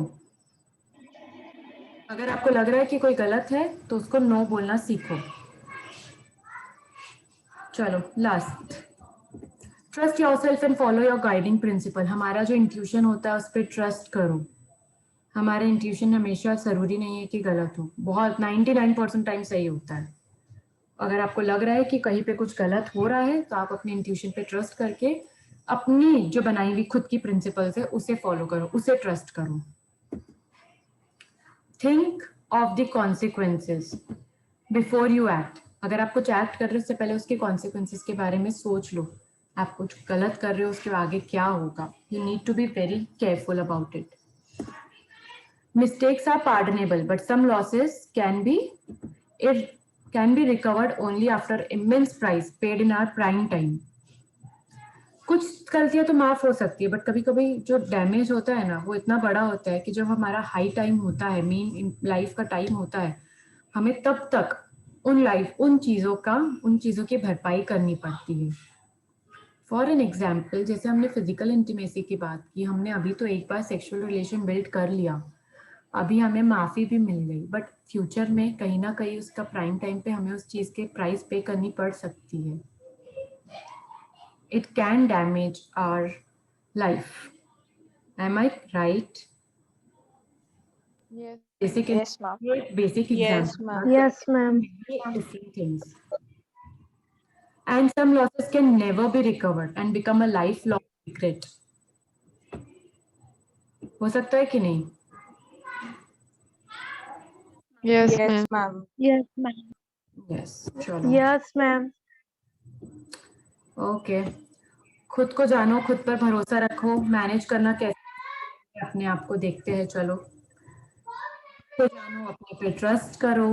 अगर आपको लग रहा है कि कोई गलत है तो उसको नो बोलना सीखो. चलो last. Trust yourself and follow your guiding principal. हमारा जो इंट्यूशन होता है उस पर ट्रस्ट करो. हमारा इंट्यूशन हमेशा जरूरी नहीं है कि गलत हो, बहुत 99% टाइम सही होता है. अगर आपको लग रहा है कि कहीं पे कुछ गलत हो रहा है तो आप अपने इंट्यूशन पे ट्रस्ट करके अपनी जो बनाई हुई खुद की प्रिंसिपल्स है उसे फॉलो करो, उसे ट्रस्ट करो. Think of the consequences before you act. अगर आप कुछ एक्ट कर रहे हो उससे पहले उसके कॉन्सिक्वेंसेस के बारे में सोच लो. आप कुछ गलत कर रहे हो, उसके आगे क्या होगा. You need to be very careful about it. Mistakes are pardonable, but some losses can be recovered only after immense price paid in our prime time. कुछ गलतियां तो माफ हो सकती है, बट कभी कभी जो डैमेज होता है ना, वो इतना बड़ा होता है कि जब हमारा हाई टाइम होता है, मेन लाइफ का टाइम होता है, हमें तब तक उन चीजों की भरपाई करनी पड़ती है. फॉर एन एग्जाम्पल, जैसे हमने फिजिकल इंटीमेसी की बात की, हमने अभी तो एक बार सेक्सुअल रिलेशन बिल्ड कर लिया, अभी हमें माफी भी मिल गई, बट फ्यूचर में कहीं ना कहीं उसका प्राइम टाइम पे हमें उस चीज के प्राइस पे करनी पड़ सकती है. It can damage our life. Am I right? Yes. Yes, ma'am. Basic Yes, example. ma'am. Yes, ma'am. Different things. And some losses can never be recovered and become a lifelong regret. हो सकता है कि नहीं? Yes, Yes, ma'am. ma'am. Yes, ma'am. Yes. चलो. Yes, ma'am. Okay. खुद को जानो, खुद पर भरोसा रखो. मैनेज करना कैसे, अपने आप को देखते हैं. चलो, तो जानो, अपने पे ट्रस्ट करो,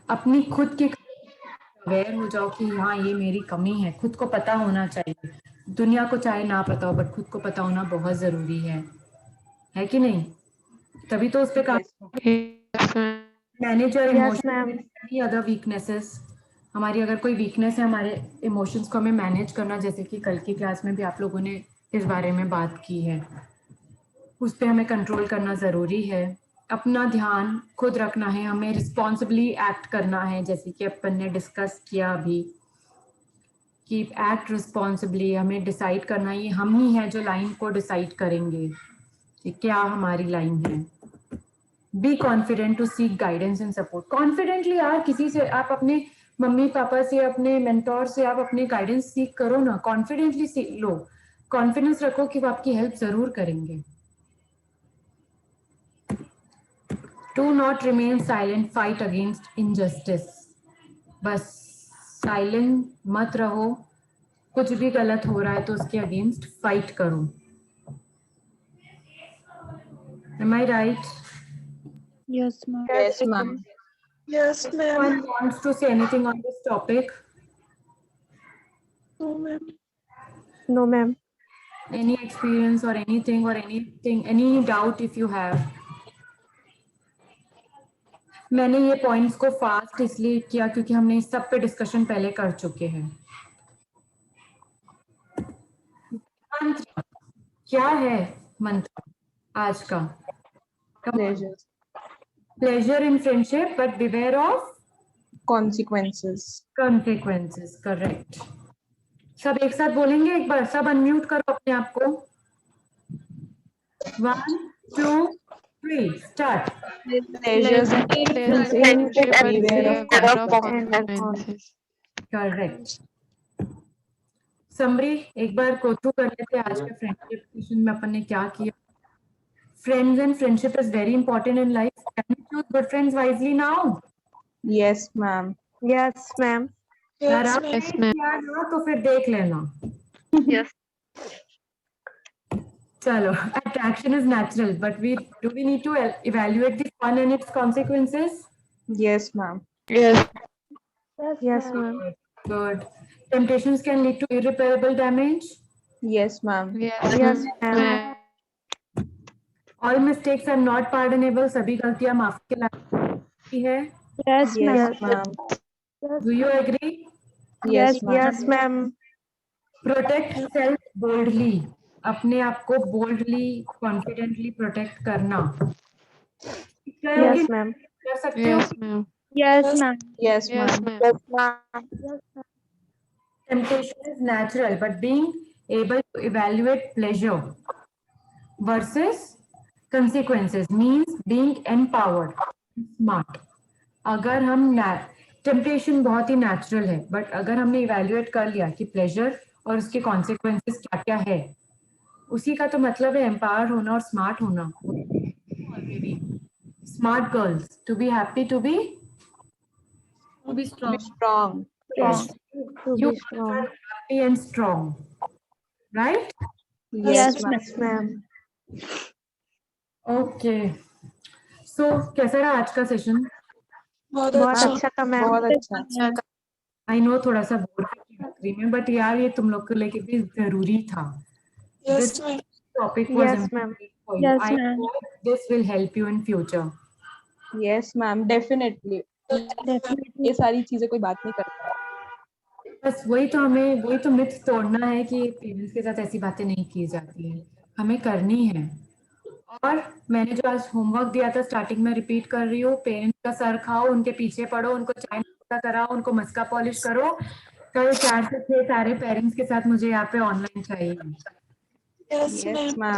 अपनी खुद की अवेयर हो जाओ कि हाँ, ये मेरी कमी है. खुद को पता होना चाहिए. दुनिया को चाहे ना पता हो, बट खुद को पता होना बहुत जरूरी है कि नहीं? तभी तो उस पे काम. Yes, ma'am. Manage your Yes, ma'am. Emotions, other weaknesses. हमारी अगर कोई वीकनेस है, हमारे इमोशंस को हमें मैनेज करना, जैसे कि कल की क्लास में भी आप लोगों ने इस बारे में बात की है, उस पर हमें कंट्रोल करना ज़रूरी है. अपना ध्यान खुद रखना है, हमें रिस्पॉन्सिबली एक्ट करना है, जैसे कि अपन ने डिस्कस किया अभी कि एक्ट रिस्पॉन्सिबली. हमें डिसाइड करना है, ये हम ही हैं जो लाइन को डिसाइड करेंगे कि क्या हमारी लाइन है. Be confident to seek guidance and support. Confidently यार, किसी से आप अपने मम्मी पापा से, अपने मेंटोर से आप अपने गाइडेंस सीख करो ना. कॉन्फिडेंटली लो, कॉन्फिडेंस रखो कि वो आपकी हेल्प जरूर करेंगे. Do not remain silent, fight against injustice. बस साइलेंट मत रहो. कुछ भी गलत हो रहा है तो उसके अगेंस्ट फाइट करो. Am I right? Yes, ma'am. Yes, ma'am. Yes, ma'am. Anyone wants to say anything on this topic? No, ma'am. No, ma'am. Any experience or anything, any doubt if you have? मैंने ये points को fast इसलिए किया क्योंकि हमने इस सब पे डिस्कशन पहले कर चुके हैं. मंत्र क्या है? मंत्र आज का pleasure in friendship, but beware of Consequences. consequences. Correct. सब एक साथ बोलेंगे एक बार. सब अनम्यूट करो अपने आप को. 1, 2, 3 start. Pleasures and Friendship, but beware beware of of consequences. Correct. Summary एक बार गो थ्रू कर लेते हैं आज के फ्रेंडशिप सेशन में अपन ने क्या किया. Friends and friendship is very important in life. Can you choose good friends wisely now? Yes, ma'am. Yes, ma'am. यार Yes, आपने Yes, ma'am. किया ना तो फिर देख लेना. Yes. चलो. Attraction is natural, but we need to evaluate the fun and its consequences? Yes, ma'am. Yes. Yes, ma'am. Good. Temptations can lead to irreparable damage? Yes, ma'am. Yes, Yes, ma'am. ma'am. All mistakes are not pardonable. सभी गलतियां माफी के लायक है. Yes, Yes, ma'am. ma'am. Do you agree? Yes, ma'am. Yes, ma'am. Protect self boldly. अपने आप को boldly, confidently protect करना. Yes, ma'am. कर सकते हो? Yes, ma'am. Yes, ma'am. Yes, Yes, ma'am. ma'am. Temptation is natural, but being able to evaluate pleasure versus consequences means being empowered, smart. अगर हम temptation बहुत ही नेचुरल है, बट अगर हमने इवेल्युएट कर लिया कि प्लेजर और उसके कॉन्सिक्वेंसेस क्या क्या है, उसी का तो मतलब है एम्पावर्ड होना और स्मार्ट होना. Smart girls, to be happy, to be Be strong. Strong. To you be strong. are happy and strong. right? Yes, ma'am. Okay. So कैसा रहा आज का सेशन? बहुत बहुत अच्छा। अच्छा था मैम। बहुत अच्छा। आई नो थोड़ा सा बोर आखिरी में, बट यार ये तुम लोग के लिए भी जरूरी था. Yes This ma'am. topic was Yes, ma'am. important for you. Yes, I ma'am. hope this will help you in future. Yes ma'am, definitely. Definitely. ये सारी चीजें कोई बात नहीं करता। बस वही तो मिथ तोड़ना है कि पेरेंट्स के साथ ऐसी बातें नहीं की जाती हैं, हमें करनी है. और मैंने जो आज होमवर्क दिया था स्टार्टिंग में रिपीट कर रही हूँ, पेरेंट्स का सर खाओ, उनके पीछे पढ़ो, उनको चाय नाश्ता कराओ, उनको मस्का पॉलिश करो. कल 4 से 6 सारे पेरेंट्स के साथ मुझे यहाँ पे ऑनलाइन चाहिए. Yes ma'am.